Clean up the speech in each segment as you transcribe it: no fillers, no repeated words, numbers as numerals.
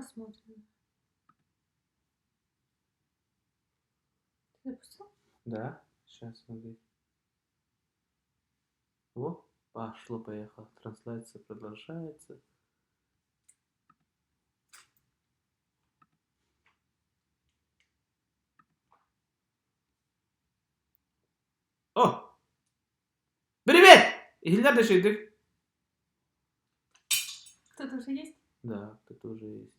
Посмотрим. Ты запустил? Да, сейчас смотри. О, пошло-поехало. Трансляция продолжается. О! Привет! Ильдар Дашидык. Кто-то уже есть? Да, кто-то уже есть.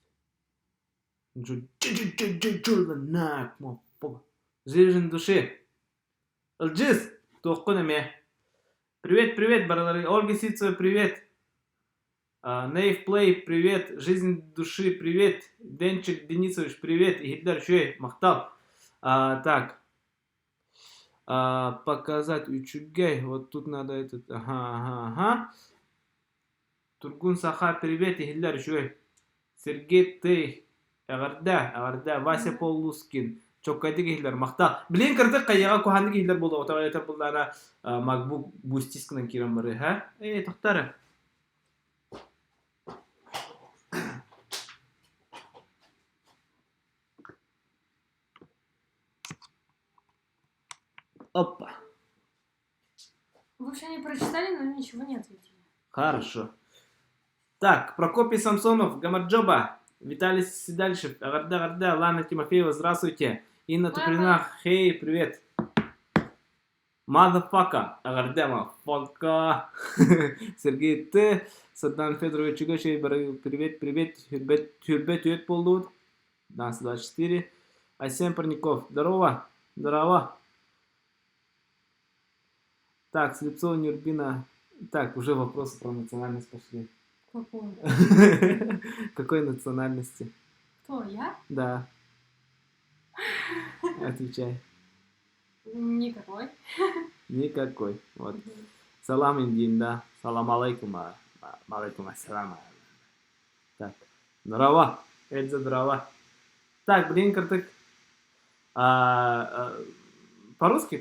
Зрежен души. Алджис, тохкунами. Привет, привет, барлары. Ольга Сицева, привет. Нейв Плей, привет. Жизнь души, привет. Денчик Денисович, привет. Ильдар Шуй, Махтал. Так. Показать Учугай. Вот тут надо этот. Ага. Тургун Саха, привет. Ильдар Шуй. Сергей Тей. Агарда. Вася Полускин. Чоккайдык Ильдар, Махтал. Блин, кырдык каяга кухандык Ильдар болду. Отага етер болду ана MacBook бустискнан кирен бары, ха? Тохтары. Опа. Вы вообще не прочитали, но ничего не ответили. Хорошо. Так, Прокопий Самсонов, Гамаджоба, Виталий Седальшев, Агарда, Лана Тимофеева, здравствуйте. Инна Туприна, хей, привет. Мазафака, Агарда, Фолка. Сергей Т. Саддан Федорович Игошей, привет. Хюрбет, Юет Полдут. Нас 24. Асем Парников, здорово. Так, Слепцова Нюрбина. Так, уже вопросы про национальность пошли. Какой? Какой национальности? Кто, я? Да. Отвечай. Никакой. Никакой. Вот. Салам индин, да. Салам алейкум. Алейкум ассалам. Так. Здорово. Эльза, здорово. Так, блин, картык. По-русски.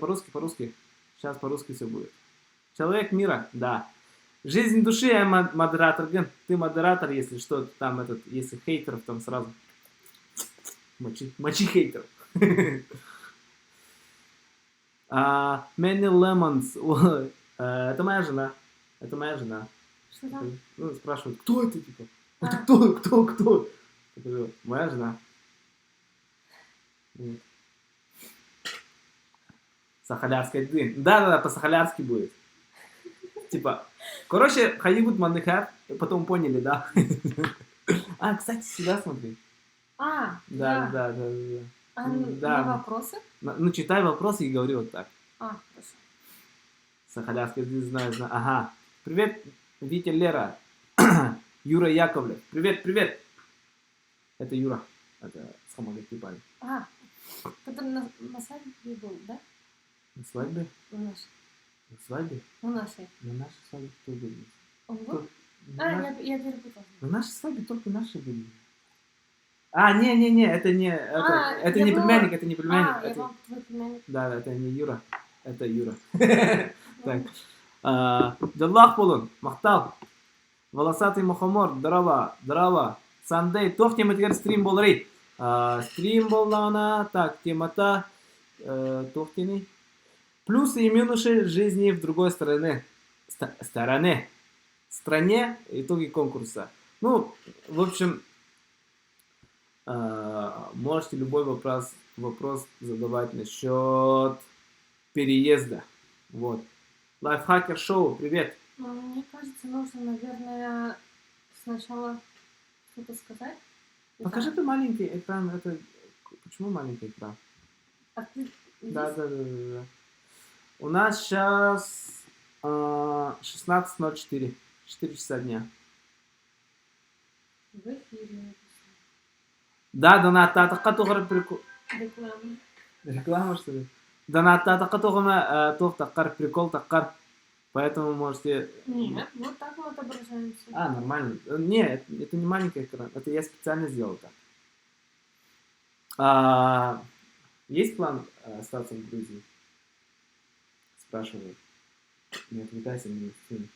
Сейчас по-русски все будет. Человек мира, да. Жизнь души, я модератор. Ты модератор, если что, там этот, если хейтеров, там сразу мочи хейтеров. Many Lemons. Это моя жена. Что там? Ну, спрашивают, кто это, типа? Это кто? Я говорю, моя жена. Сахалярская дым. Да, по-сахалярски будет. Типа, короче, Халибут Мандыхар, потом поняли, да? Кстати, сюда смотри. Да. На вопросы? Ну, читай вопросы и говори вот так. Хорошо. Сахалярская дым, знаю. Ага. Привет, Витя Лера. Юра Яковлев. Привет. Это Юра. Это с Хамагати парень. Который на свадьбе был, да? На свадьбе? На свадьбе? На нашей. На нашей свадьбе кто был? Он был? Я перепутала. На нашей свадьбе только наши были. Не, это не... Это не племянник, это не племянник. Я вам твой племянник. Да, это не Юра. Это Юра. Так. Даллах болун, Махтал. Волосатый Мухомор, здорово. Сандей, тохтем теперь стрим болри. Стрим болана, так, темата, тохтени. Плюсы и минусы жизни в другой стране, итоги конкурса. Ну, в общем, можете любой вопрос задавать насчет переезда. Вот. Лайфхакер шоу, привет. Мне кажется, нужно, наверное, сначала что-то сказать. Покажи ты маленький экран. Это... Почему маленький экран? Да. У нас сейчас 16:04. 4 часа дня. В эфире. Да, донаттатыққа тоғыр прикол. Реклама, что ли? Донаттатыққа тоғыма таққар, прикол таққар. Поэтому можете... Нет, вот так вот отображаемся. Нормально. Нет, это не маленький экран. Это я специально сделал так. Есть план остаться в Грузии? Спрашивают. Не отвлекайся, не стрим.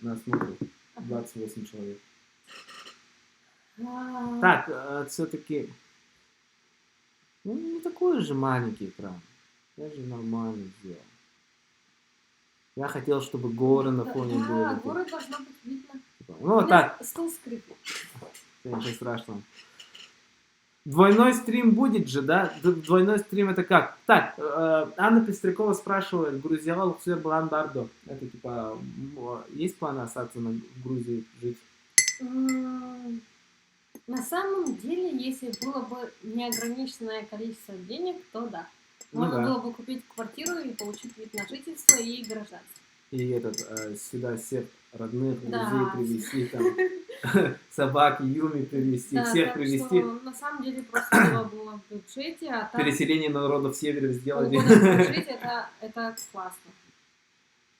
Нас смотрит 28 человек. Так, все-таки, ну, не такой же маленький экран. Я же нормально сделал. Я хотел, чтобы горы на фоне были. Да, горы должно быть видно. Ну, вот так, Стол скрипит. ничего страшного. Двойной стрим будет же, да? Двойной стрим это как? Так, Анна Пестрякова спрашивает, Грузия Луксер Бардо. Это типа, есть планы остаться в Грузии жить? На самом деле, если было бы неограниченное количество денег, то да. Ну Можно да. было бы купить квартиру и получить вид на жительство и гражданство. И сюда всех родных, Да. друзей привезти, там, собаки, Юми привезти, Да, всех так привезти. что, на самом деле просто дело было в бюджете, а там Переселение народов севера сделать. полгода жить это классно.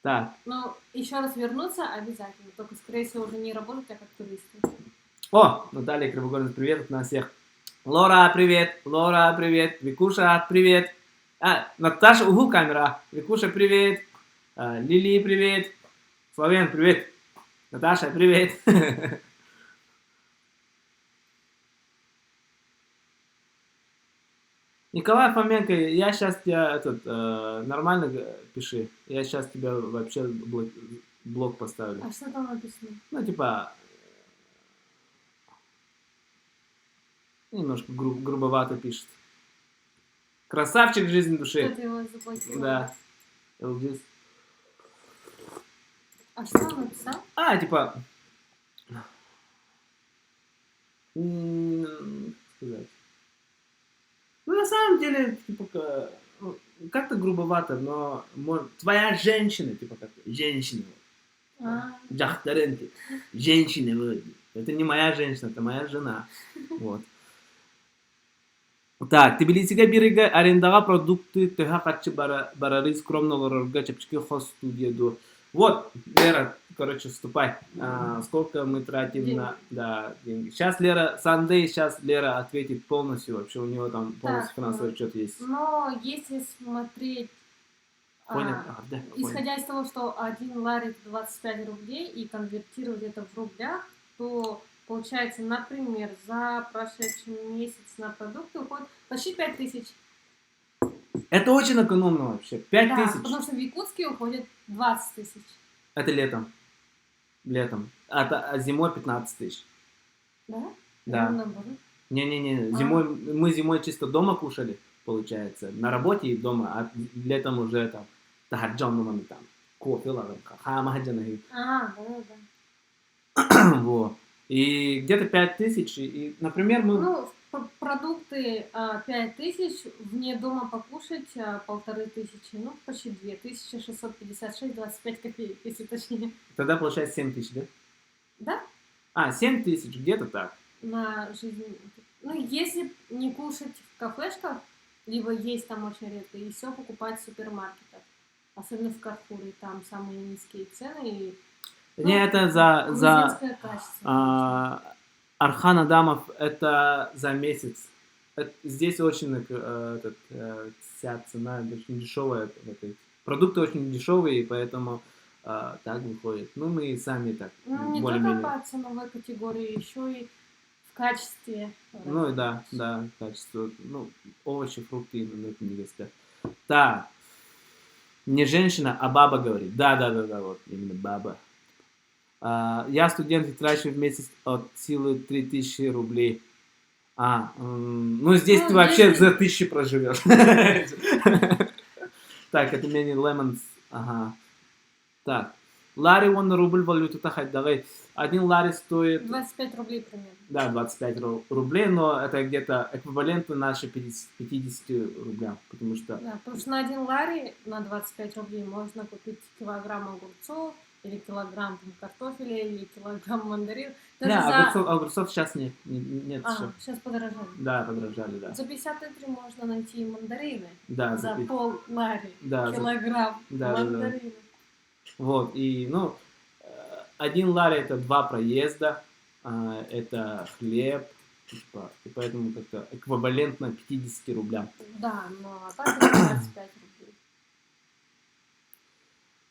Так. Но еще раз вернуться обязательно, только скорее всего уже не работать, а как туристы. О, Наталья Кривогорна, привет от нас всех. Лора, привет. Лора, привет. Викуша, привет. Наташа, угу, камера. Викуша, привет. Лили, привет. Славян, привет. Наташа, привет. Николай Фоменко, я сейчас тебя нормально пиши. Я сейчас тебя вообще блок поставлю. А что там написано? Ну, типа, немножко грубовато пишет. Красавчик жизни души. Кто-то его заблокировал. Да. LGS. А что он написал? Типа... сказать. Ну, на самом деле, типа, как-то грубовато, но твоя женщина, типа, как женщина. Джахтаренки. Женщина. Это не моя женщина, это моя жена. Вот. Так, Тбилисиге бириге арендаға продукты тыға қатшы барары скромнолорорга чепчики хос студияду. Вот, Лера, короче, вступай. Сколько мы тратим на деньги. Сейчас Лера ответит полностью. Вообще у него там полностью финансовый отчет есть. Но если смотреть, исходя из того, что 1 лари 25 рублей и конвертировать это в рублях, то получается, например, за прошедший месяц на продукты уходит почти 5000. Это очень экономно вообще. 5000. Да, потому что в Якутске уходит 20 тысяч. Это летом. А зимой 15 тысяч. Да? Да. Не-не-не. Мы зимой чисто дома кушали, получается. На работе и дома, а летом уже там тахаджон там кофе, да. Вот. И где-то 5000. И, например, мы... Ну, продукты 5000, вне дома покушать 1500, ну, почти 2656, 25 копеек, если точнее. Тогда получается 7000, да? Да? 7000, где-то так. На жизнь. Ну, если не кушать в кафешках, либо есть там очень редко, и все покупать в супермаркетах. Особенно в Карфуре, там самые низкие цены. И, не, это за Архан Адамов, это за месяц. Здесь очень вся цена очень дешевая. Продукты очень дешевые, поэтому так выходит. Ну, мы сами так. Ну, не только по ценовой категории, еще и в качестве. Ну, да, качество. Ну, овощи, фрукты, ну, это не везде. Так. Не женщина, а баба говорит. Да, вот, именно баба. Я студент и трачу в месяц от силы 3000 рублей. Ну здесь ты вообще за 1000 проживешь. Так, это Many Lemons. Ага. Так. Лари, он рубль валюту тахать. Давай. 1 лари стоит... 25 рублей примерно. Да, 25 рублей, но это где-то эквивалентно наши 50 рублям. Потому что... Да, потому что на 1 лари на 25 рублей можно купить килограмм огурцов, или килограмм картофеля, или килограмм мандарин. Да, огурцов сейчас нет. Сейчас подорожали. Да, подорожали, да. За 50 литров можно найти мандарины. Да, за пол лари. Да, килограмм мандаринов. Да. Вот, и, 1 лари это 2 проезда, это хлеб, типа, и поэтому как-то эквивалентно 50 рублям. Да, но так это 25 рублей.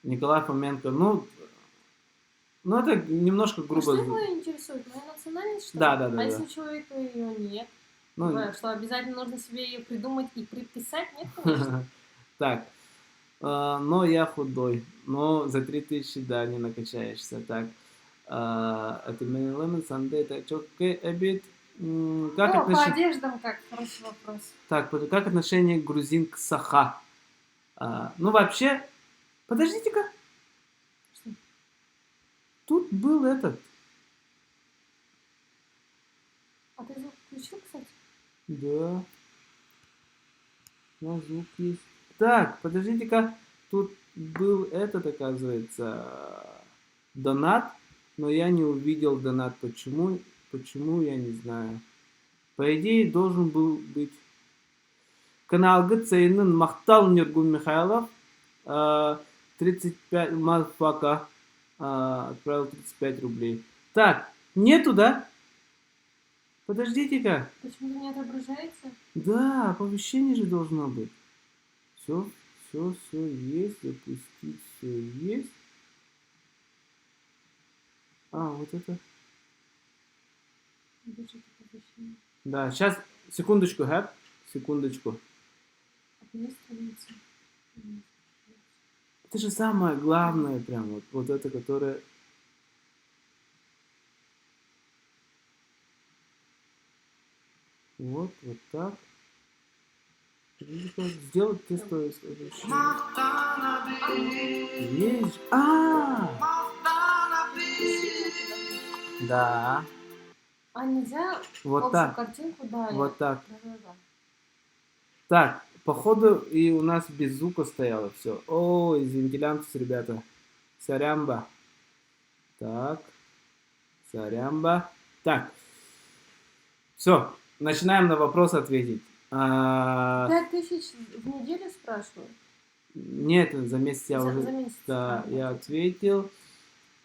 Николай Фоменко, Ну, это немножко А грубо. что его интересует? Моя национальность, что ли? Да. А если у человека ее нет? Ну, Типа, что обязательно нужно себе ее придумать и приписать? Нет, конечно. так. Но я худой. Но за 3000, да, не накачаешься. Так. Это Lemon Sunday, это чокай обед. Как О, по отношение... одеждам как? Хороший вопрос. Так, как отношение грузин к саха? Ну, вообще... Подождите-ка. Что? Тут был этот... А ты звук включил, кстати? Да. Ну, звук есть. Так, подождите-ка. Тут был этот, оказывается, донат, но я не увидел донат. Почему? Почему, я не знаю. По идее, должен был быть канал Гцейнын Махтал Нергун Михайлов. 35 мафака. Отправил 35 рублей. Так, нету, да? Подождите-ка. Почему-то не отображается? Да, оповещение же должно быть. Все есть, запустить, все есть. Вот это. Бюджет оповещения. Да, сейчас, секундочку, Хэп, секундочку. Администрация. Это же самое главное, прям, вот это, которое... Вот так. Сделать тестовое оповещение. Есть. Да. А нельзя Вот общую так. картинку? Да, Вот так. Да. Так, походу и у нас без звука стояло все. Извините, лямцус, ребята. Сорямба. Так. Сорямба. Так. Все, начинаем на вопрос ответить. 5000 в неделю спрашивают? Нет, за месяц я уже... За месяц. Да, я ответил.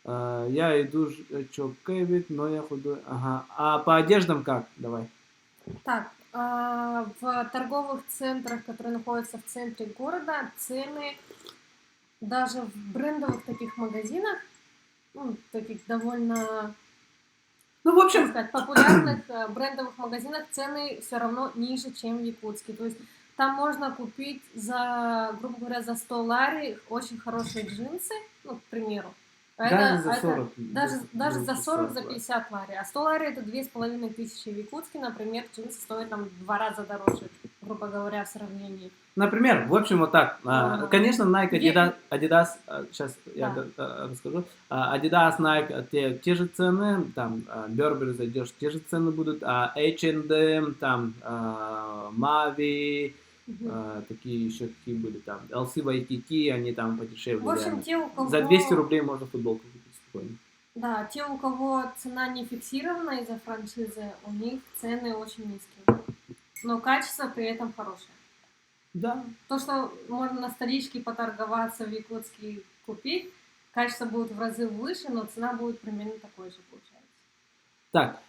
Я иду чокэвит, но я худой. Ага. А по одеждам как? Давай. Так, в торговых центрах, которые находятся в центре города, цены даже в брендовых таких магазинах, ну, таких довольно, Ну, в как общем, сказать, популярных брендовых магазинах цены все равно ниже, чем в Якутске. То есть там можно купить за, грубо говоря, за 100 лари очень хорошие джинсы, ну, к примеру. даже за 40. Даже за 40, за 50 лари. А 100 лари это 2500 в Якутске, например, джинсы стоят там в 2 раза дороже, грубо говоря, в сравнении. Например, в общем, вот так. Конечно, Nike, Adidas, сейчас я расскажу. Adidas, Nike, те же цены, там, Burberry зайдешь, те же цены будут, H&M, там, Mavi, такие еще какие были там, LC Waikiki, они там подешевле. В общем, те, у кого... За 200 рублей можно футболку купить спокойно. Да, те, у кого цена не фиксирована из-за франшизы, у них цены очень низкие. Но качество при этом хорошее. Да. То, что можно на столичке поторговаться в Якутске и купить, качество будет в разы выше, но цена будет примерно такой же, получается. Так,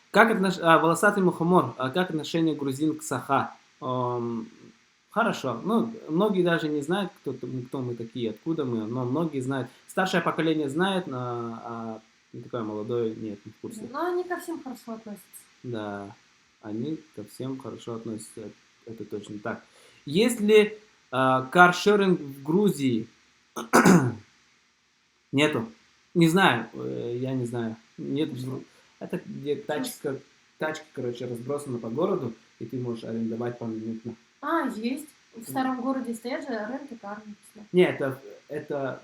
волосатый мухомор, как отношение грузин к саха? Хорошо. Ну, многие даже не знают, кто мы такие, откуда мы, но многие знают. Старшее поколение знает, а такое молодое нет, не в курсе. Но они ко всем хорошо относятся. Да, они ко всем хорошо относятся, это точно так. Есть ли каршеринг в Грузии? Нету. Не знаю, я не знаю. Нет. Это где тачки, короче, разбросаны по городу, и ты можешь арендовать поминутно. Есть. В старом городе стоят же рент-и-кар написано. Нет, это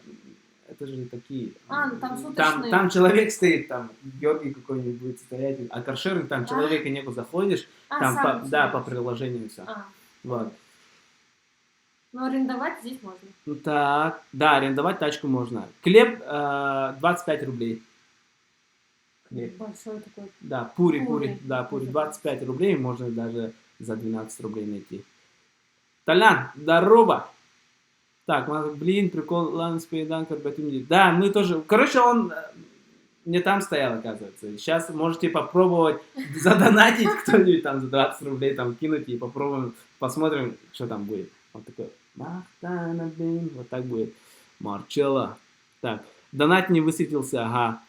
же такие... Ну там суточные. Там человек стоит, там Георгий какой-нибудь будет стоять, а каршеринг, там человека нету, заходишь, там по приложению все. Вот. Но арендовать здесь можно. Так, да, арендовать тачку можно. Хлеб 25 рублей. Хлеб. Большой такой. Да, пури, 25 рублей можно даже за 12 рублей найти. Толян, здорово! Так, блин, прикол, ладно, спейданкер, да, мы тоже, короче, он не там стоял, оказывается. Сейчас можете попробовать задонатить кто-нибудь там за 20 рублей, там кинуть и попробуем, посмотрим, что там будет. Вот такой, вот так будет. Марчелло. Так, донат не высветился, ага.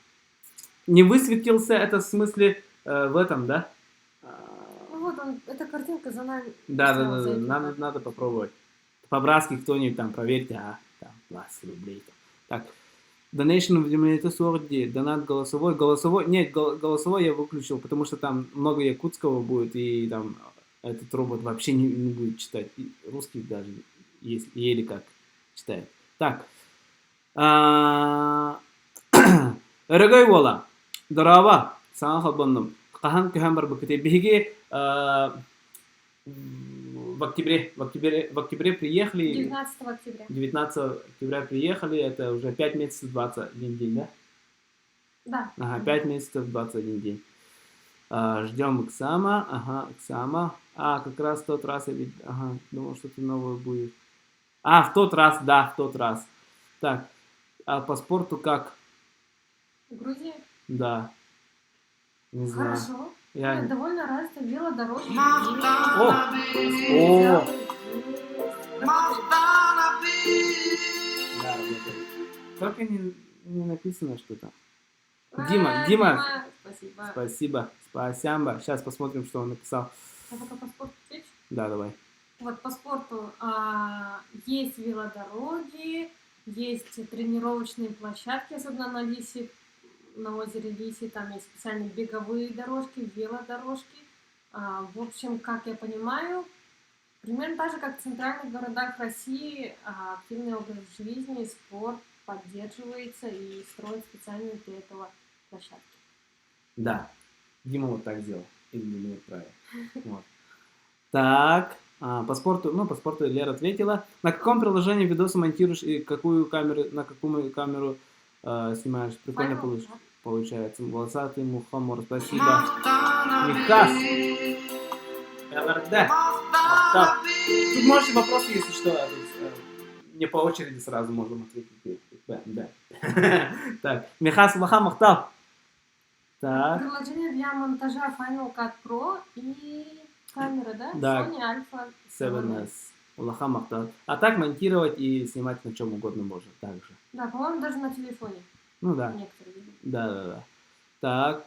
Не высветился, это в смысле в этом, да? Ну вот он, эта картинка за нами. Да, сделала, за этим, надо попробовать. По-братски кто-нибудь там проверьте, там 20 рублей. Так, Donation в Демонетосорде, донат голосовой, нет, голосовой я выключил, потому что там много якутского будет, и там этот робот вообще не будет читать, и русский даже, если, еле как читает. Так, Эрегой Вола, Дарава, Сан Халбанным, Кахан Кахамбар Бакатебиге, в октябре приехали. 19 октября. 19 октября приехали, это уже 5 месяцев 21 день, да? Да. Ага, 5 месяцев 21 день. Ждем Иксама, Иксама. Как раз в тот раз я ведь, думал, что-то новое будет. В тот раз, да, в тот раз. Так, а по спорту как? Грузия? Да. Не знаю. Хорошо. Я... довольно развита велодорожка. О! Да, только не написано что-то. Дима. Спасибо. Спасибо. Сейчас посмотрим, что он написал. А пока по спорту отвечу? Да, давай. Вот по спорту есть велодороги, есть тренировочные площадки, особенно на Лисе, на озере Лисе, там есть специальные беговые дорожки, велодорожки. В общем, как я понимаю, примерно так же, как в центральных городах России, активный образ жизни, спорт поддерживается и строят специальные для этого площадки. Да, Дима вот так сделал. Или не правильно. Вот. Так, по спорту Лера ответила. На каком приложении видосы монтируешь и на какую камеру снимаешь? Прикольно получается. Волосатый Мухаммор, спасибо. Михас. ЛРД. Тут можете вопросы, если что. Не по очереди сразу можем ответить. Да. Так, Михас Лаха Махтал. Так. Приложение для монтажа Final Cut Pro и камера, да? Да. Sony Alpha 7S. Улаха Махтал. А так монтировать и снимать на чем угодно можно также. Да, по-моему, даже на телефоне. Ну да. Некоторые видео. Да. Так.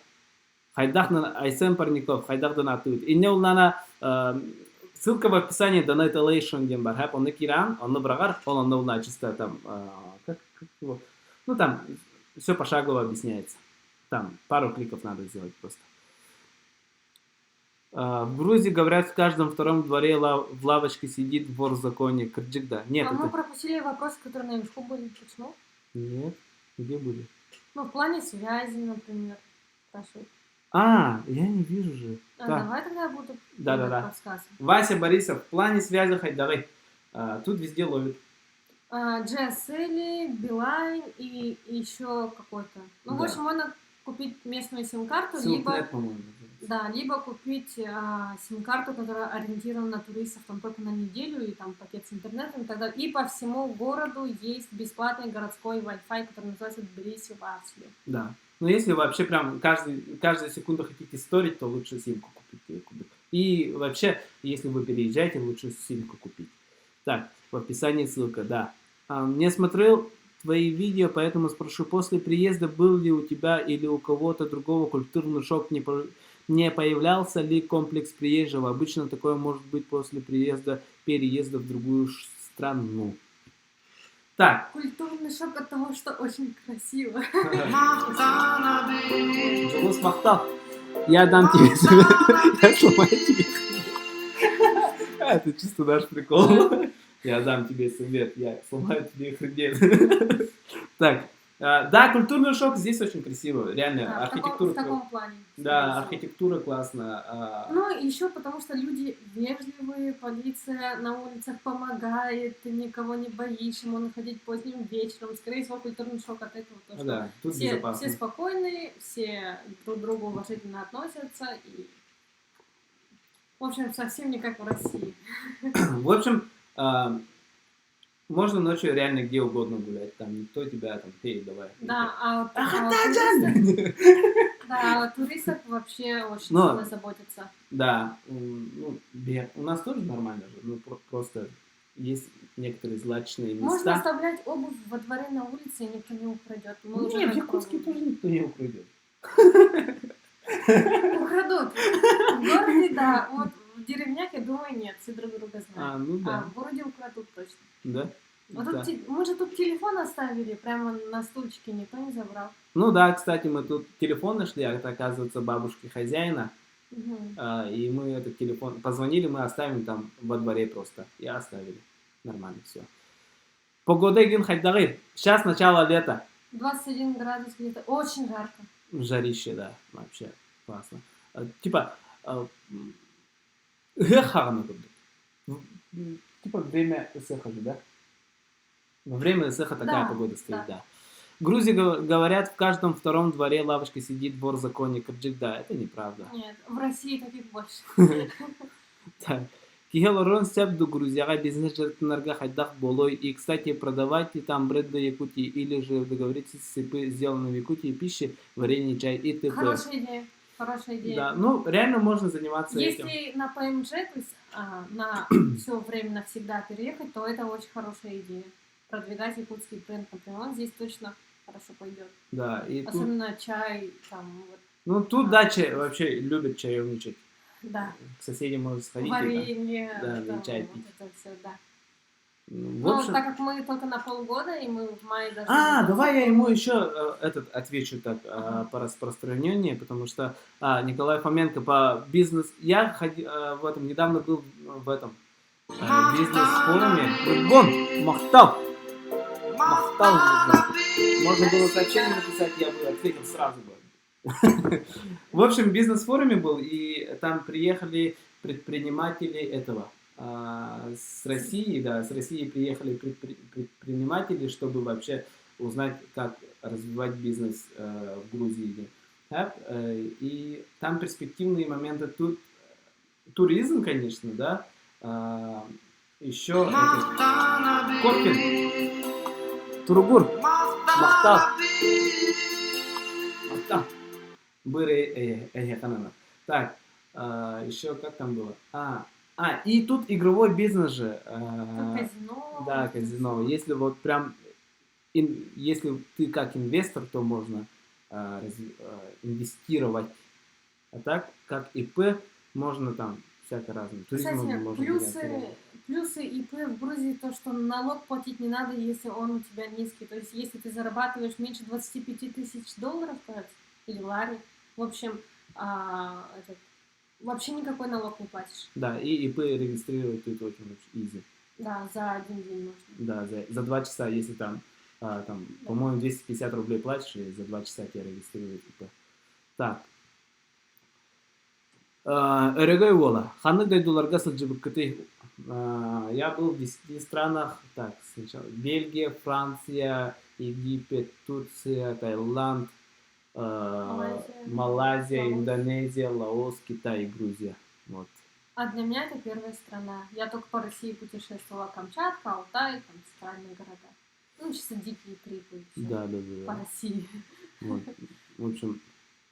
Хайдах на Айсен Парников, Хайдах донатует. И не улнана ссылка в описании Donate Elation Дембар. Хэп он Киран, он набрагар, он улна чисто там как его. Ну там все пошагово объясняется. Там пару кликов надо сделать просто. В Грузии, говорят, в каждом втором дворе в лавочке сидит вор в законе. Кырджикда. Нет. Мы пропустили вопросы, которые наверху были. Почему? Нет. Где были? В плане связи, например. Спрашивают. Я не вижу же. Давай тогда я буду подсказывать. Вася Борисов, в плане связи, давай. Тут везде ловит. GSL, Билайн и еще какой-то. В общем, можно купить местную сим-карту, либо купить сим-карту, которая ориентирована на туристов там только на неделю, и там пакет с интернетом и так далее. И по всему городу есть бесплатный городской Wi-Fi, который называется Тбилиси Васли. Да. Но если вообще прям каждую секунду хотите сторить, то лучше симку купить. И вообще, если вы переезжаете, лучше симку купить. Так, в описании ссылка, да. Не смотрел твои видео, поэтому спрошу, после приезда был ли у тебя или у кого-то другого культурный шок, не появлялся ли комплекс приезжего? Обычно такое может быть после переезда в другую страну. Так. Культурный шок от того, что очень красиво. Джалус Махтал. Я дам тебе совет. Я сломаю тебе хребет. Это чисто наш прикол. Я дам тебе совет. Я сломаю тебе хребет. Так. Да, культурный шок здесь очень красиво. Реально, архитектура. В таком плане. Да, архитектура классная. Еще потому что люди вежливые, полиция на улицах помогает, ты никого не боишься, можно ходить поздним вечером. Скорее всего, культурный шок от этого тоже. Да, тут все спокойные, все друг к другу уважительно относятся. И... В общем, совсем не как в России. В общем, можно ночью реально где угодно гулять, там никто тебя там, давай. Да, о туристах вообще очень сильно заботятся. Да, у нас тоже нормально же, просто есть некоторые злачные места. Можно оставлять обувь во дворе на улице, и никто не украдет. Нет, в Якутске тоже никто не украдет. Украдут. В городе, да. Вот в деревнях, я думаю, нет. Все друг друга знают. Ну А да. в городе украдут точно. Да? Вот Да. тут мы же тут телефон оставили прямо на стульчике, никто не забрал. Ну да, кстати, мы тут телефон нашли, а это, оказывается, бабушки хозяина. Мгм. И мы этот телефон позвонили, мы оставим там во дворе просто. И оставили. Нормально все. Погода ген хайдагы. Сейчас начало лета. 21 градус где-то. Очень жарко. Жарище, да, вообще классно. Типа, типа время СХ же, да? Во время СХ такая Да, погода стоит, да. да. В Грузии говорят, в каждом втором дворе лавочка сидит вор законник Кырджик. Да, это неправда. Нет, в России таких больше. Так. Кигелорон степ до Грузияга бизнес жертвнарга хайдах болой. И, кстати, продавайте там бред до Якутии или же договоритесь с ИП, сделанной в Якутии пищи, варенье, чай и т.п. Хорошая идея. Хорошая идея. Да, ну реально можно заниматься этим. Если на ПМЖ, то есть на все время навсегда переехать, то это очень хорошая идея. Продвигать якутский бренд, например, он здесь точно хорошо пойдет. Да, и тут, Особенно чай, там, вот, ну тут дача вообще любят чаевничать. да, К соседям можно сходить. варенье, да, там, чай вот пить. это все, да. В Но общем... так как мы только на полгода, и мы в мае даже... давай я ему еще отвечу так Ага. по распространению, потому что Николай Фоменко по бизнес... Я в этом недавно был в этом бизнес-форуме. Вон, Махтал! Махтал! Можно было сообщение написать, я бы ответил сразу бы. В общем, бизнес-форуме был, и там приехали предприниматели этого. С России, да, с России приехали предприниматели, чтобы вообще узнать, как развивать бизнес в Грузии. Да? И там перспективные моменты. Тут туризм, конечно, да. Еще Коркин, Туругур, Махтал. Махтал. Быры, так, еще как там было? И тут игровой бизнес же. Казино. Да, казино. Если вот прям, если ты как инвестор, то можно инвестировать. А так, как ИП, можно там всяко разное. Кстати, можно плюсы ИП в Грузии то, что налог платить не надо, если он у тебя низкий. То есть, если ты зарабатываешь меньше 25 тысяч долларов, или лари, в общем, вообще никакой налог не платишь. Да, и ИП регистрировать тут очень easy. Да, за один день можно. Да, за 2 часа, если там, Да. по-моему, 250 рублей платишь, и за 2 часа тебя регистрируют ИП. Так. Эрегой Вола. Ханы дайдуларга саджибыкты. Я был в 10 странах. Так, сначала Бельгия, Франция, Египет, Турция, Таиланд, Малайзия, Индонезия, Лаос, Китай и Грузия. Вот. А для меня это первая страна. Я только по России путешествовала. Камчатка, Алтай, там центральные города. Ну, чисто дикие трипы. Да. По России. Вот. В общем,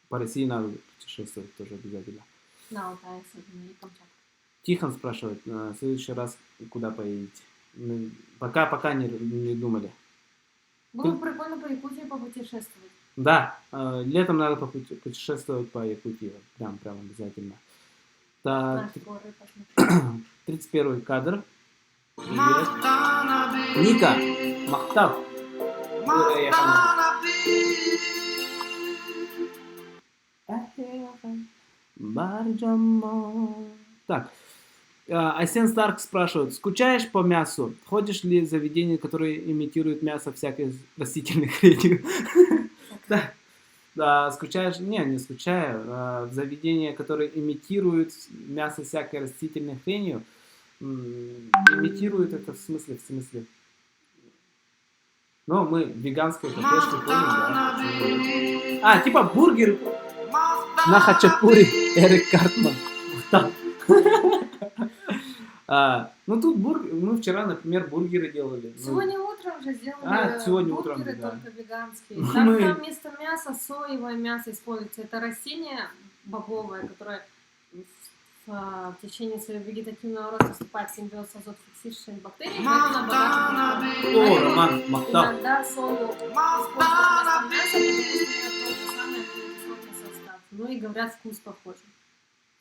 по России надо путешествовать тоже обязательно. На Алтай особенно и Камчатка. Тихон спрашивает, в следующий раз куда поедете? Пока не думали. Было бы прикольно по Якутии попутешествовать. Да, летом надо путешествовать по Якутии. Прям обязательно. Так, 31 кадр. Ника, Махтал. Так, Асен Старк спрашивает, скучаешь по мясу? Ходишь ли в заведения, которые имитируют мясо всякой растительной хренью? Да, скучаешь? Не скучаю. В заведения, которые имитируют мясо всякой растительной хренью. Имитируют это в смысле? Ну, мы веганскую кафешку ходим, да. Типа бургер на хачапури Эрик Картман. Ну тут мы вчера, например, бургеры делали. Сегодня утром же сделали сегодня бургеры, утром, да. только веганские. Там вместо мяса соевое мясо используется. Это растение бобовое, которое в течение своего вегетативного роста вступает в симбиоз с азотфиксирующими бактериями, поэтому богато белком. Роман, Махтал. Иногда сою используют вместо мяса, потому что это то же самое, говорят, вкус похожий.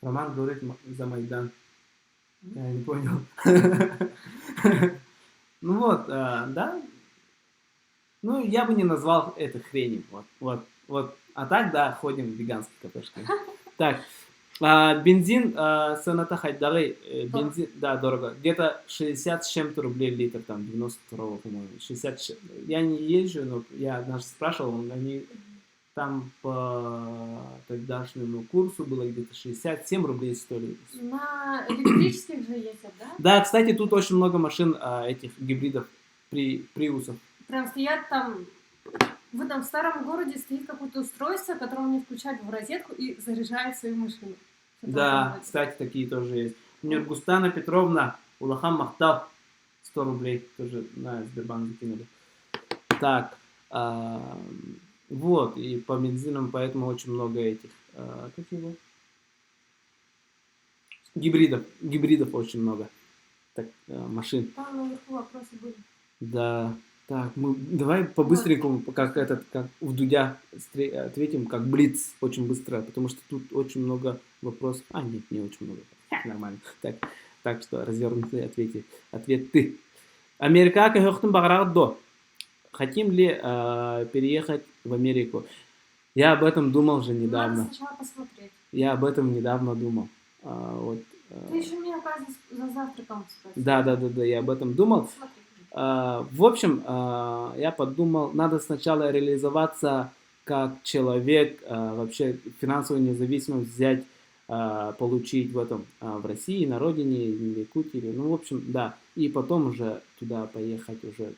Роман говорит за Майдан. Я не понял. Ну вот, да. Ну, я бы не назвал это хренью. Вот. А так, да, ходим в веганские кафешки. Так, бензин, цена-то хайдары, бензин, да, дорого. Где-то 60 с чем-то рублей литр, там, 92-го, по-моему. 60, я не езжу, но я однажды спрашивал, они там по тогдашнему курсу было где-то 67 рублей стоили. На электрических же ездят, да? Да, кстати, тут очень много машин этих гибридов, приусов. Прям стоят там, в этом старом городе стоит какое-то устройство, которое они включают в розетку и заряжают свою машину. Да, кстати, такие тоже есть. Нургустана Петровна, Улахам Махтал, 100 рублей тоже на Сбербанк закинули. Так, вот, и по бензинам поэтому очень много этих, как его? Гибридов очень много. Так, машин. Там наверху вопросы были. Да. Так, давай по-быстренькому, как в Дудя ответим, как блиц, очень быстро, потому что тут очень много вопросов. Нет, не очень много. Нормально. Так что развернутые ответы. Америка гehöchten Баграгдо. Хотим ли переехать в Америку? Я об этом думал же недавно. Надо сначала посмотреть. Я об этом недавно думал. Ты еще меня, оказывается, за завтраком спросил. Да, я об этом думал. Посмотри. В общем, я подумал, надо сначала реализоваться как человек, вообще финансовую независимость взять, получить в России, на родине, в Якутии, ну, в общем, да, и потом уже туда поехать уже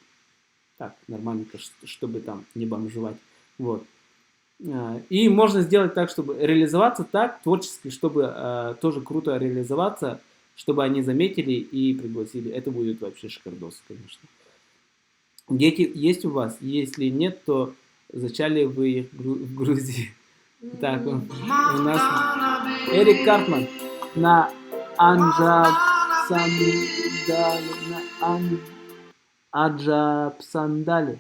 так, нормальненько, чтобы там не бомжевать, вот. И можно сделать так, чтобы реализоваться так, творчески, чтобы тоже круто реализоваться, чтобы они заметили и пригласили. Это будет вообще шикардос, конечно. Дети есть у вас? Если нет, то зачали вы их в Грузии? Так, у нас Эрик Картман на Аджапсандале.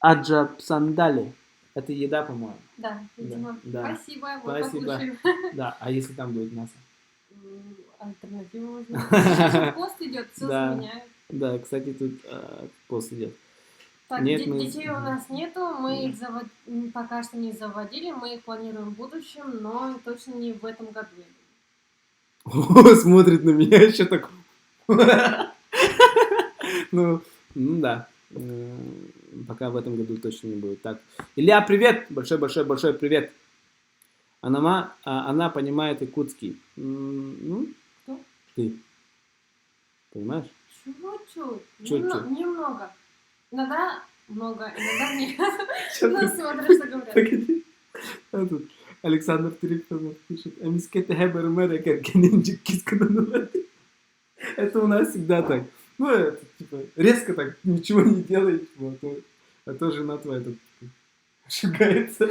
Аджапсандале. Это еда, по-моему. Да, видимо. Да. Спасибо. Спасибо. Да, а если там будет мясо? Альтернативу возьмем. Сейчас пост идет, все Да. заменяют. Да, кстати, тут пост идет. Так, Нет, детей у нас нету, мы их пока что не заводили, мы их планируем в будущем, но точно не в этом году. О, смотрит на меня еще так. Ну, да. Пока в этом году точно не будет. Так. Илья, привет! Большой привет! Она понимает якутский. Ну, Кто? ты. Понимаешь? Чуть-чуть. Немного. Иногда много, иногда нет. Ну, смотря что говорят. Погоди. Тут Александр Трифонов пишет. Это у нас всегда так. Ну, это, типа, резко так ничего не делаешь, а то жена твоя тут шугается.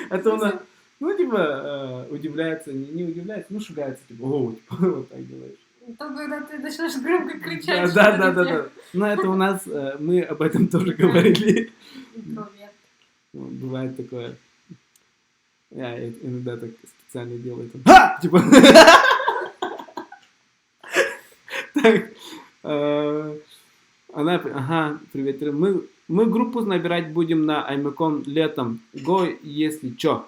Это у нас, ну, типа, удивляется, не удивляется, ну, шугается, типа, вот так делаешь. То, когда ты начнешь громко кричать. Да. Но это у нас, мы об этом тоже говорили. Интроверт. Бывает такое. Я иногда так специально делаю. Типа. Так. Привет. Мы группу набирать будем на Аймекон летом. Го, если чё.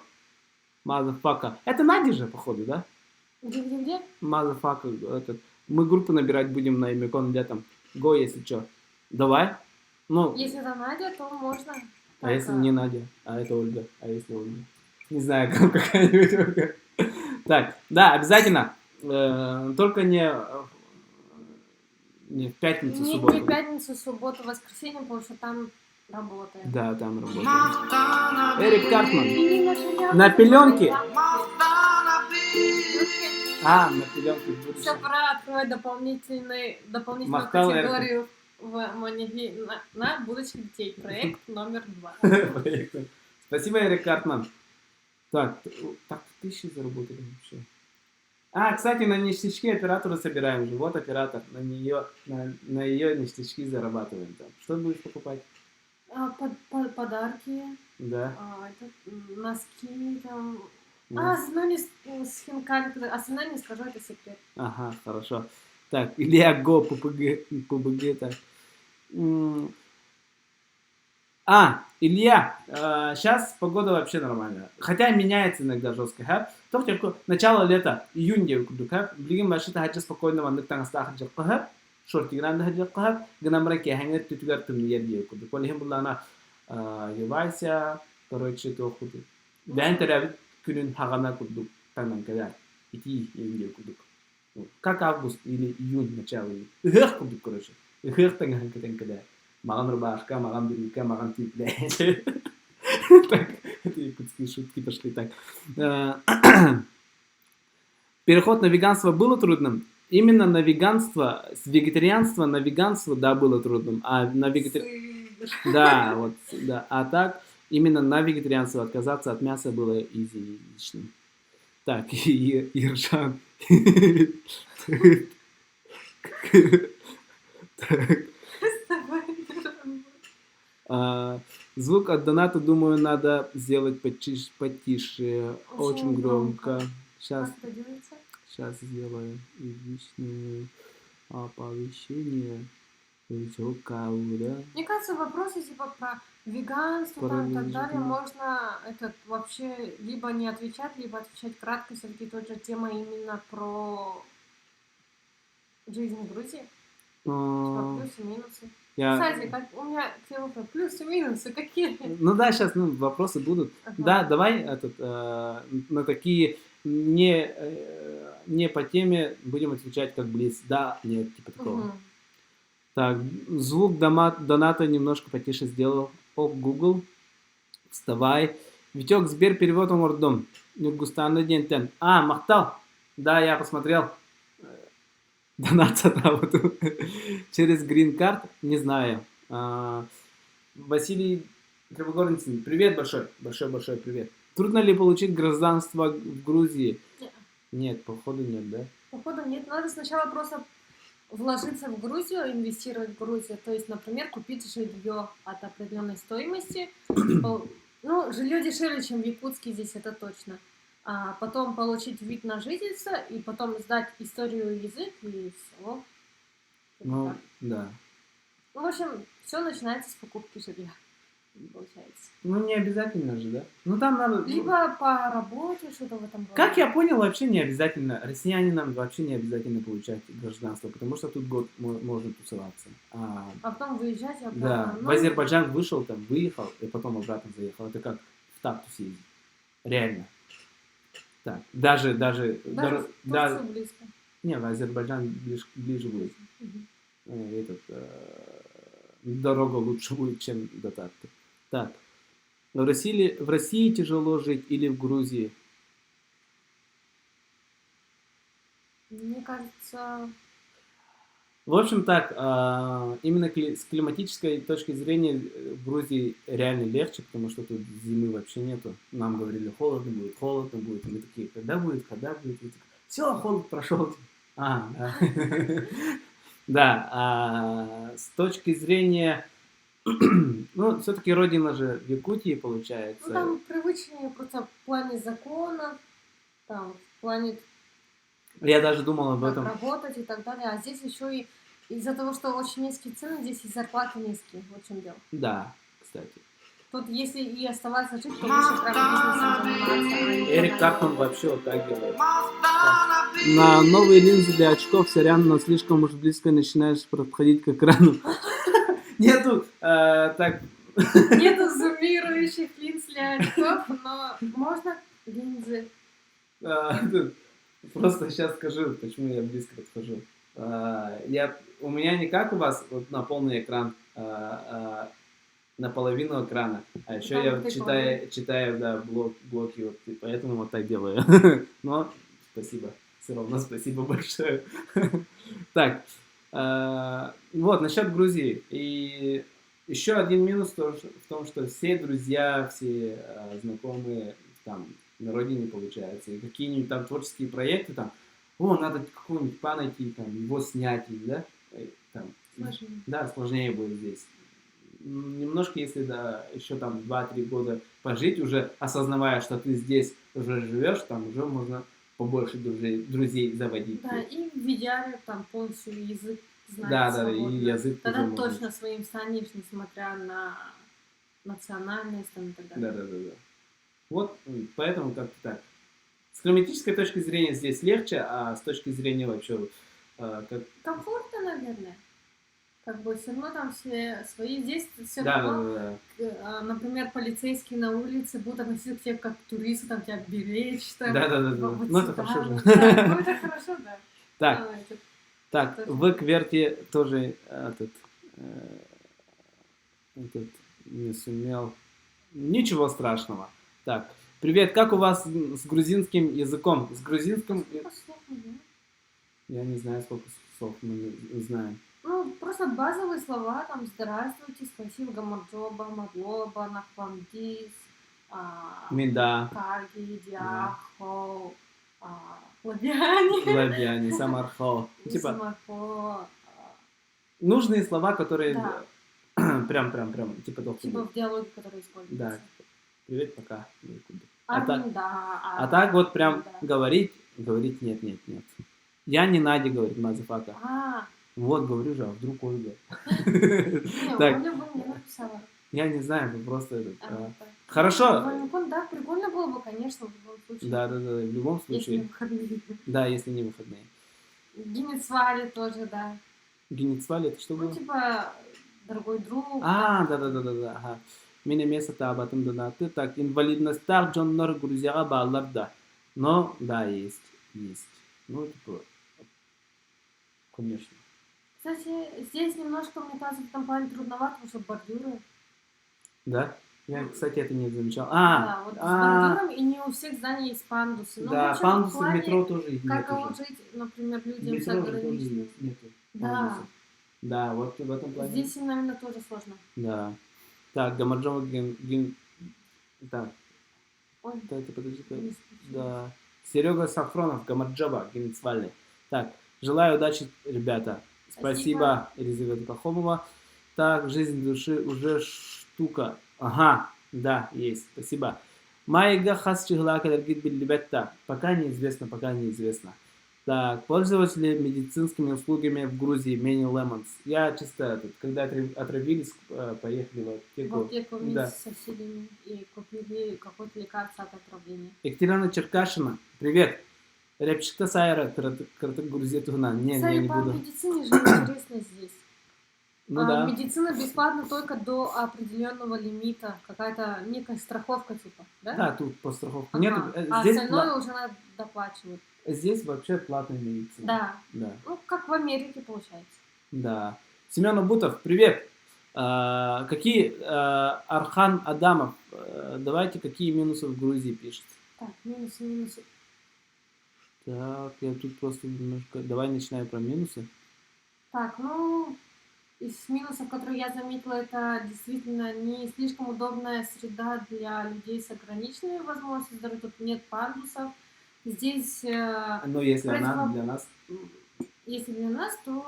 Мазафака. Это Надя же, походу, да? Где? Мазафака. Мы группу набирать будем на Аймекон летом. Го, если чё. Давай. Ну. Если это Надя, то можно. А если не Надя, а это Ольга. А если Ольга? Не знаю, какая-нибудь Ольга. Так, да, обязательно. Только не в пятницу, субботу. Не в пятницу, субботу, воскресенье, потому что там работаем. Да, там работаем. Эрик Картман. На пеленке. На пеленке в будущем. Все, пора открывать дополнительную категорию на будущих детей. Проект номер 2. Спасибо, Эрик Картман. Так 1000 заработали вообще. Кстати, на ништячки оператора собираем же. Вот оператор. На ее ништячки зарабатываем там. Что будешь покупать? подарки, Да. носки там. Ну, Основной с хинкали, остальное не скажу, это секрет. ага, хорошо. Так, Илья Го, ПБГ, так. М, Илья, сейчас погода вообще нормальная. Хотя меняется иногда жестко, ха? Только начало лета, июнь где курдук, ха? Блигин машита хаджа спокойно вандык таңста хаджа ха? Шорти гранды хаджа ха? Гнамра ке хангер тутугар тумнияр где курдук. Полихим булана Евайся, короче, то худу. Бян терабит күнүн хагана курдук таңнан кадар. Ити июнь курдук. Как август или июнь начало. Их курдук, короче. Их таңнан кадар. Маған рубашка, маған брюка, маған тюбля. Так, это якутские шутки пошли так. Переход на веганство было трудным? Именно на веганство, с вегетарианства на веганство, да, было трудным. А на Да, вот, да. А так, именно на вегетарианство отказаться от мяса было изичным. Так, Иржан. Звук от доната, думаю, надо сделать потише. Очень громко. Сейчас сделаю. Излишнее оповещение. Мне кажется, вопросы типа про веганство там, и так далее можно вообще либо не отвечать, либо отвечать кратко. Все-таки тут же тема именно про жизнь в Грузии. Типа плюсы, минусы. Кстати, у меня к тебе вопрос. Плюсы, минусы какие? Ну да, сейчас вопросы будут. Ага. Да, давай на такие не по теме будем отвечать как блиц. Да, нет, типа такого. Угу. Так, звук доната немножко потише сделал. О, Google, вставай. Витек, Сбер, перевод он роддом. Нюргустанный день тен. Махтал. Да, я посмотрел. Донат с работу. Через грин-карт, не знаю. Василий Кривогорницын, привет большой. Большой привет. Трудно ли получить гражданство в Грузии? Нет, походу нет, да? Походу нет. Надо сначала просто вложиться в Грузию, инвестировать в Грузию. То есть, например, купить жилье от определенной стоимости. Ну, жилье дешевле, чем в Якутске, здесь это точно. А потом получить вид на жительство, и потом сдать историю, язык, и все. Ну, да. Ну, в общем, все начинается с покупки жилья, получается. Ну, не обязательно же, да? Ну, там надо... Либо по работе, что-то в этом роде. Как я понял, вообще не обязательно, россиянинам вообще не обязательно получать гражданство, потому что тут год можно тусоваться. А потом выезжать обратно. Да, в Азербайджан вышел, там, выехал, и потом обратно заехал. Это как в Тартус ездить. Реально. Так, даже близко. Не, в Азербайджан ближе будет. Дорога лучше будет, чем до Тарты. Так, в России тяжело жить или в Грузии? Мне кажется... В общем так, именно с климатической точки зрения в Грузии реально легче, потому что тут зимы вообще нету. Нам говорили, холодно будет. И мы такие, когда будет? Все, холод прошел. Да. Да, с точки зрения, ну, все-таки родина же в Якутии получается. Ну, там привычнее просто в плане законов, там, в плане... Я даже думал об этом. Работать и так далее. А здесь еще и из-за того, что очень низкие цены, здесь и зарплаты низкие. Вот в чем дело. Да, кстати. Тут если и оставаться жить, то лучше прям бизнесом заниматься. Эрик Картман вообще вот так делает. На новые линзы для очков, сорян, но слишком уж близко начинаешь подходить к экрану. Нету так... Нету зумирующих линз для очков, но можно линзы. Просто сейчас скажу, почему я близко подхожу. У меня не как у вас вот на полный экран, на половину экрана. А еще я читаю да, блоки, вот, и поэтому вот так делаю. Но спасибо. Все равно спасибо большое. Так, вот, насчет Грузии. И еще один минус в том, что все друзья, все знакомые там на родине, получается, и какие-нибудь там творческие проекты, там, надо какого-нибудь найти, там, его снять, да? Там, сложнее. Да, сложнее будет здесь. немножко, если да, еще там 2-3 года пожить, уже осознавая, что ты здесь уже живешь, там уже можно побольше друзей заводить. Да, и в идеале там полностью язык знать Да, и свободно. язык тоже Тогда можно. точно своим станешь, несмотря на национальность там, и так далее. Да. Вот, поэтому как-то так. С грамматической точки зрения здесь легче, а с точки зрения вообще как... Комфортно, наверное. Как бы все равно там все свои. Здесь все Да. равно, например, полицейские на улице будут относиться к тебе как к туристу, там тебя беречь, там. Да. Вот Ну, это сюда. хорошо же. Да, ну это хорошо, да. Так, Ну, это так, тоже. в Кверте тоже этот не сумел. Ничего страшного. Так, привет, как у вас с грузинским языком? С грузинским... Сколько слов, да? Я не знаю, сколько слов мы не знаем. Ну, просто базовые слова, там, здравствуйте, спасибо, гамаджоба, мадлоба, нахвамдис, Минда, каги, диахо, лабиани, лабиани, самархо. Типа, самархо, нужные слова, которые да. прям, типа Типа должны. в диалоге, который используется. Да. Привет, пока. Арминда, А так вот прям да. говорить нет. Я не Надя, говорит Мазафака. А, Вот, говорю же, а вдруг Ольга. не, Так. Оля бы мне написала. Я не знаю, мы просто... Так. Хорошо. Ваникон, да, прикольно было бы, конечно, в любом случае. Да, в любом Если не случае. выходные. Да, если не выходные. Генецвали тоже, да. Генецвали, это что Ну, было? типа, дорогой друг. А, да. Ага. Мене место об этом донаты. Так, инвалидностях Джоннор Грузияга Балларда. Но, да, есть. Ну, типа, конечно. Кстати, здесь немножко, мне кажется, в этом плане трудновато, потому что бордюры. Да? Я, кстати, это не замечал. Да, вот с бордюрами, и не у всех зданий есть пандусы. Ну, Да, вообще, пандусы в в плане, метро тоже их как нет. жить, например, В людям с метро же тоже ограниченными. нету. Да, пандусов. Да, вот в этом плане. здесь именно тоже сложно. Да. Так, Гамарджова Так, Ой, это подожди. не специально. Да. Серега Сафронов, Гамарджоба, Генецвальный. Так, желаю удачи, ребята. Спасибо, Елизавета Пахомова. Так, жизнь души уже штука. Ага, да, есть. Спасибо. Майга хасчихлака билибетта. Пока неизвестно. Так, пользователи медицинскими услугами в Грузии, Many Lemons. Я чисто, когда отравились, поехали в аптеку. В аптеку вместе Да. с соседями и купили какое-то лекарство от отравления. Екатерина Черкашина, привет. Репчика Сайра, Кратык Грузетуна. Не, я не по буду. медицине же интересно здесь. Ну да. Медицина бесплатна только до определенного лимита. Какая-то некая страховка типа, да? Да, тут по страховке. Ага. Нет, А здесь, остальное уже надо доплачивать. здесь вообще платная медицина. Да. Ну, как в Америке получается. Да. Семен Абутов, привет. Какие Архан Адамов, давайте какие минусы в Грузии пишет. Так, минусы. Так, я тут просто немножко... Давай начинаем про минусы. Так, ну, из минусов, которые я заметила, это действительно не слишком удобная среда для людей с ограниченными возможностями здоровья. Тут нет пандусов. Здесь... Но если она для нас... Если для нас, то...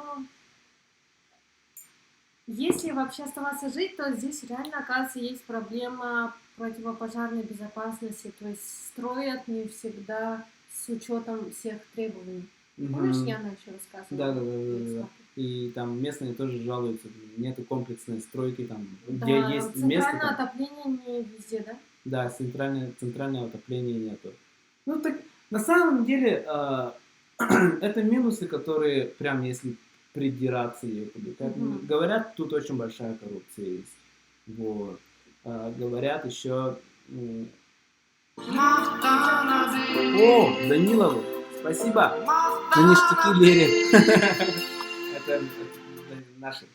Если вообще оставаться жить, то здесь реально, оказывается, есть проблема противопожарной безопасности. То есть строят не всегда с учетом всех требований. Помнишь, Яна еще рассказывала? Да. И там местные тоже жалуются, нету комплексной стройки, там, Да, где есть место. Центральное отопление не везде, да? Да, центрального отопления нету. Ну так, на самом деле, это минусы, которые прям, если придираться ее говорят, тут очень большая коррупция есть. Вот. Говорят еще... О, Данилову, спасибо. На ништяки Лере. Это наши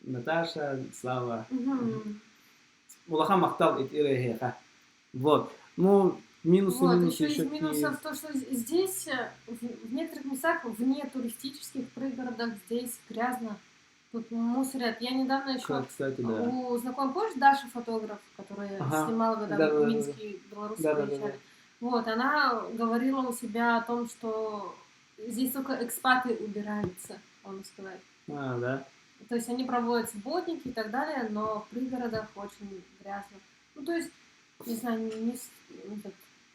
Наташа, Слава. Мулаха Махтал и Тирехеха. Вот. Ну, минусы еще еще из минусов то, что здесь, в некоторых местах, вне туристических пригородах, здесь грязно. Тут мусорят. Я недавно еще кстати, да. у знакомой, помнишь, Даша фотограф, которая снимала, когда в Минске белорусы приезжали. Вот, она говорила у себя о том, что здесь только экспаты убираются, можно сказать. Да? то есть они проводят субботники и так далее, но в пригородах очень грязно. Ну, то есть, не знаю,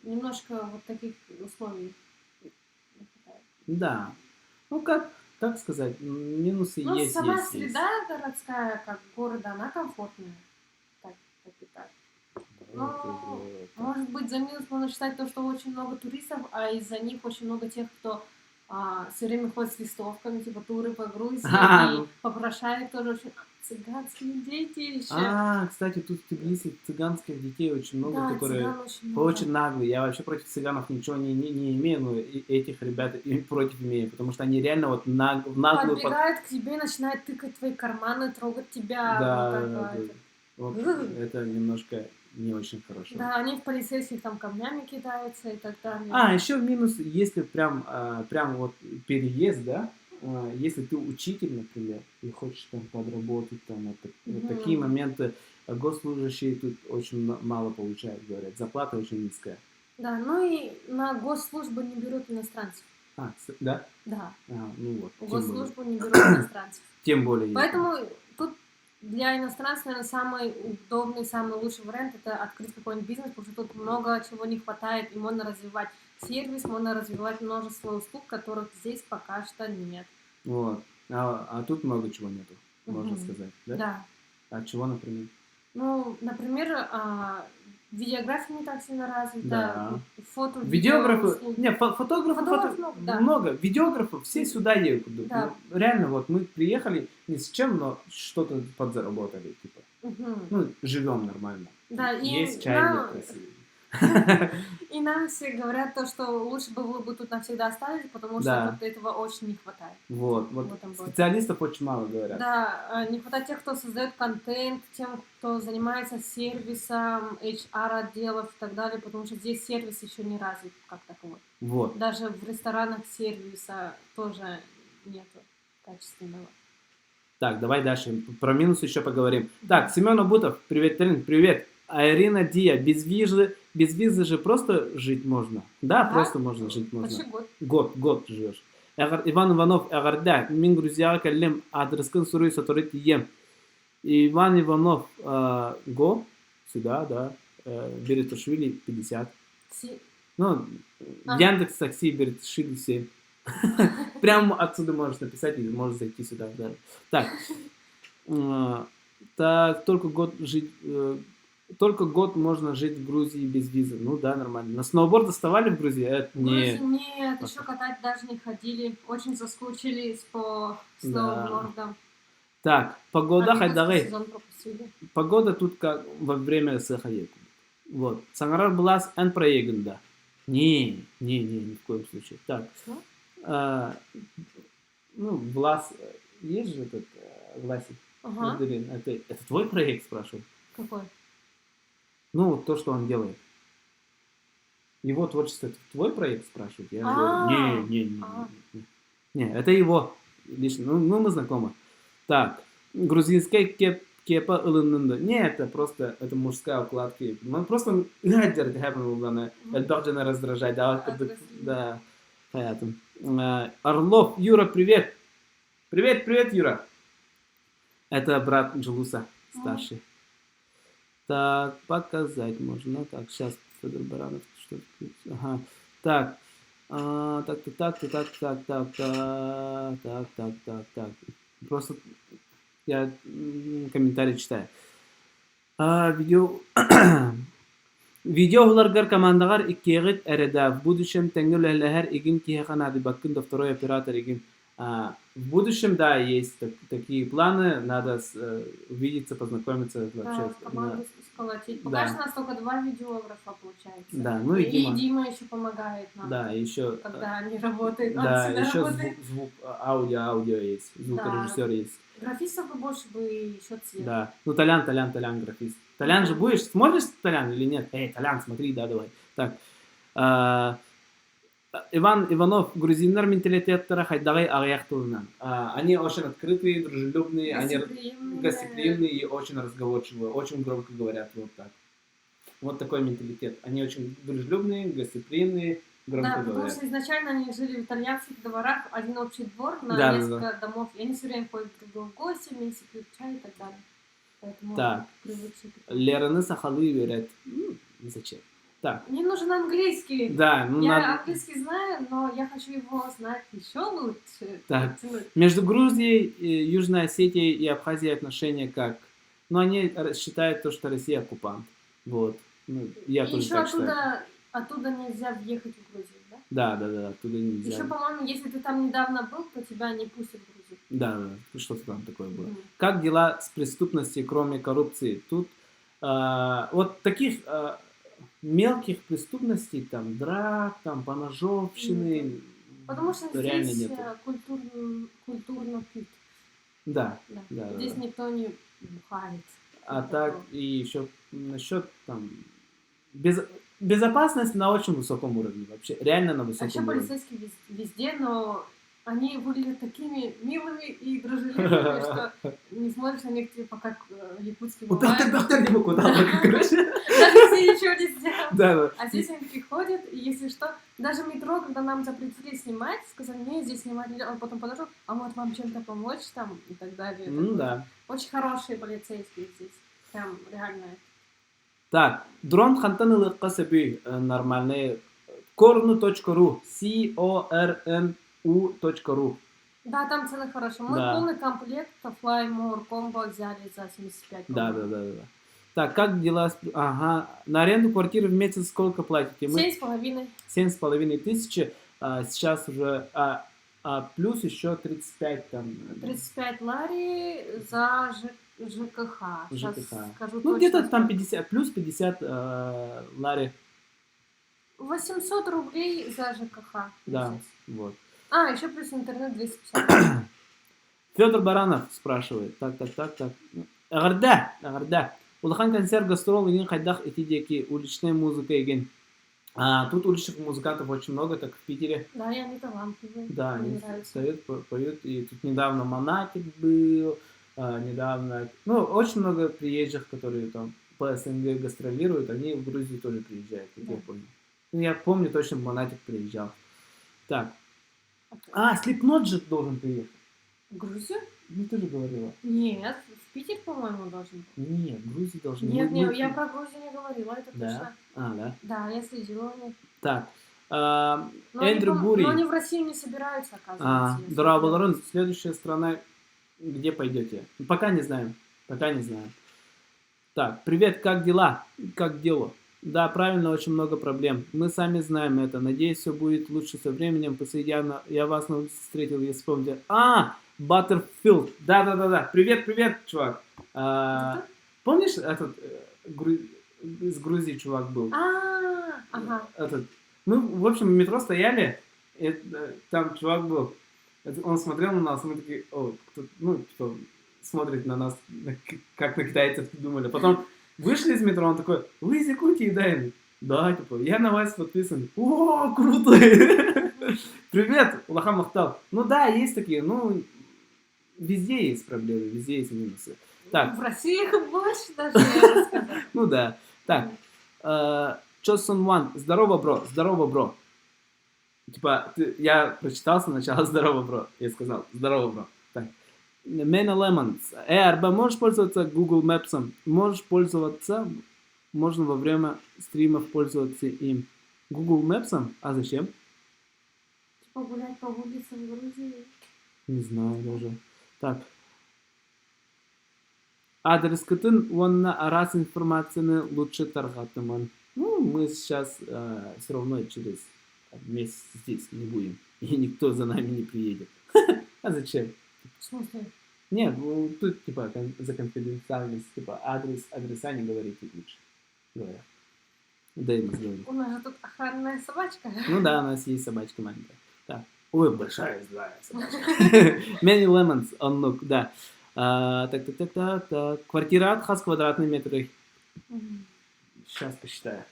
немножко вот таких условий не хватает. Да. Ну, как сказать, минусы Ну, есть, сама есть, есть. среда городская, как города, она комфортная. Так и так. Ну, может быть, за минус можно считать то, что очень много туристов, а из-за них очень много тех, кто все время ходит с листовками, типа туры по Грузии, и Ну, попрошают тоже очень цыганские дети еще. кстати, тут в Тбилиси цыганских детей очень много, Да, которые цыган очень много. очень наглые. Я вообще против цыганов ничего не имею, но этих ребят и против имею, потому что они реально вот в наглую... Подбегают к тебе, начинают тыкать твои карманы, трогать тебя. Да, Вот да, это, да. это. Вот это немножко не очень хорошо. Да, они в полицейских там камнями кидаются и так далее. Еще минус, если прям вот переезд, да, если ты учитель, например, и хочешь там подработать, там, вот такие моменты, госслужащие тут очень мало получают, говорят, зарплата очень низкая. Да, ну и на госслужбу не берут иностранцев. Да? Да. Ну вот. В госслужбу не берут иностранцев. Тем более. Поэтому тут для иностранцев, наверное, самый удобный, самый лучший вариант это открыть какой-нибудь бизнес, потому что тут много чего не хватает, и можно развивать сервис, можно развивать множество услуг, которых здесь пока что нет. Вот. А тут много чего нету, можно сказать, да? Да. А чего, например? Ну, например, видеография не так сильно развита, Да. фото, видеографы, фотографов много, да. видеографов все сюда едут. Да. Ну, реально, вот мы приехали ни с чем, но что-то подзаработали, типа. Ну, живем нормально. Да, есть чай красивый. И нам все говорят то, что лучше бы вы бы тут навсегда остались, потому что тут этого очень не хватает. Вот. Специалистов очень мало, говорят. Да, не хватает тех, кто создает контент, тем, кто занимается сервисом, HR-отделов и так далее, потому что здесь сервис еще не развит как таковой. Вот. Даже в ресторанах сервиса тоже нету качественного. Так, давай дальше. Про минусы еще поговорим. Так, Семен Абутов, привет, Тарин, привет. А Ирина Дия, без визы же просто жить можно. Да, просто можно жить можно. Почти год. Год живешь. Иван Иванов, Агарда, мен Грузия каллем, адрескан сурой саторит ем. Иван Иванов, го, сюда, да, Береташвили 50. Ну, Яндекс Такси, Береташвили 7. Прямо отсюда можешь написать или можешь зайти сюда. Да. Так, только год можно жить в Грузии без визы. Ну да, нормально. На сноуборд доставали в Грузии? Нет, еще катать даже не ходили. Очень соскучились по сноубордам. Так, погода, хайдагай. Погода тут как во время сахаеку. Вот. Сангарар Блас эн проеганда. Не, ни в коем случае. Так. Ну, Влас, есть же этот Власик? Это твой проект, спрашиваю? Какой? Ну, то, что он делает. Его творчество, это твой проект, спрашивают? Я говорю, не, это его. Лично, ну, мы знакомы. Так, грузинская кепа ылыннында. Не, это просто, это мужская укладка. Мы просто гадер это должно раздражать. Да, понятно. Орлов, Юра, привет. Привет, Юра. Это брат Джулуса, старший. Так, показать можно. Так, сейчас Федор Баранов что-то. Ага. Так. Так. Просто я комментарий читаю. Видеоларгар командагар иккегит эреда в будущем тенгеллер игин кихана дебаккин до второй оператор игин. В будущем, да, есть такие планы, надо увидеться, познакомиться вообще. Да, команду сколотить. Пока что у нас только 2 видеографа получается. Да, ну и Дима еще помогает нам. Да, еще. Когда они работают. Да, еще звук, аудио есть, звукорежиссер есть. Графистов бы больше бы еще цвет. Да, ну Толян, графист. Толян же будешь, смотришь Толян или нет? Эй, Толян, смотри, да, давай. Так. Иван Иванов, грузиннар менталитеттары хайдагай аяқтылынан. Они очень открытые, дружелюбные, они гостеприимные и очень разговорчивые, очень громко говорят вот так. Вот такой менталитет. Они очень дружелюбные, гостеприимные, громко Да, потому говорят. что изначально они жили в итальянских дворах, один общий двор на Да, да, несколько домов, и они все время ходят друг к другу в гости, вместе пьют чай и так далее. Поэтому Так. они привыкшие к этому. Лераны сахалы говорят. Зачем? Так. Мне нужен английский. Да, ну Я надо... английский знаю, но я хочу его знать еще лучше. Так. Подтянуть. Между Грузией, Южной Осетией и Абхазией отношения как? Ну, они считают то, что Россия оккупант. Вот. Ну, я И тоже еще так считаю. оттуда нельзя въехать в Грузию, да? Да, оттуда нельзя. Еще, по-моему, если ты там недавно был, то тебя не пустят в Грузию. Да, что-то там такое было. Мгм. Как дела с преступностью, кроме коррупции? Тут вот таких мелких преступностей, там, драк, там, поножовщины, Потому что реально здесь нету. культурно пьют. Да, Да. да, Здесь да. никто не бухает. А Вот так, такого. и еще насчет там безопасность на очень высоком уровне вообще. Реально на А еще высоком уровне. полицейские везде, но они выглядят такими милыми и дружелюбными, что не смотришь на них типа как якутские бывают. Короче. Даже если ничего не сделал. Да. А здесь они такие ходят, и если что, даже метро, когда нам запретили снимать, сказали, не, здесь снимать нельзя, он потом подошел, а вот вам чем-то помочь там и так далее. Ну да. Очень хорошие полицейские здесь. Прям реально. Так, дрон хантанылыкка сөбүй нормальный cornu.ru cornu.ru. Да, там цены хорошие. Мы Да. полный комплект Fly More комбо взяли за 75. Да. Так, как дела? Ага, на аренду квартиры в месяц сколько платите? 7,5. 7,5 тысячи. Сейчас уже, плюс еще 35 там. 35 лари за ЖКХ. Сейчас ЖКХ. скажу Ну, точно. где-то там 50, плюс 50 лари. 800 рублей за ЖКХ. в Да, месяц. вот. А, еще плюс интернет 250. Федор Баранов спрашивает. Так. Агарда. Улахан концерт гастрол един хайдах эти деки уличная музыка igen. Тут уличных музыкантов очень много, как в Питере. Да, и они талантливые. Да, Мне они нравится. встают, поют. И тут недавно Монатик был, недавно... Ну, очень много приезжих, которые там по СНГ гастролируют, они в Грузию тоже приезжают, как Да. я помню. Ну, я помню, точно Монатик приезжал. Так. Слипнот же должен приехать. В Грузию? Ну, ты же говорила. Нет, в Питер, по-моему, должен был. Нет, в Грузии должен. Нет, Мы- я про Грузию не говорила, это Да? точно. Да. Да, я следила. Так. Но Эндрю они, Бури. но они в Россию не собираются, оказывается. я Дорабаларон, смотрела. следующая страна, где пойдете? Пока не знаем. Так, привет, как дела? Как дело? Да, правильно, очень много проблем. Мы сами знаем это. Надеюсь, все будет лучше со временем. Я вас на улице встретил, я вспомнил. Баттерфилд. Да. Привет, чувак. Помнишь, этот из Грузии чувак был? Ага. Мы, в общем, в метро стояли, и там чувак был. Он смотрел на нас, и мы такие, кто смотрит на нас, как на китайцев думали. Потом вышли из метро, он такой, вы из Якутии, да? Да, я на вас подписан. О, круто! Привет, Улахан Махтал. Ну да, есть такие, везде есть проблемы, везде есть минусы. Так. В России их больше даже, я бы сказала. Ну да. Так. Чосон Ван. Здорово, бро. Типа, я прочитал сначала здорово, бро. Я сказал, здорово, бро. Так. Мэна Лемонс. Арба, можешь пользоваться Google Maps? Можешь пользоваться, можно во время стримов пользоваться им. Google Maps? А зачем? Типа гулять по улицам в Грузии. Не знаю даже. Так. Адрес кытын, онна раз информацияны лучше таргатыман. Ну, мы сейчас все равно через месяц здесь не будем. И никто за нами не приедет. А зачем? В смысле? Нет, тут типа за конфиденциальность, типа адреса не говорите лучше. Говорят. Да и мы говорим. У нас же тут охранная собачка. Ну да, у нас есть собачка маленькая. Так. Ой, большая злая собачка. Many Lemons, оннук, да. Так. Квартира хас квадратные метры. Сейчас посчитаю.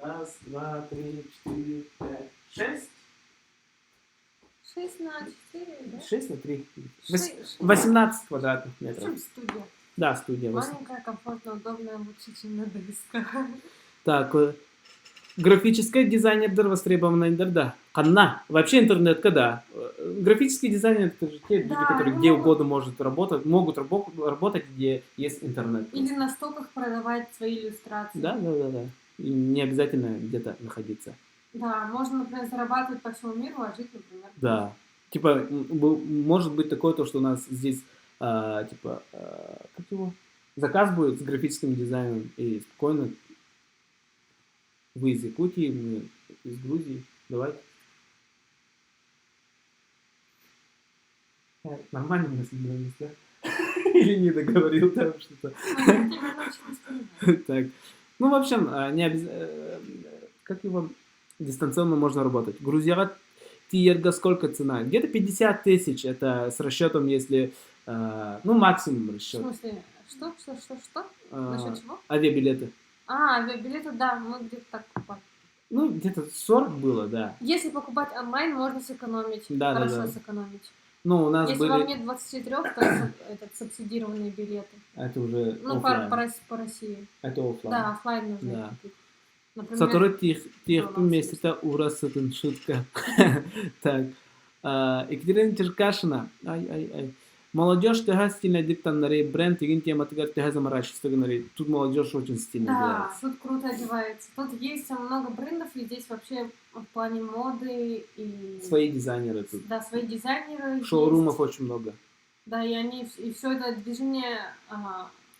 1, 2, 3, 4, 5, 6. 6 на 4, да? 6 на 3. Шесть. 18 квадратных В метров. чем студия? Да, студия. Маленькая, комфортная, удобная, лучше, чем на дисках. Так, Графический дизайнердер востребованный, да. Канна. Вообще интернет, когда? Графический дизайнер, это же те люди, Да, которые они где могут- угодно могут работать, где есть интернет. Или на стоках продавать свои иллюстрации. Да. И не обязательно где-то находиться. Да, можно, например, зарабатывать по всему миру, а жить, например. Да. Типа, может быть такое, то, что у нас здесь, как его? Заказ будет с графическим дизайном, и спокойно вы из Якутии, мы из Грузии. Давайте. Нормально мы собрались, да? Или не договорил там что-то? Ну, я тебя научилась понимать. Так. Ну, в общем, не как его дистанционно можно работать. Грузия Тиерга сколько цена? Где-то 50 тысяч. Это с расчетом, если... максимум В расчет. смысле, что? Насчет чего? Авиабилеты. Авиабилеты, да, мы где-то так покупали. Ну, где-то 40 было, да. Если покупать онлайн, можно сэкономить. Да. Хорошо сэкономить. Ну, у нас Если были... вам нет 23, то субсидированные билеты. Это уже Ну, оффлайн. по России. Это оффлайн. Да, оффлайн нужно Да. купить. Например, Сатуры тих Баланс месяца урасытын шутка. Так. Екатерина Черкашина. Ай. Молодежь тега стильно диктаннари, бренд тегин тема тегар тега заморачивается. Тут молодежь очень стильно да, одевается. тут круто одевается. Тут есть много брендов, и здесь вообще в плане моды и... Свои дизайнеры тут. Да, свои дизайнеры. Шоурумов есть. очень много. Да, и все это движение...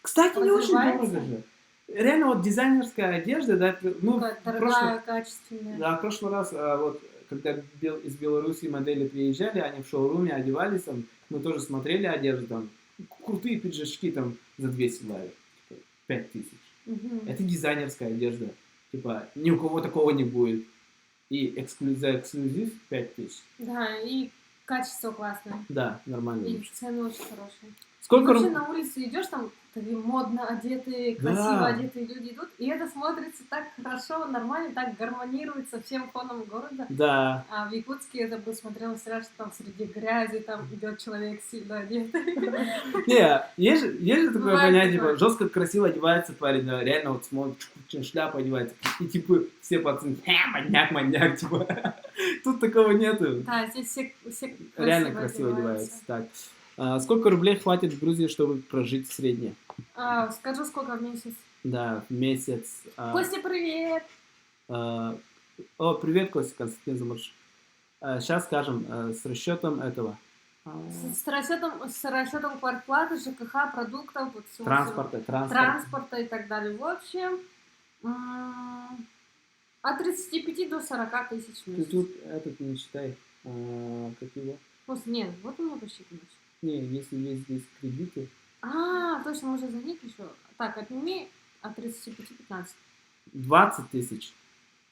Кстати, не очень развивается. дорого же. Реально, вот дизайнерская одежда, да, ну, дорогая, качественная. Да, в прошлый раз, вот, когда из Беларуси модели приезжали, они в шоуруме одевались, там, мы тоже смотрели одежду, там, крутые пиджачки там за 200 лари, 5000. Мгм. Это дизайнерская одежда, типа, ни у кого такого не будет. И за эксклюзив 5000. Да, и качество классное. Да, нормально. И цены очень хорошие. Сколько Вообще на улице идешь, там такие модно одетые, красиво одетые люди идут, и это смотрится так хорошо, нормально, так гармонирует со всем фоном города. Да. А в Якутске это бы смотрелось сразу, что там среди грязи там идет человек сильно одетый. Не, есть же такое Бывает понятие, такое. типа, жестко красиво одевается парень, да, реально вот смотрит, шляпу одевается, и типа все пацаны, маньяк, типа. Тут такого нету. Да, здесь все Реально красиво одевается. Так. Сколько рублей хватит в Грузии, чтобы прожить в среднем? Скажу, сколько в месяц. Да, в месяц. Костя, привет! Привет, Костя, Константин Замурш. Сейчас скажем, с расчетом этого. С расчетом квартплаты, ЖКХ, продуктов, вот всего транспорта и так далее. В общем, от 35 до 40 тысяч в Ты месяц. тут этот не считай. Как его? Нет, вот у меня почти ключ. Не, если есть здесь кредиты. Точно, мы же за них еще. Так, отними от 35-15. 20 тысяч.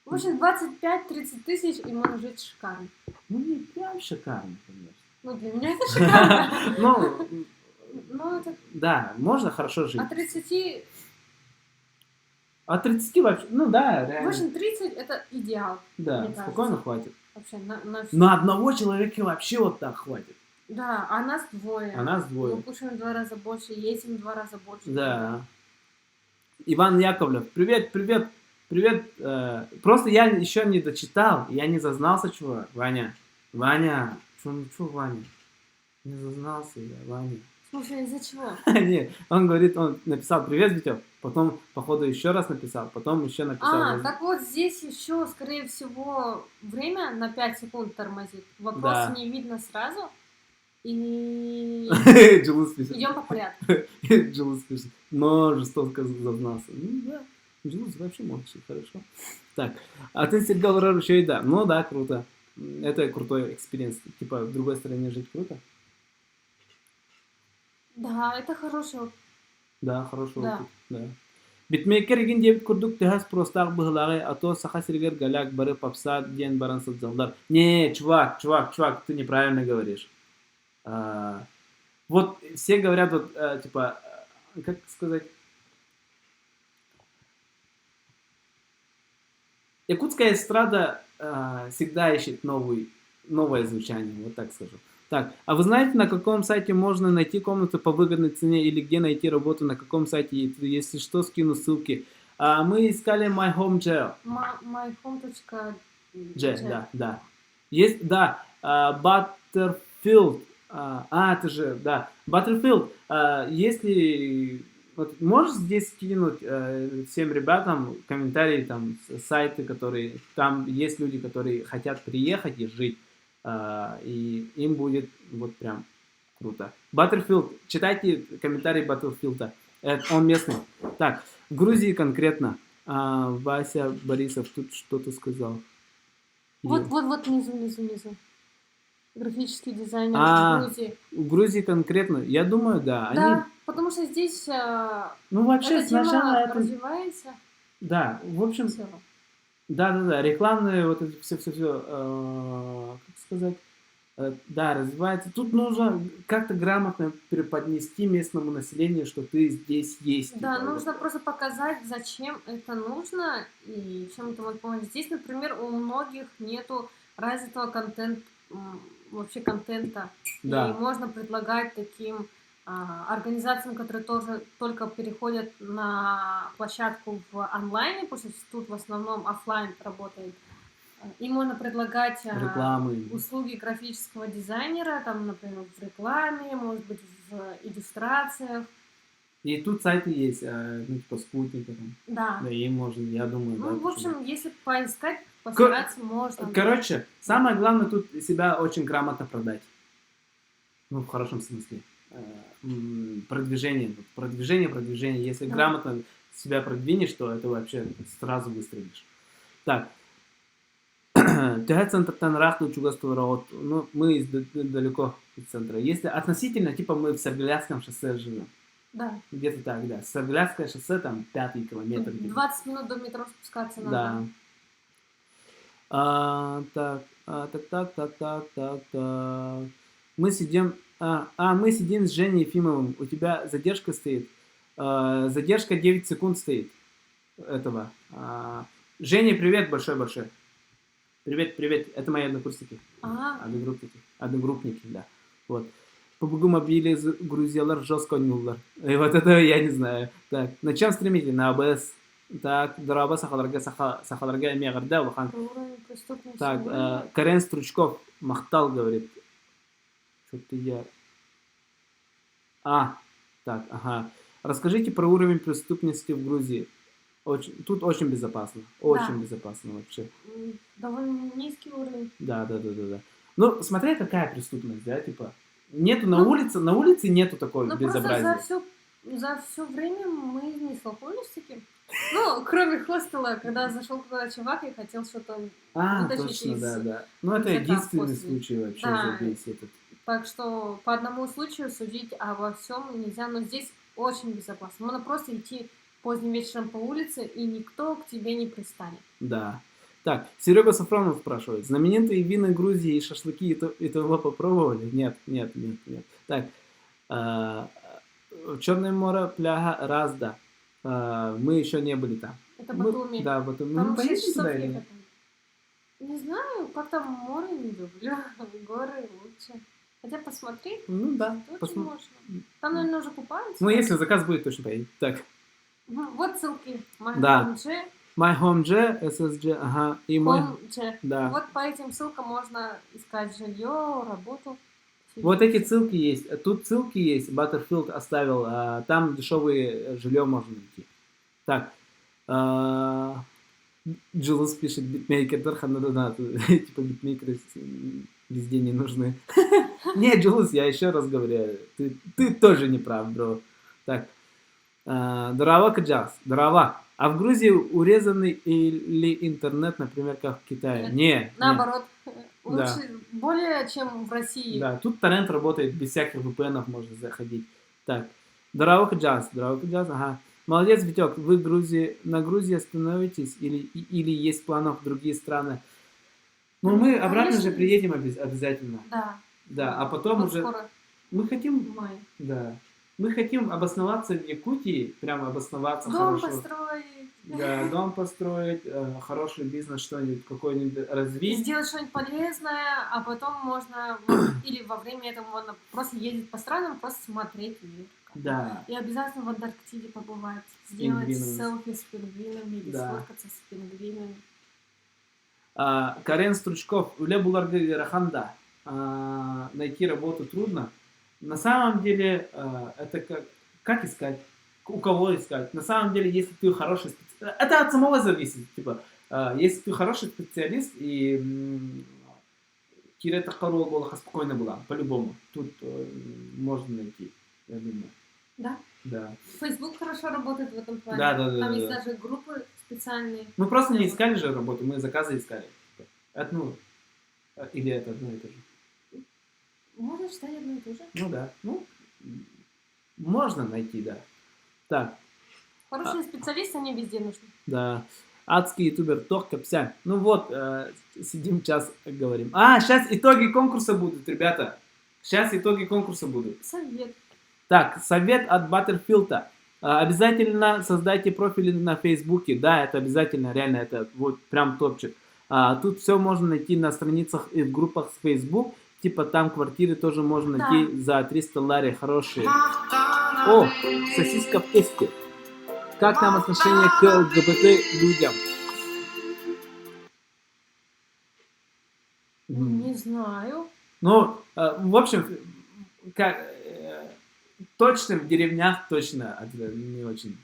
В общем, 25-30 тысяч, и можно жить шикарно. Ну, не прям шикарно, конечно. Ну, для меня это шикарно. Ну, это да, можно хорошо жить. от 30... От 30 вообще, ну да, В реально. общем, 30 это идеал. Да, мне спокойно кажется. хватит. Вообще, на всё. На одного человека вообще вот так хватит. Да, а нас двое. А нас двое. Мы кушаем в 2 раза больше, едим в 2 раза больше. Да. Иван Яковлев. Привет. Просто я еще не дочитал. Я не зазнался, чувак. Ваня. Чё, Ваня? Не зазнался я, Ваня. Слушай, из-за чего? Нет, он говорит, он написал привет, Витёв. Потом, походу, еще раз написал. Потом еще написал. Так вот здесь еще, скорее всего, время на 5 секунд тормозит. Вопрос Да. не видно сразу. И Джилус пишет. идем по порядку. Джилус пишет. Но жестоко зазнался. Ну да. Джилус вообще молчит, хорошо. Так. А ты, Сергей Лаврович, еще и да. Ну да, круто. Это крутой экспириенс. Типа в другой стране жить круто. Да, это хороший опыт. Да, хороший Да. опыт. Да. Битмейкер еген дебит курдук техас простак быхлагай, а то саха сергер галяк бары попса ден баран садзалдар. Не, чувак, ты неправильно говоришь. Вот все говорят, вот, типа, как сказать, якутская эстрада всегда ищет новое звучание, вот так скажу. Так, а вы знаете, на каком сайте можно найти комнату по выгодной цене или где найти работу, на каком сайте? Если что, скину ссылки. Мы искали My Home Gel. myhome.g. Да. Есть, да, Butterfield. Это же, да, Butterfield. Если вот можешь здесь скинуть всем ребятам комментарии, там, сайты, которые, там есть люди, которые хотят приехать и жить, и им будет вот прям круто. Butterfield, читайте комментарии Butterfield, он местный. Так, в Грузии конкретно, Вася Борисов тут что-то сказал. Вот внизу. Графический дизайнер в Грузии. В Грузии конкретно, я думаю, да. Да, потому что здесь ну, вообще, эта тема развивается. Да, в общем, да, рекламные вот эти все, как сказать, да, развивается. Тут нужно как-то грамотно преподнести местному населению, что ты здесь есть. Да, нужно просто показать, зачем это нужно и чем это может помочь. Здесь, например, у многих нету развитого контента. Да. И можно предлагать таким организациям, которые тоже только переходят на площадку в онлайне, потому что тут в основном офлайн работает. И можно предлагать рекламы, услуги графического дизайнера, там, например, в рекламе, может быть, в иллюстрациях. И тут сайты есть, ну, типа Спутника. Да. Да, и можно, я думаю, ну, да. в общем, если поискать, постараться можно. Короче, самое главное тут себя очень грамотно продать. Ну, в хорошем смысле. Продвижение. Если грамотно себя продвинешь, то это вообще сразу выстрелишь. Так. Ну, мы далеко от центра. Если относительно, типа мы в Саргалядском шоссе живем. Да. Где-то так, да. Саргалядское шоссе, там, 5-й километр. 20 минут до метро спускаться надо. Да. Мы сидим... мы сидим с Женей Ефимовым. У тебя задержка стоит. Задержка 9 секунд стоит. Этого. Женя, привет большой-большой. Привет. Это мои однокурсники. Одногруппники, да. Вот. PUBG Mobile грузилар жестко нюллар. И вот это я не знаю. Так, на чем стримите? На АБС. Так, дорога сахаларга мегарда вахан. Так, Карен Стручков Махтал говорит. Что-то я... так, ага. Расскажите про уровень преступности в Грузии. Тут очень безопасно. Очень безопасно вообще. Довольно низкий уровень. Да. Ну, смотря какая преступность, да, типа. Нету на улице нету такой безобразия. За все время мы не столкнулись с таким. Ну, кроме хостела, когда зашел туда чувак и хотел что-то вытащить точно, из... да. Ну, это единственный случай вообще за весь этот. Так что по одному случаю судить обо всем нельзя, но здесь очень безопасно. Можно просто идти поздним вечером по улице, и никто к тебе не пристанет. Да. Так, Серега Сафронов спрашивает. Знаменитые вина Грузии и шашлыки и того попробовали? Нет. Так, Черное море, пляга, Разда. Мы еще не были там. Это Батуми. Да, Батуми. Там 6 часов ехать. Не знаю, как там море не люблю. Горы лучше. Хотя посмотреть. Ну да. Можно. Там, наверное, уже купаются. Ну, если заказ будет, точно поедем. Так. Вот ссылки. My Home G, SSG, ага. И Home G. Да. Вот по этим ссылкам можно искать жилье, работу. Вот эти ссылки есть. Тут ссылки есть. Butterfield оставил. Там дешевые жилье можно найти. Так. Джилус пишет, битмейкер да. Типа битмейкеры везде не нужны. Не, Джилус, я еще раз говорю. Ты тоже не прав, бро. Так. Дрова каджас. Дрова. А в Грузии урезанный или интернет, например, как в Китае? Нет. Наоборот. Лучше, более, чем в России. Да, тут торрент работает, без всяких VPN-ов можно заходить. Так, Дрова каджас, ага. Молодец, Витек, вы на Грузии остановитесь или есть в планах в другие страны? Ну, мы обратно же приедем обязательно. Да, а потом вот уже... Скоро. Мы хотим... Май. Да. Мы хотим обосноваться в Якутии, прямо обосноваться дом хорошо. Построить. Да, дом построить, хороший бизнес, что-нибудь, какой-нибудь развить. Сделать что-нибудь полезное, а потом можно, или во время этого можно просто ездить по странам, просто смотреть мир. Да. И обязательно в Антарктиде побывать. С Сделать пингвинами. селфи с пингвинами или Да. сфоткаться с пингвинами. Карен Стручков, Уле Буларга Раханда. Найти работу трудно. На самом деле, это как искать? У кого искать? На самом деле, если ты хороший специалист, это от самого зависит. Типа, если ты хороший специалист, и Кирета Харова была спокойно была, по-любому. Тут можно найти, я думаю. Да? Да. Facebook хорошо работает в этом плане. Да. Там есть даже группы специальные. Мы просто не искали же работу, мы заказы искали. Это, или это одно и то же. Можно считать одно и то же. Ну да. Можно найти, да. Так. Хорошие специалисты, они везде нужны. Да. Адский ютубер Тох Капсян. Ну вот, сидим час говорим. Сейчас итоги конкурса будут, ребята. Сейчас итоги конкурса будут. Совет. Так, совет от Баттерфилда. Обязательно создайте профили на Фейсбуке. Да, это обязательно, реально, это вот прям топчик. Тут все можно найти на страницах и в группах с Facebook. Типа там квартиры тоже можно найти за 300 лари хорошие. О, сосиска в тесте. Как там отношение к ЛГБТ людям? Не знаю. Ну, в общем, точно в деревнях точно это не очень.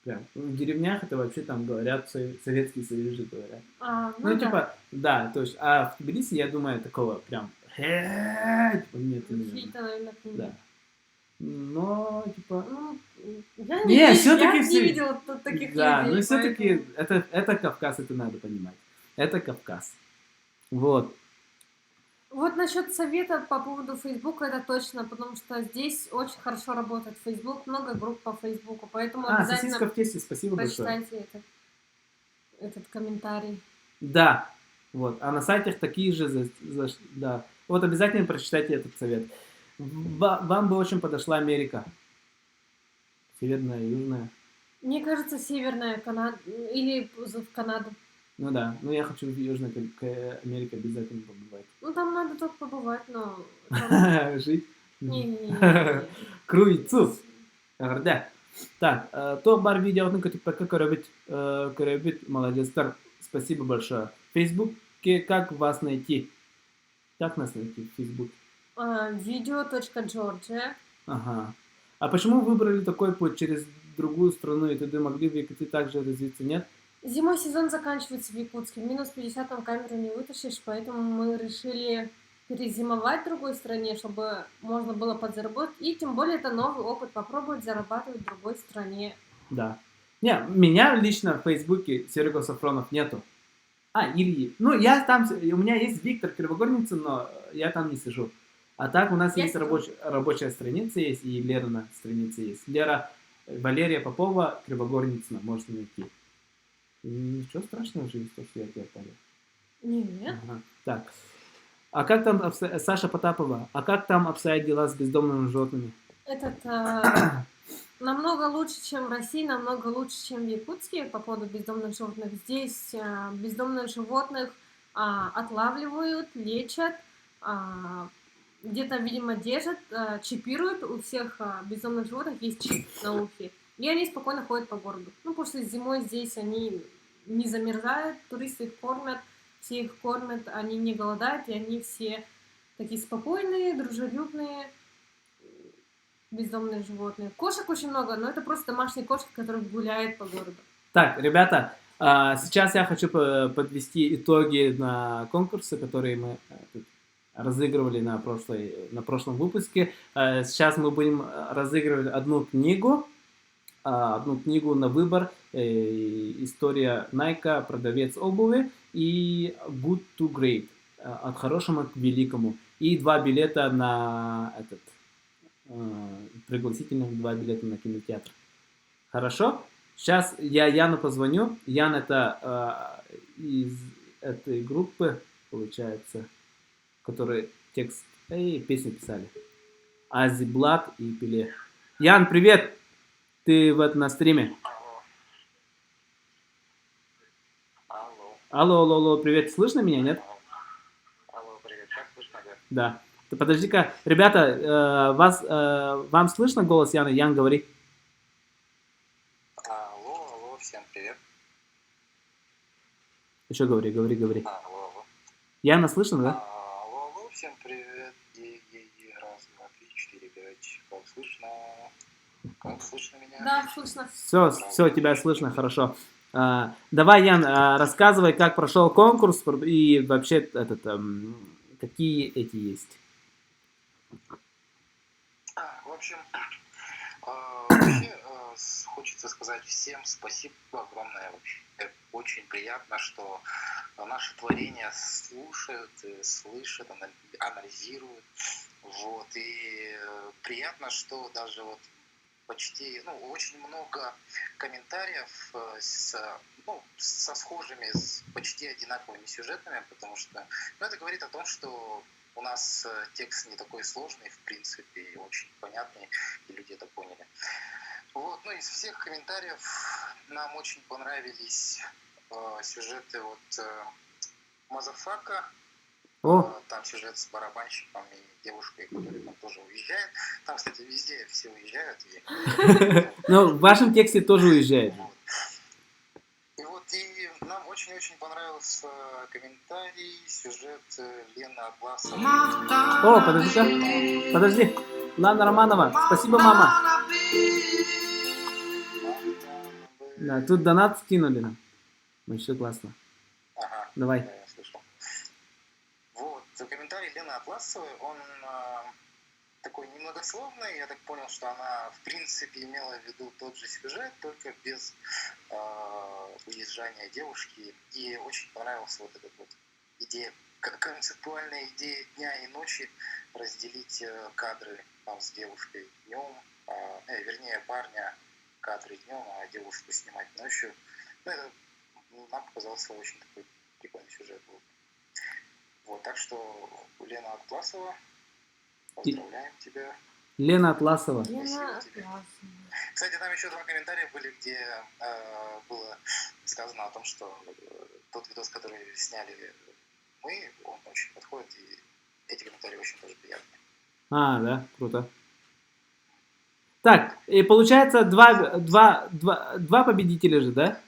Прям. В деревнях это вообще там говорят, Советский Союз же говорят. Ну, типа, да, точно. А в Тбилиси, я думаю, такого прям... Типа, нет, да. Но, типа... Я не все-таки видела таких людей. Да, но все-таки это Кавказ, это надо понимать. Это Кавказ. Вот. Вот насчет совета по поводу Фейсбука, это точно, потому что здесь очень хорошо работает Фейсбук, много групп по Фейсбуку, поэтому обязательно сосиска в тесте, спасибо большое. прочитайте этот комментарий. Да, вот. А на сайтах такие же, да. Вот обязательно прочитайте этот совет. Вам бы очень подошла Америка. Северная, южная. Мне кажется, северная Канада или в Канаду. Ну да, я хочу в Южной Америке обязательно побывать. Ну там надо только побывать, но... Жить? Не. Круицу. Да. Так, то бар видео, как коробит, молодец. Спасибо большое. В Фейсбуке как вас найти? Как нас найти в Фейсбуке? Video.Georgia. Ага. А почему выбрали такой путь через другую страну, и тогда могли в Якутии также развиться, нет? Зимой сезон заканчивается в Якутске. Минус 50 там камеру не вытащишь, поэтому мы решили перезимовать в другой стране, чтобы можно было подзаработать. И тем более это новый опыт, попробовать зарабатывать в другой стране. Да. Не, меня лично в Фейсбуке Серега Сафронов нету. Или... я там... У меня есть Виктор Кривогорницын, но я там не сижу. А так у нас есть рабочая страница есть, и Лерина страница есть. Валерия Попова, Кривогорницына можно найти. Ничего страшного же, что я тебя понял. Нет. Ага. Так. А как там Саша Потапова? А как там обстоят дела с бездомными животными? Намного лучше, чем в России, намного лучше, чем в Якутске по поводу бездомных животных. Здесь бездомных животных отлавливают, лечат, где-то, видимо, держат, чипируют. У всех бездомных животных есть чип на ухе. И они спокойно ходят по городу. Потому что зимой здесь они не замерзают, туристы их кормят, все их кормят, они не голодают, и они все такие спокойные, дружелюбные, бездомные животные. Кошек очень много, но это просто домашние кошки, которые гуляют по городу. Так, ребята, сейчас я хочу подвести итоги на конкурсы, которые мы разыгрывали на прошлом выпуске. Сейчас мы будем разыгрывать одну книгу на выбор. История Найка, продавец обуви, и Good to Great, от хорошего к великому. И 2 билета на пригласительных 2 билета на кинотеатр. Хорошо? Сейчас я Яну позвоню. Ян это из этой группы, получается, которые текст и песни писали. Ази Блак и Пеле. Ян, привет! Ты на стриме? Алло, привет. Слышно меня, нет? Алло, привет. Как слышно, да? Да. Подожди-ка, ребята, вам слышно голос Яны? Ян, говори. Алло, алло, всем привет. Еще говори. Алло, алло. Яна слышно, да? Алло, алло, всем привет. Раз, два, три, четыре, пять. Как слышно? Как слышно меня? Да, слышно. Все, тебя слышно, хорошо. Давай, Ян, рассказывай, как прошел конкурс и вообще какие эти есть. В общем, вообще хочется сказать всем спасибо огромное. Вообще очень приятно, что наши творения слушают, слышат, анализируют. Вот. И приятно, что даже вот почти, очень много комментариев со схожими, с почти одинаковыми сюжетами, потому что это говорит о том, что у нас текст не такой сложный, в принципе, и очень понятный, и люди это поняли. Вот, из всех комментариев нам очень понравились сюжеты Мазафака. Там сюжет с барабанщиком и девушкой, которая там тоже уезжает. Там, кстати, везде все уезжают. Ну, в вашем тексте тоже уезжает. И нам очень-очень понравился комментарий, сюжет Лены Атласовой. Подожди. Лана Романова, спасибо, мама. Да, тут донат скинули нам. Вообще классно. Ага, давай. Да, я слышал. Комментарий Лены Атласовой, он такой немногословный. Я так понял, что она, в принципе, имела в виду тот же сюжет, только без уезжания девушки. И очень понравилась эта идея, концептуальная идея дня и ночи, разделить кадры с девушкой днем, вернее, парня кадры днем, а девушку снимать ночью. Это нам показался очень такой прикольный сюжет. Так что Лена Атласова, поздравляем тебя. Лена Атласова. Кстати, там еще 2 комментария были, где было сказано о том, что тот видос, который сняли мы, он очень подходит, и эти комментарии очень тоже приятные. Да, круто. Так, и получается два победителя же, да?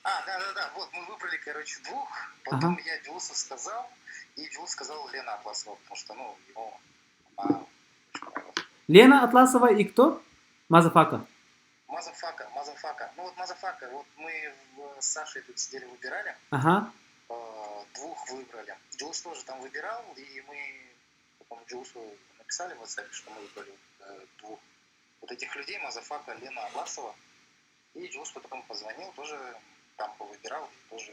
Да. Вот мы выбрали, 2. Потом я Дюлсу сказал, и Дюлс сказал Лена Атласова, потому что, ему очень понравилось. Лена Атласова и кто? Мазафака. Мазафака. Мазафака. Мы с Сашей тут сидели, выбирали. 2 выбрали. Дюлс тоже там выбирал, и мы потом Дюлсу написали в WhatsApp, что мы выбрали 2 этих людей, Мазафака, Лена Атласова. И Дюлс потом позвонил, тоже там повыбирал, тоже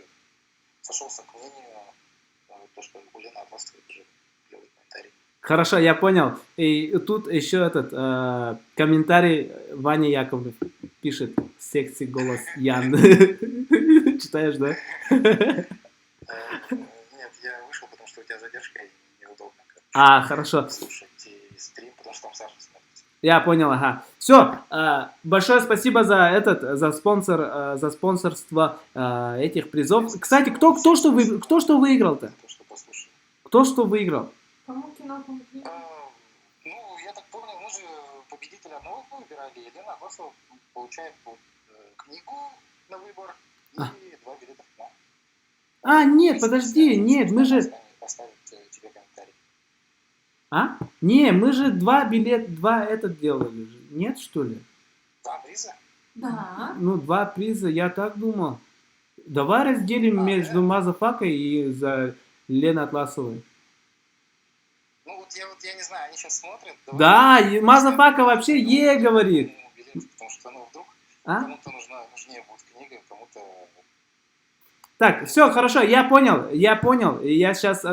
сошелся к мнению, то, что у Лены Атласовой тоже клевый комментарий. Хорошо, я понял. И тут еще комментарий Ваня Яковлев пишет: секси голос Ян. Читаешь, да? Нет, я вышел, потому что у тебя задержка и неудобно. Хорошо. Слушать стрим, потому что там Саша смотрит. Я понял, Все, большое спасибо за спонсорство этих призов. Кстати, кто что выиграл-то? Кто что выиграл? Кому кино, кому книгу? Я так понял, мы же победителя одного выбирали. Елена Атласова получает книгу на выбор и 2 билета в кино. Нет, подожди, нет, мы же... Поставить тебе комментарий. Не, мы же 2 билета, делали же. Нет, что ли? 2 приза? Да. 2 приза, я так думал. Давай разделим между Мазафакой и за Леной Атласовой. Я не знаю, они сейчас смотрят. Да, и Мазафака вообще говорит. Потому что, вдруг кому-то нужнее будет книга, кому-то... Так, все, хорошо, я понял. Я сейчас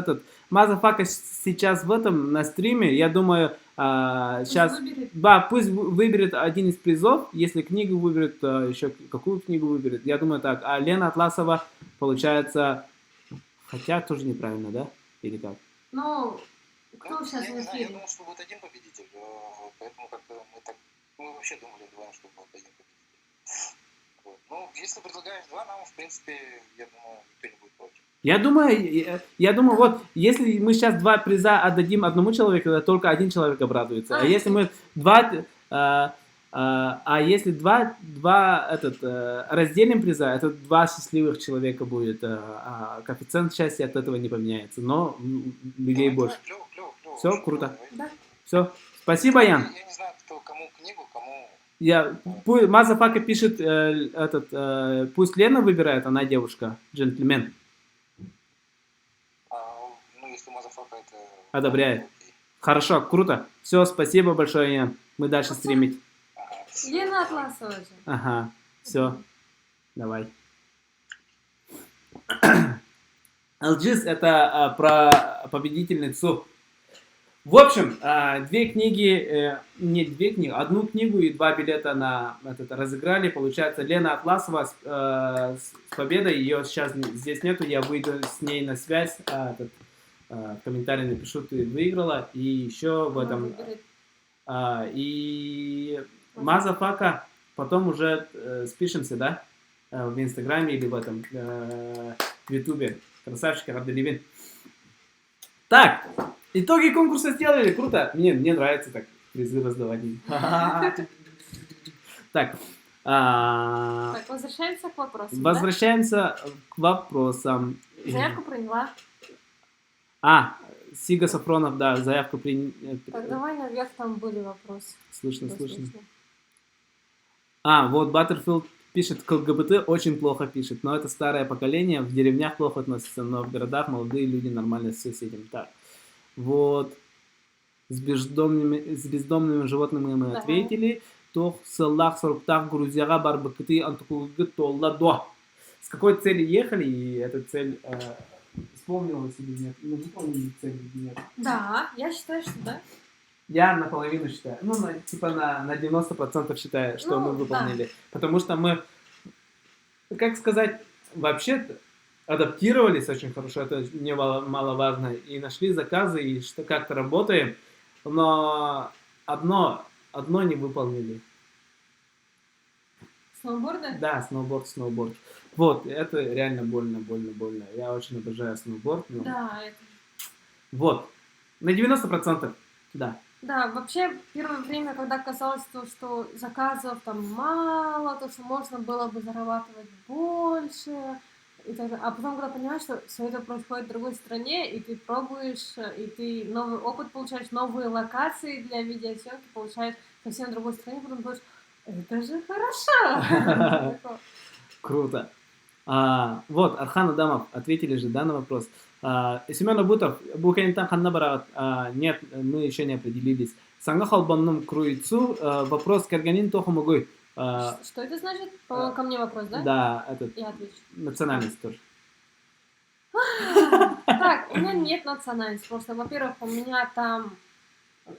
Мазафака сейчас на стриме, я думаю, сейчас... Да, пусть выберет один из призов, если книгу выберет, еще какую книгу выберет, я думаю так. А Лена Атласова, получается, хотя тоже неправильно, да? Или как? Кто сейчас в эфире? Я думал, что будет один победитель, поэтому мы вообще думали вдвоем, что будет один победитель. Если предлагаешь 2, нам, в принципе, я думаю, никто не будет против. Я думаю, вот, если мы сейчас 2 приза отдадим одному человеку, то только один человек обрадуется. А если мы если разделим приза, это 2 счастливых человека будет. Коэффициент счастья от этого не поменяется. Но людей больше. Клево, клево, клево. Все, Очень круто. клево. Да. Все. Спасибо, Ян. Я не знаю, кто кому книгу, кому... Мазафака пишет, пусть Лена выбирает, она девушка, джентльмен. Ну, если Мазафака это... Одобряет. Окей. Хорошо, круто. Все, спасибо большое, Ян. Мы дальше стримить. Ага, всё, Лена давай. Атласова же. Ага, все. Давай. Алджис это про победительницу. В общем, 2 книги, не 2 книги, 1 книгу и 2 билета на разыграли. Получается, Лена Атласова с победой. Ее сейчас здесь нету, я выйду с ней на связь. В комментарии напишу, ты выиграла. И еще в этом... И Мазафака, потом уже спишемся, да? В Инстаграме или в этом, в Ютубе. Красавчик, Абделивин. Так, итоги конкурса сделали, круто. Мне нравится так призы раздавать. Так, Так, возвращаемся к вопросам. возвращаемся к вопросам. Да? Заявку приняла. Сига Сафронов, да, заявку Так, давай наверх, там были вопросы. Слышно. Вот Баттерфилд пишет, к ЛГБТ очень плохо пишет, но это старое поколение, в деревнях плохо относятся, но в городах молодые люди нормально все с этим. Так, вот, с бездомными животными мы Да. ответили. Тох селах сорптах грузияга барбакты антукугы толладо. С какой цели ехали, и эта цель исполнилась или нет? Ну, выполнили цель или нет? Да, я считаю, что да. Я наполовину считаю. Ну, на 90% считаю, что мы выполнили. Да. Потому что мы, как сказать, вообще адаптировались очень хорошо, это немаловажно. И нашли заказы, и что как-то работаем. Но одно не выполнили. Сноуборды? Да, сноуборд. Вот, это реально больно. Я очень обожаю сноуборд. Но... Да, это... Вот, на 90%, да. Да, вообще, первое время, когда казалось, что заказов там мало, то, что можно было бы зарабатывать больше, и так далее. А потом, когда понимаешь, что все это происходит в другой стране, и ты пробуешь, и ты новый опыт получаешь, новые локации для видеосъемки получаешь в совсем другой стране, потом думаешь, это же хорошо! Круто. Вот, Архан Адамов, ответили же, да, на вопрос. Семен Абутов, Бухенитан Ханнабарат, нет, мы еще не определились. Сангахал банным круицу, вопрос Карганин Тохомогой. Что это значит? По-моему, ко мне вопрос, да? Да, этот. Я отвечу. Национальность тоже. Так, у меня нет национальности, просто, во-первых, у меня там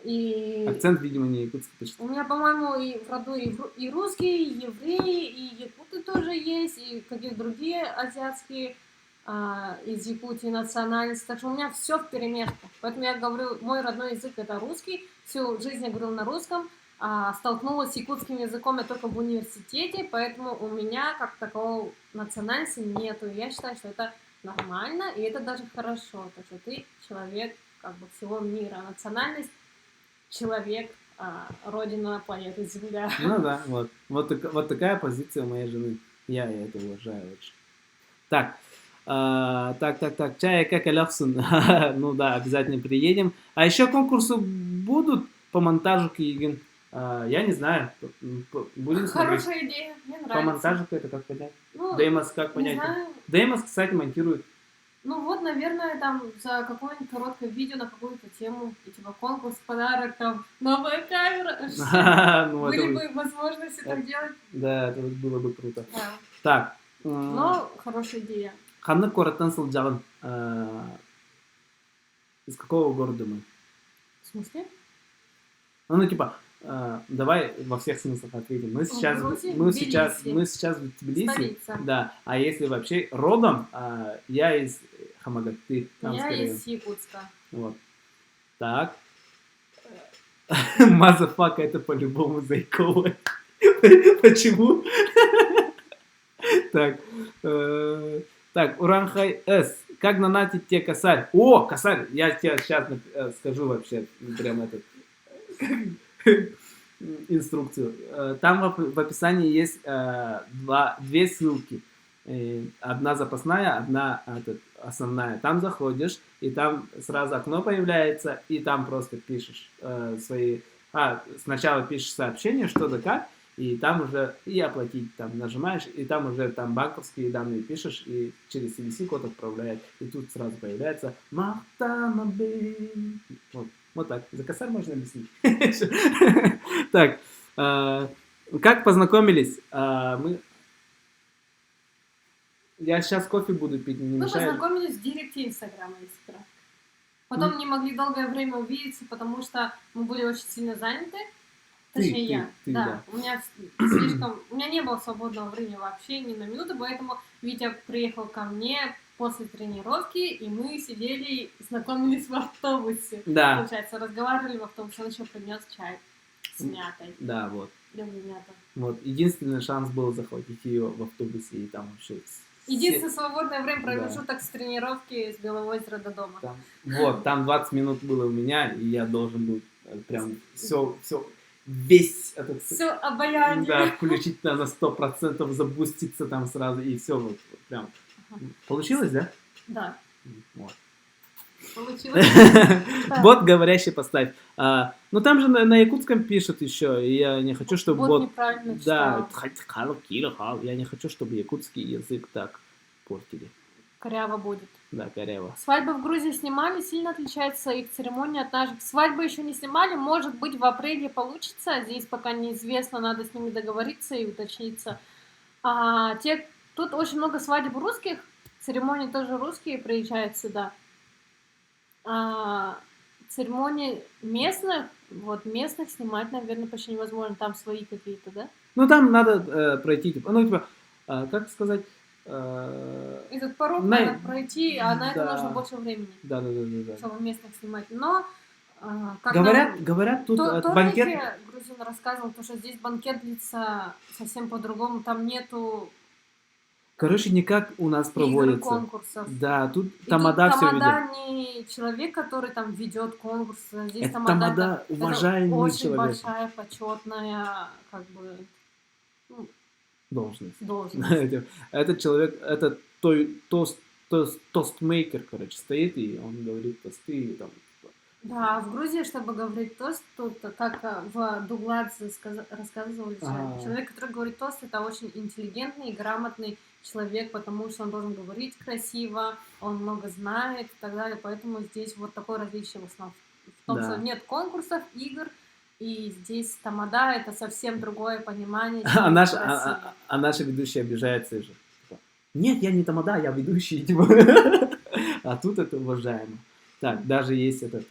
и... Акцент, видимо, не якутский пишет. У меня, по-моему, и в роду и русские, и евреи, и якуты тоже есть, и какие-то другие азиатские из Якутии национальности. Так что у меня все вперемешку. Поэтому я говорю, мой родной язык это русский. Всю жизнь я говорила на русском. Столкнулась с якутским языком я только в университете, поэтому у меня как такого национальности нету. Я считаю, что это нормально, и это даже хорошо. Так что ты человек как бы всего мира. Национальность человек, родина, планеты Земля. Ну да, вот такая позиция моей жены. Я это уважаю очень. Так, чая как Аляхсун. Ну да, обязательно приедем. А еще конкурсы будут по монтажу Киегин. Я не знаю. Будем смотреть. Хорошая идея, мне нравится. По монтажу это как понять? Ну, Деймос как понять? Деймос, кстати, монтирует. Ну вот, наверное, там за какое-нибудь короткое видео на какую-то тему, и типа конкурс, подарок, там, новая камера. Были бы возможности так делать. Да, это было бы круто. Да. Так. Но хорошая идея. Ханна Коратан Салджаган. Из какого города мы? В смысле? Ну, типа, давай во всех смыслах ответим. Мы сейчас в Тбилиси. Столица. Да. А если вообще родом, я из Хамагаты. Я из Якутска. Вот. Так. Мазафака это по-любому зайковая. Почему? Так. Так, Уранхай С. как донатить тебе косарь? О, косарь! Я тебе сейчас скажу вообще прям этот инструкцию. Там в описании есть две ссылки. Одна запасная, одна основная. Там заходишь, и там сразу окно появляется, и там просто пишешь свои... сначала пишешь сообщение, что да как, и там уже и оплатить там нажимаешь, и там уже там банковские данные пишешь, и через CVC код отправляет, и тут сразу появляется Махтамабей. Вот так. За косарь можно объяснить. Так. Как познакомились? Я сейчас кофе буду пить, не Мы мешает? познакомились в директе Инстаграма, если кратко. Потом не могли долгое время увидеться, потому что мы были очень сильно заняты. Точнее, я. Да. У меня не было свободного времени вообще ни на минуту, поэтому Витя приехал ко мне после тренировки, и мы сидели, знакомились в автобусе. Да. Получается, разговаривали в автобусе, он еще принес чай с мятой. Да, вот. Люблю мяту. Вот. Единственный шанс был захватить ее в автобусе, и там вообще... Единственное свободное время промежуток с тренировки с Белого озера до дома. Там 20 минут было у меня, и я должен был прям все весь этот... Все обаяние. Да, включить на 100%, забуститься там сразу, и все вот прям... Получилось, да? Да. Вот. Получилось. Бот говорящий поставь. Ну там же на якутском пишут еще, и я не хочу, чтобы бот неправильно читал. Да, я не хочу, чтобы якутский язык так портили. Коряво будет. Да, коряво. Свадьбы в Грузии снимали, сильно отличается их церемония от наших. Свадьбы еще не снимали, может быть в апреле получится, здесь пока неизвестно, надо с ними договориться и уточниться. Тут очень много свадеб русских, церемонии тоже русские приезжают сюда. Церемонии местных снимать, наверное, почти невозможно, там свои какие-то, да? Ну там надо пройти, как сказать... Этот порог надо пройти, а на это нужно больше времени. Да. Чтобы местных снимать. Но говорят, тут банкет... Грузин рассказывал, что здесь банкет длится совсем по-другому, там нету... Короче, не как у нас проводится. Игр, конкурсов. Да, тут тамада все ведет. Тамада не человек, который там ведет конкурс. Здесь это тамада уважаемый очень человек. Большая, почетная, как бы... Должность. Этот человек, это тостмейкер, короче, стоит, и он говорит тосты, и там... Да, в Грузии, чтобы говорить тост, тут, как в Дугладзе рассказывали, человек, который говорит тост, это очень интеллигентный и грамотный человек, потому что он должен говорить красиво, он много знает и так далее, поэтому здесь вот такое различие в основном. В том, что нет конкурсов, игр, и здесь тамада это совсем другое понимание. А наша ведущая обижается же. Нет, я не тамада, я ведущий. А тут это уважаемо. Так, даже есть этот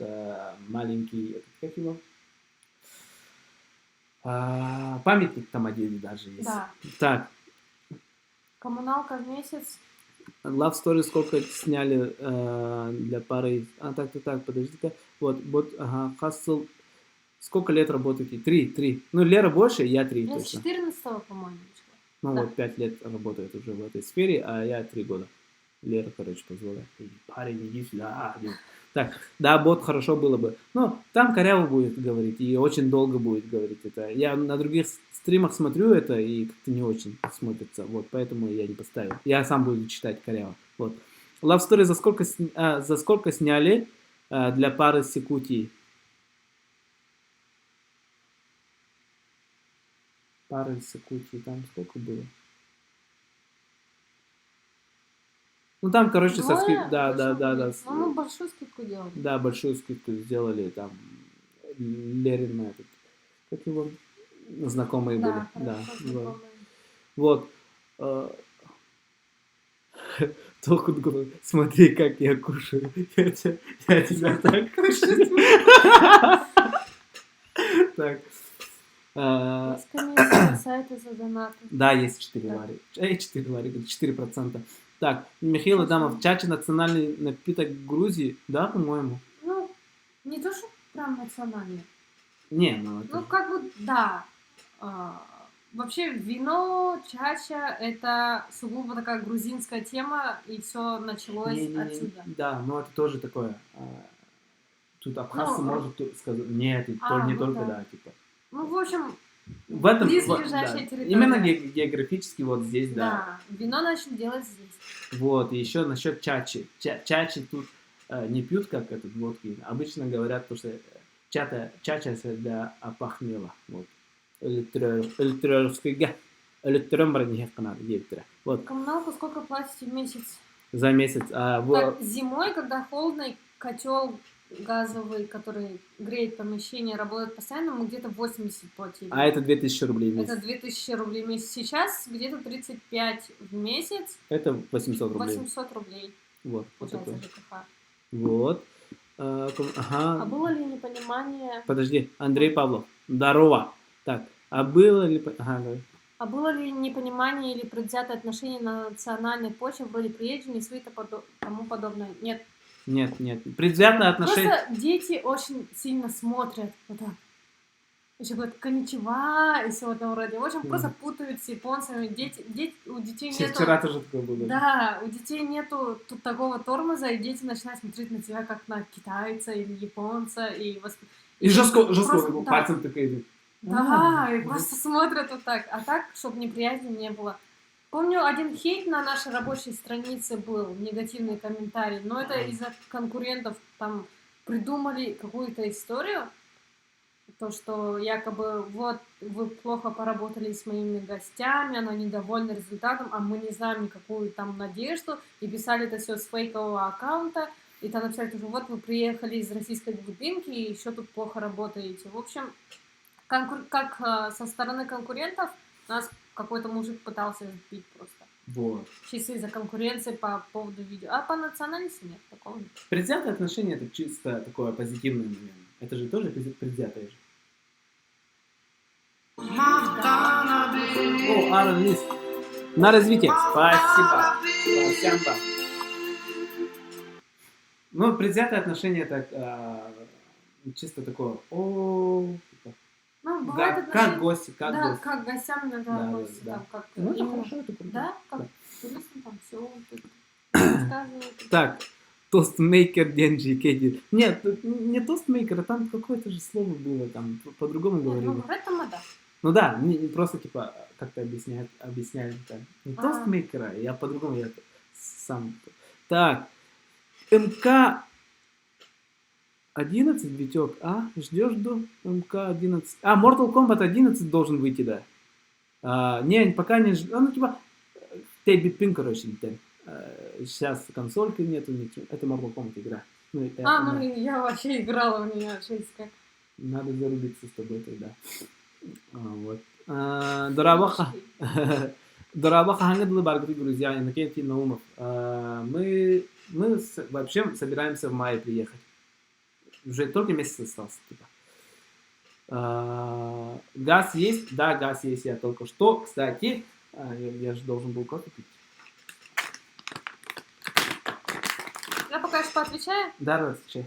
маленький, как его? Памятник тамаде даже есть. Да. Так. Коммуналка в месяц. Love Story сколько сняли для пары? Так, подожди-ка. Вот, Hustle. Сколько лет работаете? 3. Ну, Лера больше, я 3 Я точно. с 14-го, по-моему, начала. Ну, вот 5 лет работает уже в этой сфере, а я 3 года. Лера, короче, позвала. Парень, иди сюда. Так, да, бот хорошо было бы. Но там коряво будет говорить, и очень долго будет говорить это. Я на других стримах смотрю это, и как-то не очень смотрится. Вот, поэтому я не поставил. Я сам буду читать коряво. Вот. Love Story за сколько сняли для пары с Якутией? Пары с Якутией, там сколько было? Ну там, короче, со скидкой. Да. Ну, большую скидку делали. Да, большую скидку сделали. Там Лерин этот. Как его? Знакомые были. Да. Вот. Только говорю, смотри, как я кушаю. Я тебя так кушаю. Так. Есть комиссия сайта за донаты. Да, есть 4 лари. 4%. Так, Михаил Адамов, чача национальный напиток Грузии, да, по-моему? Ну, не то, что прям национальный. Не, ну это... Ну, как бы, да. вообще вино, чача — это сугубо такая грузинская тема, и все началось отсюда. Да, но это тоже такое. Тут абхазцы Ну, может сказать, нет, не ну только, да. да, типа. Ну, в общем, В этом, близлежащая да. территория. Именно географически вот здесь, да. Да, вино начали делать здесь. Вот, и еще насчет чачи. Чачи тут не пьют, как этот водки. Обычно говорят, что чача для опохмела. Вот. Вот, Коммуналку сколько платите в месяц? за месяц. Так, зимой, когда холодно, котел газовый, который греет помещение, работает постоянно, мы где-то 80 платили. А это 2000 рублей в месяц. Это 2000 рублей в месяц. Сейчас где-то 35 в месяц. Это 800 рублей. 800 рублей. Вот. Получается Вот. ЖКХ. Вот. А было ли непонимание... Подожди, Андрей Павлов. Здорово. Так, а было ли... давай. А было ли непонимание или предвзятое отношение на национальной почве, вроде приезжие, не свои тому подобное? Нет. Нет. Предвзятое отношение... Просто дети очень сильно смотрят вот так. Еще говорят коничева и все в этом роде. В общем, просто путают с японцами. У детей нету... Вчера тоже такое было. Да, у детей нету тут такого тормоза, и дети начинают смотреть на тебя как на китайца или японца. И жестко просто, пальцем такой. Да, и просто смотрят вот так. А так, чтобы неприязни не было. Помню, один хейт на нашей рабочей странице был, негативный комментарий, но это из-за конкурентов там придумали какую-то историю, то, что якобы вот вы плохо поработали с моими гостями, она недовольна результатом, а мы не знаем никакую там надежду, и писали это все с фейкового аккаунта, и там написали, что вот вы приехали из российской глубинки и еще тут плохо работаете. В общем, как со стороны конкурентов нас какой-то мужик пытался сбить просто. Вот. Чисто из-за конкуренции по поводу видео. А по национальности нет такого. Предвзятое отношение — это чисто такое позитивное, наверное. Это же тоже предвзятое же. О, Аарон Лис. На развитие. Спасибо. Спасибо. Ну, предвзятое отношение — это чисто такое. Ну, бывает Да, отношение... как гости, как да, гости. как гостям иногда относятся, да. там, как... Ну, это хорошо, это круто. Да, как Да. туристам там все рассказывают. Так, тостмейкер Денджи Кеди. Нет, не тостмейкер, а там какое-то же слово было, там по-другому говорили. Ну, говорят, там да. Ну да, не просто типа как-то объясняли там. Не тостмейкера, я по-другому, я сам. Так, МК 11, Витек, ждешь до МК 11. Mortal Kombat 11 должен выйти, да. Не, пока не жду. Ну, типа, Тэби Пин, короче, сейчас консольки нету, ничего. Это Mortal Kombat игра. Я вообще играла, у меня жизнь как. Надо зарубиться с тобой тогда. Вот. Дорабаха. Дорабаха Хангадла Баргри, друзья, и Накети Наумов. Мы вообще собираемся в мае приехать. Уже только месяц остался, типа. Газ есть? Да, газ есть, я только что. Кстати, я же должен был кофе пить. Я пока что отвечаю? Да, отвечай.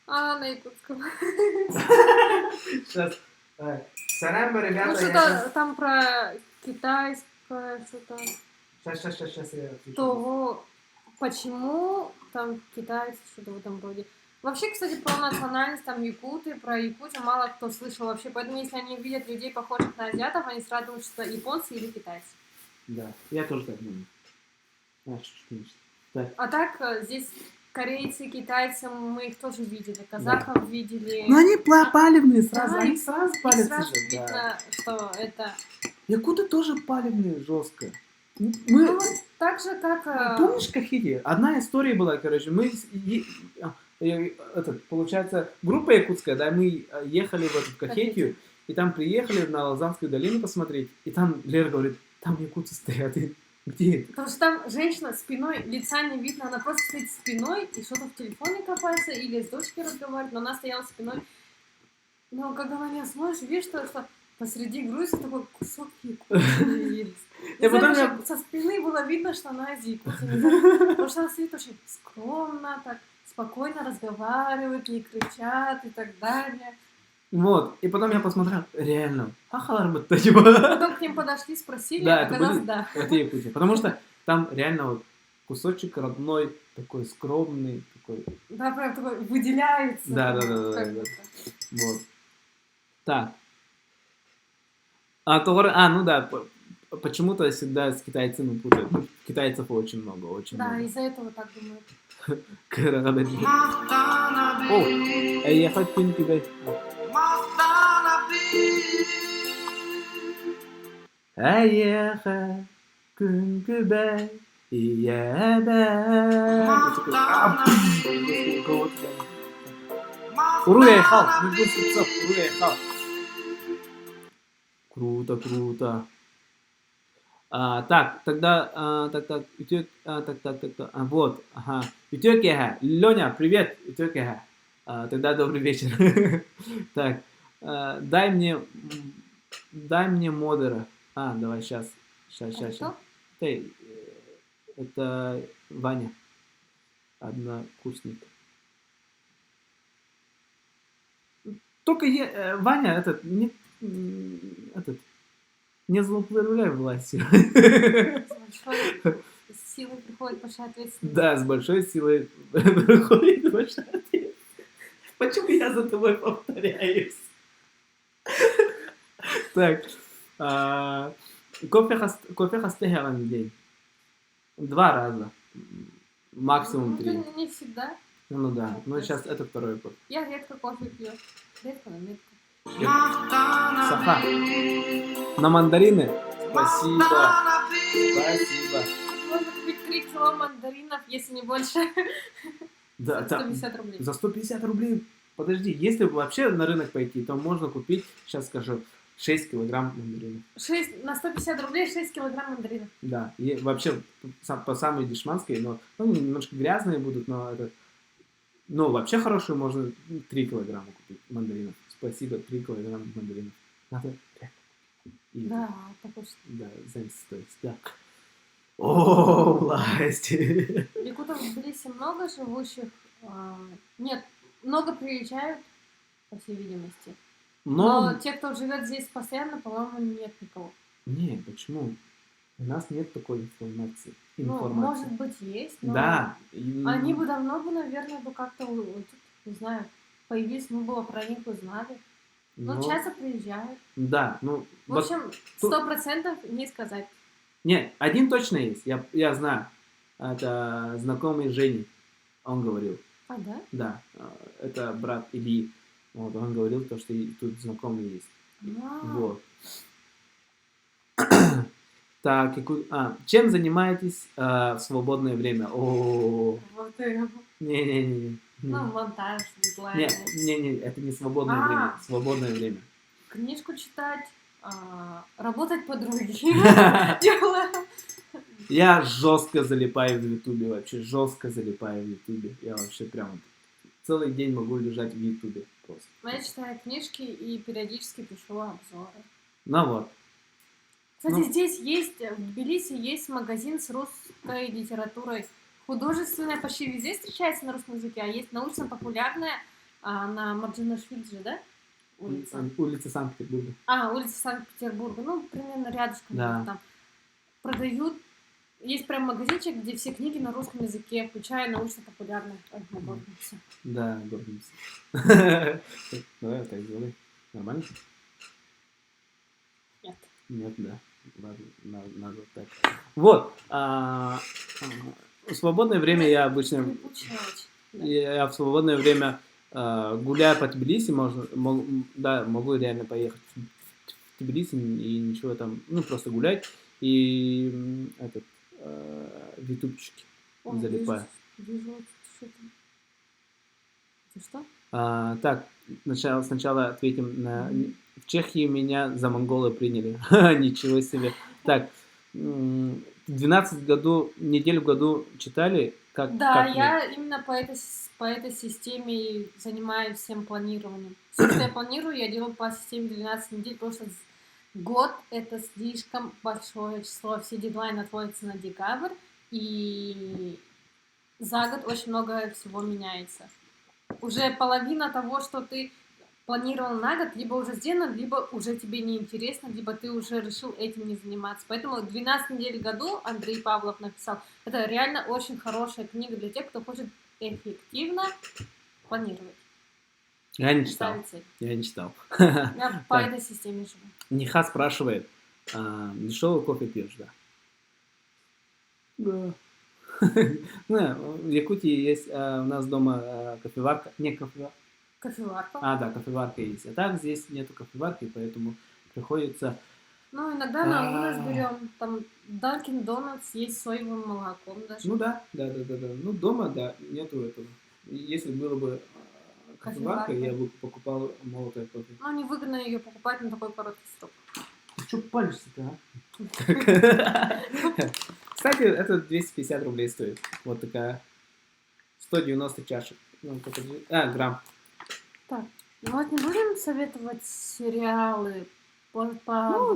На якутском. Сейчас. Сарамба, ребята. Ну, что-то там про китайское, что-то. Сейчас я отвечу. Того, почему там китайцы, что-то в этом роде. Вообще, кстати, про национальность, там якуты, про Якутию мало кто слышал вообще. Поэтому, если они видят людей, похожих на азиатов, они сразу учатся японцы или китайцы. Да, я тоже так думаю. А так, здесь корейцы, китайцы, мы их тоже видели, казахов видели. Ну, они палевные сразу, Да, они сразу палятся сразу же, видно, да. что это... Якуты тоже палевные жестко. Ну, вот так же, как... Помнишь, Кахити? Одна история была, короче, получается, группа якутская, да, мы ехали в эту Кахетию, и там приехали на Лазанскую долину посмотреть, и там Лера говорит, там якуты стоят, и где это? Потому что там женщина спиной, лица не видно, она просто стоит спиной и что-то в телефоне копается или с дочкой разговаривает, но она стояла спиной. Но когда на нее смотришь, видишь, что посреди Грузии такой кусок якутии есть. И со спины было видно, что она из Якутии. Потому что она стоит очень скромно, так спокойно разговаривает, не кричат и так далее. Вот. И потом я посмотрел, реально, ахалармытта, типа. Потом к ним подошли, спросили, Да, это оказалось, были, да. это Якутия. Потому что там реально вот кусочек родной, такой скромный, такой. Да, прям такой выделяется. Да. Как Да. будто. Вот. Так. ну да, почему-то всегда с китайцами путают. Ну, китайцев очень много, очень Да, много. из-за этого так думают. О, я хочу тебя. Аеха, күнгүбай, иябай. Уруяйхал, Уруяйхал. Круто. Так, тогда, вот, ага. Итёкеха, Лёня, привет, Итёкеха. Тогда добрый вечер. Так, дай мне модера. Давай, сейчас. Кто? Это Ваня, однокурсник. Только Ваня, не злоупотребляй властью. С большой силой приходит большая ответственность. Да, с большой силой приходит большая ответственность. Почему я за тобой повторяюсь? Так. Кофе хастехеран в день. 2 раза. Максимум 3. Ну, не всегда. Ну да. Ну сейчас это второй кофе. Я редко кофе пью. Редко, но редко. Саха. На мандарины. Спасибо. Можно купить 3 кило мандаринов, если не больше. Да, 150 рублей. За 150 рублей. Подожди, если вообще на рынок пойти, то можно купить, сейчас скажу, 6 килограмм мандаринов. На 150 рублей 6 килограмм мандаринов. Да, и вообще по самой дешманской, но немножко грязные будут, но это... Ну, вообще хорошие можно 3 килограмма купить мандаринов. Спасибо, 3 килограмма мандаринов. Надо... Да, такой что. Да, стоить, да. О, власти! Якутов в Тбилиси много живущих? Нет, много приезжают, по всей видимости. Но те, кто живет здесь постоянно, по-моему, нет никого. Не, почему? У нас нет такой информации. Ну, может быть, есть, но... Да. Они бы давно, наверное, как-то, не знаю, появились, мы бы про них узнали. Но часто приезжают. Да, ну... В общем, 100% не сказать. Нет, один точно есть, я знаю. Это знакомый Жени, он говорил. А, да? Да, это брат Ильи. Вот, он говорил, то, что тут знакомый есть. Вот. Так, чем занимаетесь в свободное время? Вот и... Не. Ну, монтаж, дизлайн. Не, это не свободное время. Свободное время. Книжку читать, работать по другим. Я жестко залипаю в Ютубе, вообще жестко залипаю в Ютубе. Я вообще прям целый день могу лежать в Ютубе просто. Я читаю книжки и периодически пишу обзоры. Ну вот. Кстати, здесь есть, в Тбилиси есть магазин с русской литературой. Художественная почти везде встречается на русском языке, а есть научно-популярная на Марджинашвили, да? Улица Санкт-Петербурга. Улица Санкт-Петербурга. Ну, примерно рядышком. Да. Там продают. Есть прям магазинчик, где все книги на русском языке, включая научно-популярные. Да, гордимся. Давай так сделай. Нормально? Нет. Нет, да. Надо так. Вот. В свободное время я обычно... Я в свободное время гуляю по Тбилиси, могу реально поехать в Тбилиси и ничего там, просто гулять и в ютубчике залипаю. Вижу, что там. Это что? Так, сначала ответим на... В Чехии меня за монгола приняли. Ничего себе. Так, 12 году, неделю в году читали? Да, я именно по этой системе занимаюсь всем планированием. Все, что я планирую, я делаю по системе 12 недель, потому что год — это слишком большое число. Все дедлайны отводятся на декабрь, и за год очень много всего меняется. Уже половина того, что ты планировал на год, либо уже сделано, либо уже тебе не интересно, либо ты уже решил этим не заниматься. Поэтому 12 недель в году Андрей Павлов написал. Это реально очень хорошая книга для тех, кто хочет эффективно планировать. Я не читал. Ставить цель. Я не читал. Я по Так. этой системе живу. Ниха спрашивает, дешевый кофе пьешь, да? Да. Ну, в Якутии есть у нас дома кофеварка. Не кофеварка. Кофеварка. Да, кофеварка есть. А так здесь нету кофеварки, поэтому приходится... Ну, иногда на ужин берем. Там Dunkin' Donuts есть своим молоком даже. Ну да. Ну, дома, да, нету этого. Если было бы кофеварка, я бы покупал молотое кофе. Ну, невыгодно ее покупать на такой короткий срок. Ты что палишься-то, а? Кстати, это 250 рублей стоит. Вот такая. 190 чашек. Грамм. Так, ну вот не будем советовать сериалы по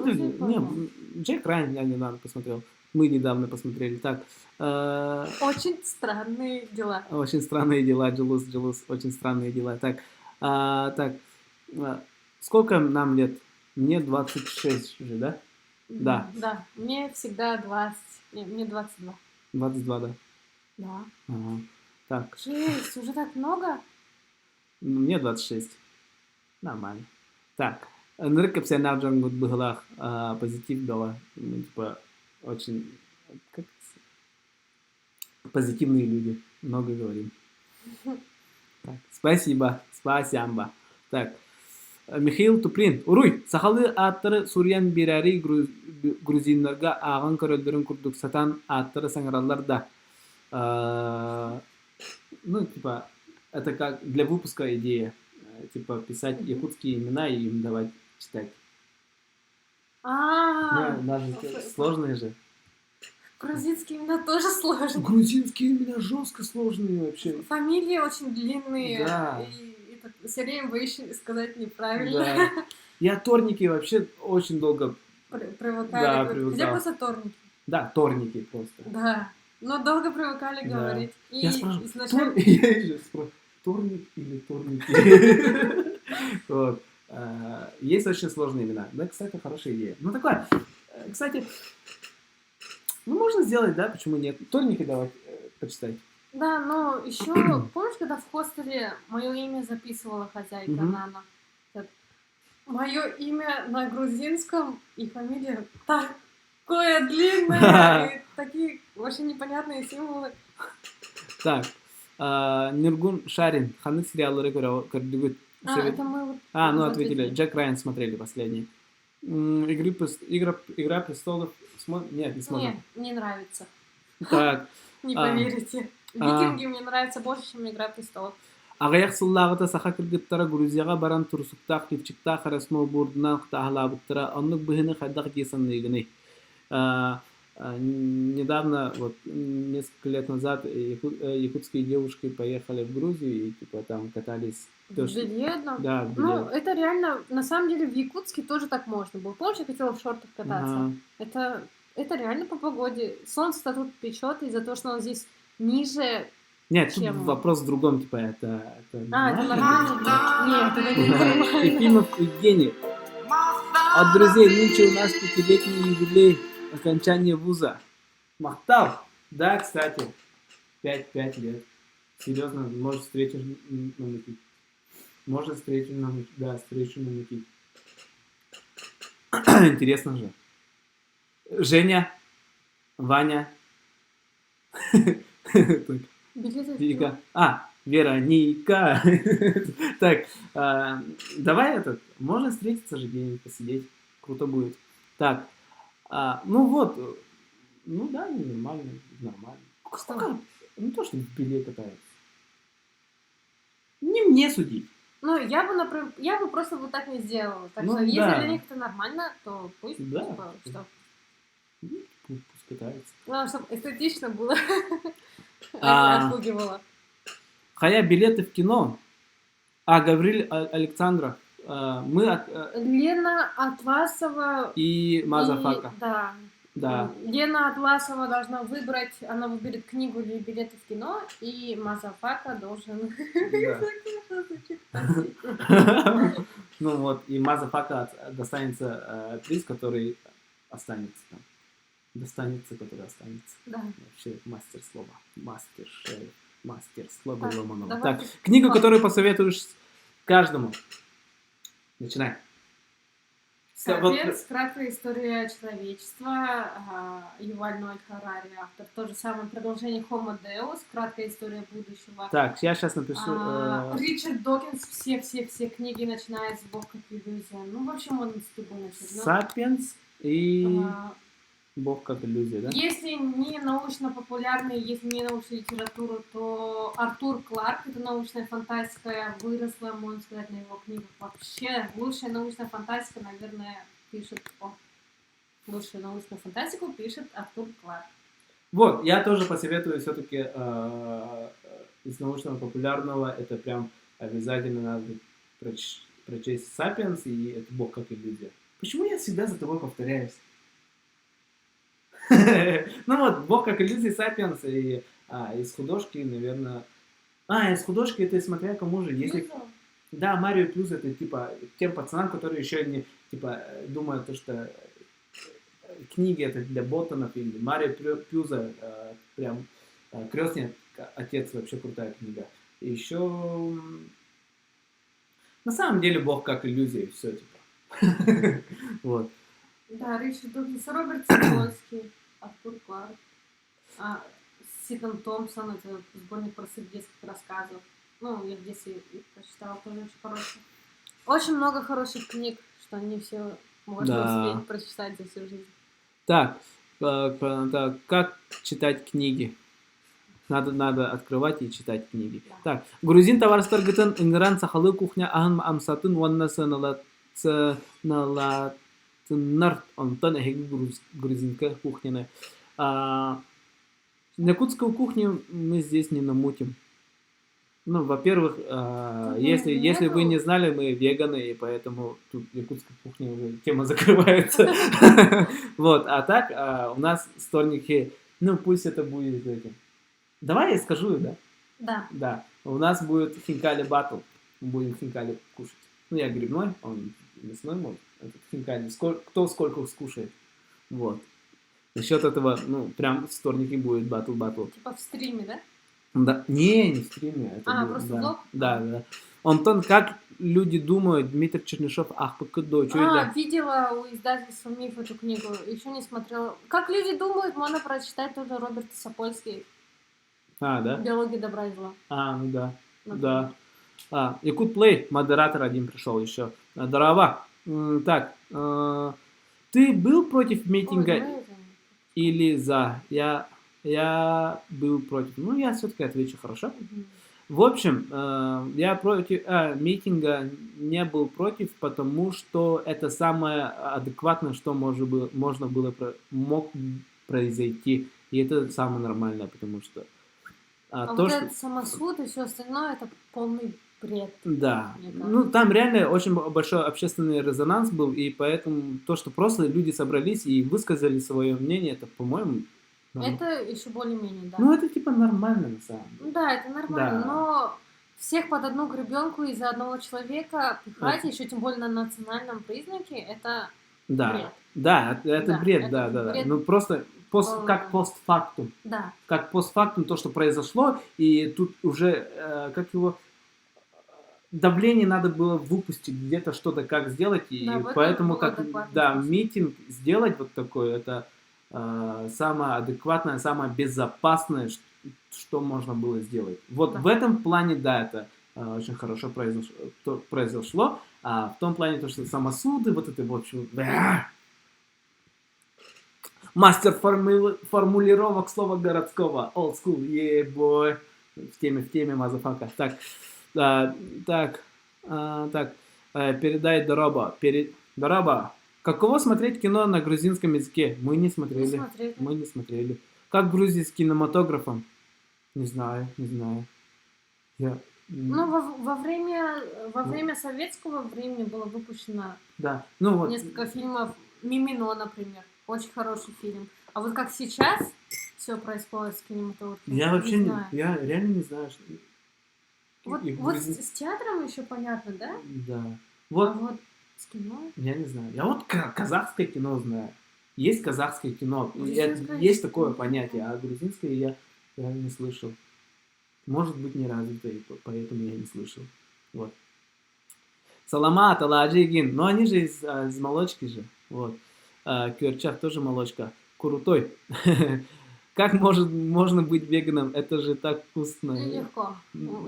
Грузии, Не, Джек Райан я недавно посмотрел. Мы недавно посмотрели. Так. Очень странные дела. Очень странные дела, Джилус. Очень странные дела. Так. Сколько нам лет? Мне 26 уже, да? Да. Да, мне всегда 20. Мне 22. 22, да. Да. Ага. Так. Жесть, уже так много? Мне 26. Нормально. Так. Ныркап сенар джангут быглах позитив дала. Мы, типа, очень позитивные люди. Много говорим. Так. Спасибо. Так. Михаил Туприн. Уруй. Сахалы аттыры Сурьян бирари грузинларга ағын көрөлдөрүн курдук сатан аттыры саңыралар да. Ну, типа, это как для выпуска идея. Типа, писать якутские имена и им давать читать. Даже сложные же. Грузинские имена тоже сложные. Грузинские имена жестко сложные вообще. Фамилии очень длинные. Да. И все время боишься сказать неправильно. Да. Я торники вообще очень долго привыкали. Да, Где привыкал. просто торники? Да, торники просто. Да. Но долго привыкали Да. говорить. И Я спрашиваю, изначально... я еще спрашиваю, торник или торники? Вот. Есть очень сложные имена. Да, кстати, хорошая идея. Ну, такое, кстати, ну, можно сделать, да, почему нет? Торники давать почитать. Да, но еще, помнишь, когда в хостеле мое имя записывала хозяйка Нана? Мое имя на грузинском и фамилия такое длинное, и такие вообще непонятные символы. Так, Ниргун Шарин, ханы сериалы көрдүгүт. Это мы вот... Ну ответили. Джек Райан смотрели последний. Игра престолов. Нет, не смотрим. Нет, не нравится. Так. Не поверите. Викинги мне нравятся больше, чем Игра престолов. Агаяк суллагыта саха кыргыттара Грузияга баран турсуктак лифчиктак сноубордунан тахлабыттара оннук быхыны хайдак десанныгыны. Недавно, вот несколько лет назад, якутские девушки поехали в Грузию и типа там катались. В белье одном? Да, в белье. Ну, это реально, на самом деле, в Якутске тоже так можно было. Помнишь, я хотела в шортах кататься? Это реально по погоде. Солнце-то тут печет из-за того, что оно здесь ниже. Нет, тут вопрос в другом, типа, это нормально. Нет, это не нормально. Ефимов Евгений. От друзей нынче у нас 5-летний юбилей окончания вуза. Махтал? Да, кстати. 5 лет. Серьезно, может встречу намутить. Может встречу намутить. Да, встречу намутить. Интересно же. Женя. Ваня. Вика. Вероника. Так, давай можно встретиться же где-нибудь, посидеть. Круто будет. Так, ну вот. Ну да, нормально. Сколько? Ну то, что в белье катаются. Не мне судить. Ну, я бы просто вот так не сделала. Так что, если для них это нормально, то пусть. Да. Типа, что? Пусть катаются. Главное, чтобы эстетично было. Отпугивало. Хая билеты в кино. Гавриль Александров. Мы Лена Атласова и Мазафака. Да. Да. Лена Атласова должна выбрать, она выберет книгу или билеты в кино, и Мазафака должен... Да. Ну вот, и Мазафака достанется приз, который останется там. Достанется, который останется. Да. Вообще мастер слова. Мастер-шеф. Мастер слова Так, Ломанова. давайте. Так, книгу, которую посоветуешь каждому. Начинай. Сапиенс, краткая история человечества, Юваль Ноа Харари, автор. То же самое продолжение Homo Deus, краткая история будущего. Так, я сейчас напишу... Ричард Докинс, все книги, начиная с Бог как иллюзия. Ну, в общем, он с любой начать. Сапиенс и Бог как иллюзия, да? Если не научно-популярный, если не научную литературу, то Артур Кларк, это научная фантастика, выросла, можно сказать, на его книгах. Вообще, лучшая научная фантастика, наверное, пишет... лучшую научную фантастику пишет Артур Кларк. Вот, я тоже посоветую все-таки из научного популярного, это прям обязательно надо прочесть «Сапиенс» и это «Бог как иллюзия». Почему я всегда за тобой повторяюсь? Ну вот, «Бог как иллюзия», «Сапиенс» и из художки, наверное... из художки это смотря кому же. Если... Да, Марио Пьюзо это типа тем пацанам, которые еще не типа думают, что книги это для ботанов или Марио Пьюзо прям крестный отец, вообще крутая книга. И еще на самом деле Бог как иллюзия, все типа. Вот. Да, Ричард Докинс, Роберт Сапольский, Артур Кларк, Ситон Томпсон, это сборник простых детских рассказов. Ну, я в детстве их прочитала, тоже очень хорошие. Очень много хороших книг, что не все можно успеть прочитать за всю жизнь. Так, как читать книги? Надо открывать и читать книги. Да. Так, грузин товарстаргытын ингран сахалы кухня агын амсатын ваннасы налатыннар онтан эхеги грузинка кухняны. Якутскую кухню мы здесь не намутим. Ну, во-первых, если вы не знали, мы веганы, и поэтому тут якутская кухня уже тема закрывается. Вот, а так у нас вторники, ну пусть это будет этим. Давай я скажу, да? Да. Да. У нас будет хинкали батл. Мы будем хинкали кушать. Ну, я грибной, он мясной может. Этот хинкали. Кто сколько скушает. Вот. Насчет этого, ну, прям в вторники будет батл. Типа в стриме, да? Да. Не в стриме. Это будет, просто да. влог? Да. Антон, как люди думают, Дмитрий Чернышев, Видела у издательства «Миф» эту книгу, еще не смотрела. Как люди думают, можно прочитать тоже Роберта Сапольский. Да? «Биология добра и зла». Ну да. Например. Да. Якут Плей, модератор один пришел еще. Здорово. Так, ты был против митинга или за? Я был против. Ну, я все-таки отвечу хорошо. В общем, я против митинга не был против, потому что это самое адекватное, что мог произойти. И это самое нормальное, потому что... вот этот самосуд и все остальное, это полный бред. Да. Ну, там реально очень большой общественный резонанс был, и поэтому то, что просто люди собрались и высказали свое мнение, это, по-моему... Это еще более-менее, да. Ну, это типа нормально, на самом деле. Да, это нормально, да. Но всех под одну гребенку из-за одного человека пихать, еще тем более на национальном признаке, это бред. Да, это бред, да. Ну, просто как постфактум. Да. Как постфактум то, что произошло, и тут уже, давление надо было выпустить, где-то что-то как сделать, и поэтому митинг сделать вот такой, это самое адекватное, самое безопасное, что можно было сделать. Вот в этом плане, да, это очень хорошо произошло, а в том плане, то, что самосуды, вот это, в общем, мастер формулировок слова городского, old school, yeah, boy, в теме, мазафака. Так, передай Дороба. Каково смотреть кино на грузинском языке? Мы не смотрели. Как Грузия с кинематографом? Не знаю. Во время советского времени было выпущено да. несколько фильмов. «Мимино», например. Очень хороший фильм. А вот как сейчас все происходит с кинематографом, Я вообще не не, знаю. я реально не знаю, что... Вот, и в вот Грузии- с театром еще понятно, да? Да. А Вот, вот с кино? я не знаю. Я вот казахское кино знаю. Есть казахское кино. И Грузинское есть ещё такое нет. понятие, а грузинское я не слышал. Может быть, не развито, и поэтому я не слышал. Вот. Саламат, Аладжигин. Но они же из молочки же. Вот. Кюрчак тоже молочка. Крутой. Как можно быть веганом? Это же так вкусно. Легко.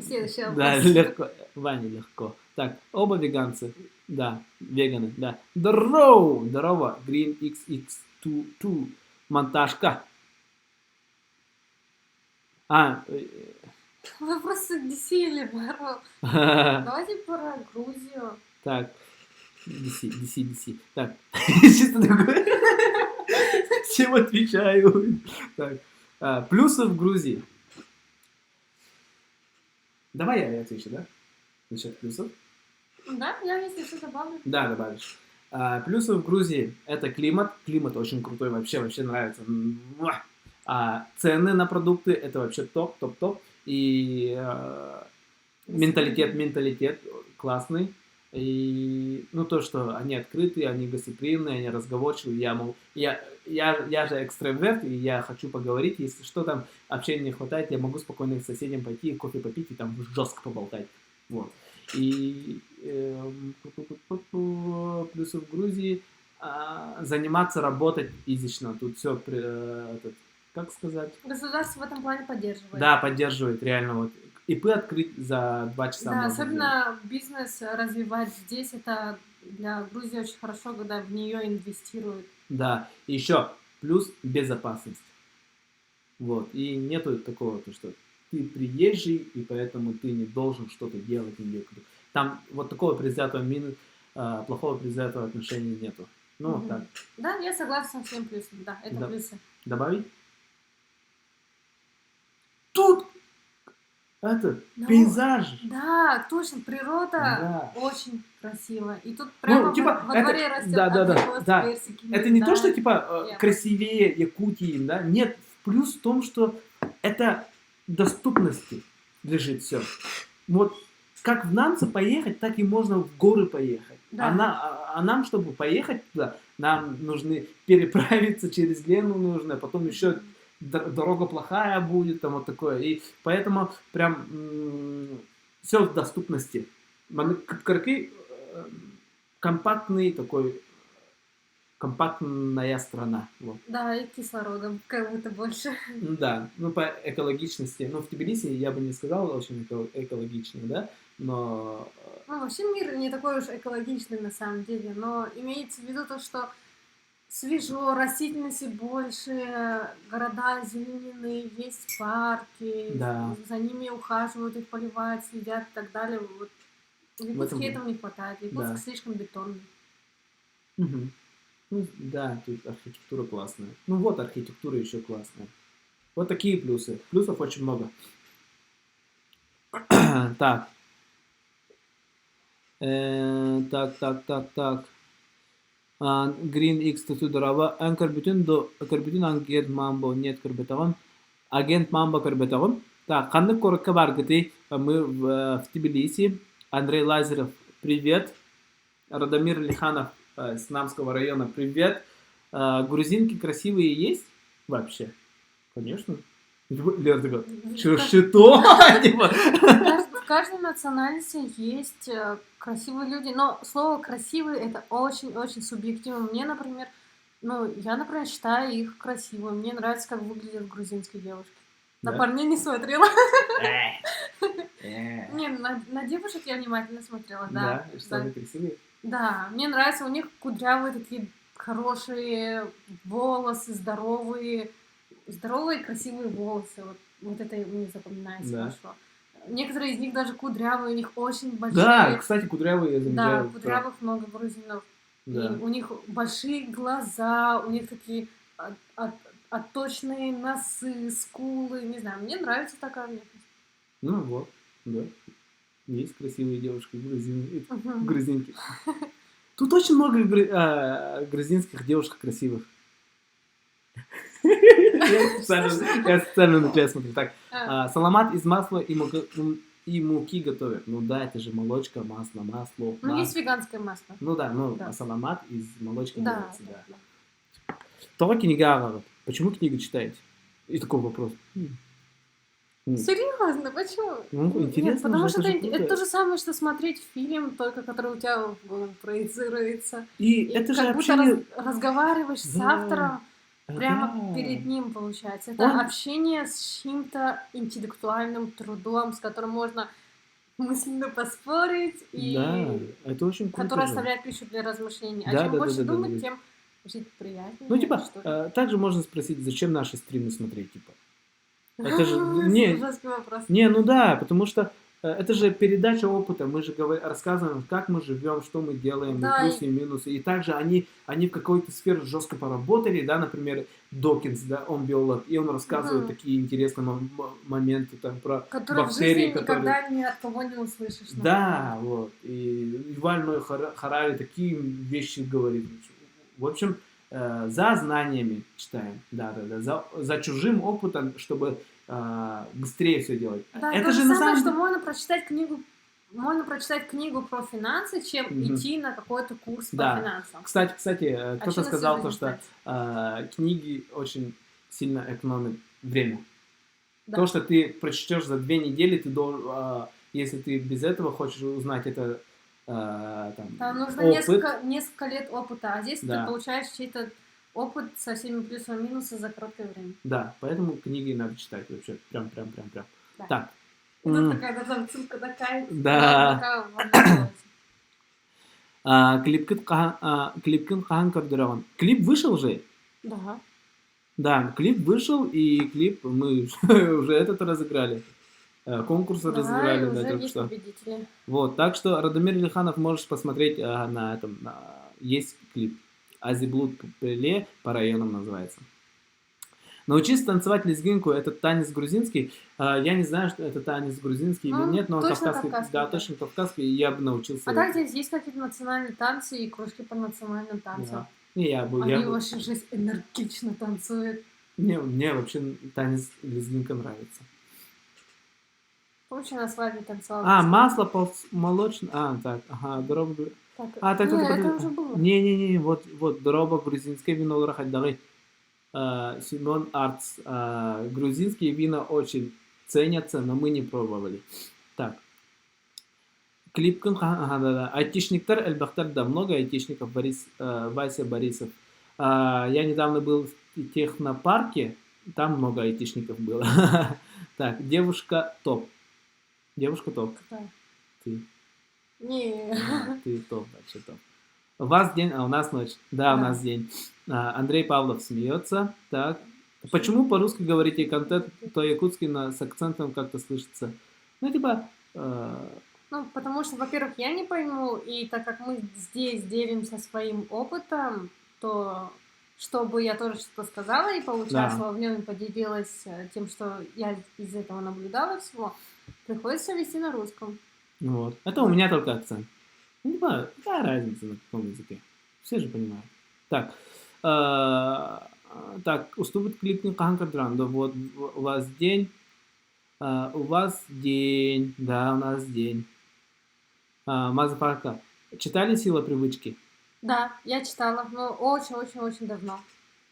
Следующий Да, вопрос. легко. Ваня легко. Так, оба веганцы. Да, веганы, да. Здорово! Здорово. Green XX22. Монтажка. Вы просто бесили, Марвел. Давайте про Грузию. Так. DC. Так. Чисто такое. Всем отвечаю. Так. Плюсы в Грузии. Давай я отвечу, да? Насчет плюсов. Да, я если что добавлю. Да, добавишь. Плюсы в Грузии это климат. Климат очень крутой, вообще нравится. Муа! Цены на продукты это вообще топ. И менталитет классный. И то, что они открытые, они гостеприимные, они разговорчивые. Я же экстраверт, и я хочу поговорить. Если что там общения не хватает, я могу спокойно к соседям пойти, кофе попить и там жестко поболтать. Вот. И плюсы в Грузии заниматься, работать физично. Тут все, как сказать? Государство в этом плане поддерживает. Да, поддерживает, реально. Вот. ИП открыть за 2 часа. Да, можно сделать. особенно бизнес развивать здесь, это для Грузии очень хорошо, когда в нее инвестируют. Да, и еще плюс безопасность. Вот. И нету такого, что ты приезжий, и поэтому ты не должен что-то делать. Там вот такого предвзятого плохого предвзятого отношения нету. Мгм. Так. Да, я согласна со всем плюсом. Да, это Да. плюсы. Добавить? Тут Ну, пейзаж. Да, точно, природа Да. очень красивая. И тут прямо во дворе растет да. персики. Это не то, что Я- красивее Якутии, да? Нет, плюс в том, что это доступности лежит все. Вот как в Нанцы поехать, так и можно в горы поехать. Да. А нам, чтобы поехать туда, нам нужно переправиться через Лену нужно, потом еще дорога плохая будет, там вот такое. И поэтому прям все в доступности. Кыргыз компактная страна. Вот. Да, и кислородом как будто больше. Да, по экологичности. В Тбилиси я бы не сказал очень экологичный, да, но... Вообще мир не такой уж экологичный на самом деле, но имеется в виду то, что свежо, растительности больше, города зеленены, есть парки, Да. за ними ухаживают, их поливают, следят и так далее. Вот в Якутске этого не хватает. Якутск слишком бетонный. Угу. Да, тут архитектура классная. Архитектура еще классная. Вот такие плюсы. Плюсов очень много. Так. Так. Green X Тутудорова. Карбютин агент Мамбо нет карбетагон. Агент Мамбо карбетагон. Так, Ханны Корка Баргаты. Мы в Тбилиси. Андрей Лазарев, привет. Радомир Лиханов с Намского района, привет. Грузинки красивые есть вообще? Конечно. Лера такая, что? В каждой национальности есть красивые люди, но слово «красивый» это очень-очень субъективно. Мне, например, я считаю их красивыми. Мне нравится, как выглядят грузинские девушки. На парней не смотрела. Не, на девушек я внимательно смотрела, да. Да, что они красивые? Да, мне нравится, у них кудрявые такие хорошие волосы, здоровые красивые волосы. Вот это мне запоминается хорошо. Некоторые из них даже кудрявые, у них очень большие. Да, кстати, кудрявые я замечаю. Да, кудрявых много грузинов. Да. И у них большие глаза, у них такие отточенные носы, скулы, не знаю, мне нравится такая внешность. Да. Есть красивые девушки, грузинки. Тут очень много грузинских девушек красивых. Я специально на тебя смотрю. Так, А, саламат из масла и муки готовят. Ну да, это же молочка, масло, масло. Ну, есть веганское масло. Ну да, Да. саламат из молочки Да, делается, да, да. да. То книга Агават. Почему книгу читаете? И такой вопрос. Серьезно, почему? Ну, интересно Нет, потому же, что это же это круто. то же самое, что смотреть фильм, только который у тебя проецируется. И И это же как будто общение... разговариваешь с Да. автором прямо Да. перед ним, получается. Это Он- общение с чьим-то интеллектуальным трудом, с которым можно мысленно поспорить, и Да, это очень круто который же. оставляет пищу для размышлений. А Да, чем да, больше да, да, думать, да. тем жить приятнее. Ну, типа, что ли. также можно спросить, зачем наши стримы смотреть, типа. Это же... Не, Жесткий вопрос. ну да, потому что это же передача опыта. Мы же рассказываем, как мы живем, что мы делаем, Да, плюсы и минусы. И также они в какой-то сфере жестко поработали, да, например, Докинс, да, он биолог, и он рассказывает такие интересные моменты там про Которые в бактерии, жизни никогда ни от кого не услышишь. Да, вот. И Юваль Ной Харари такие вещи говорит. В общем, за знаниями читаем. Да. За чужим опытом, чтобы быстрее все делать. Да, это то же же на самое, самом что деле... можно прочитать книгу про финансы, чем идти на какой-то курс Да. по финансам. Кстати, кто-то чем сказал на то, всю что книги очень сильно экономят время. Да. То, что ты прочтешь за 2 недели, ты должен, если ты без этого хочешь узнать это Там нужно опыт, несколько лет опыта, а здесь Да. ты получаешь чей-то опыт со всеми плюсами и минусами за короткое время. Да, поэтому книги надо читать вообще. Прям. Да. Так. И тут такая там ссылка такая. Да. Клипкин Хан Кардераган. Клип вышел же? Да. Да, клип вышел, и клип мы уже этот разыграли. Конкурс Да, разыграли, и да, уже только есть что. победители. Вот, так что Радомир Ильханов можешь посмотреть на этом. Есть клип. Азиблуд Пеле по районам называется. Научиться танцевать лезгинку — это танец грузинский. Я не знаю, что это танец грузинский или нет, но он точно кавказский. кавказский, Да, да. точно кавказский, и я бы научился. А так здесь есть какие-то национальные танцы и кружки по национальным танцам. Да. И Они вообще жесть энергично танцуют. Мне вообще танец лезгинка нравится. Очень на свадьбе танцевала. Масло молочное. Дорога. Так, это уже было. Не, вот дорога грузинское вино Лорахаддагы. Симон Артс. Грузинские вина очень ценятся, но мы не пробовали. Так. Клипкин, айтишниктар, Эльбахтар, да, много айтишников, Вася Борисов. Я недавно был в технопарке, там много айтишников было. Так, девушка топ. Девушка топ. Какая? Ты. Не. Ты топ, вообще топ. У вас день, а у нас ночь. Да, у нас день. Андрей Павлов смеется. Так. Почему по-русски говорите контент, то якутский с акцентом как-то слышится? Ну, типа... Ну, потому что, во-первых, я не пойму, и так как мы здесь делимся своим опытом, то чтобы я тоже что-то сказала и поучаствовала в нем и поделилась тем, что я из этого наблюдала всего, приходится вести на русском. Вот. Это у меня только акцент. Ну, типа, какая разница на каком языке? Все же понимают. Так. Уступит клипник Ханкардран. Да, вот у вас день. У вас день. Да, у нас день. Мазафарка. Читали «Сила привычки»? Да, я читала, но очень-очень-очень давно.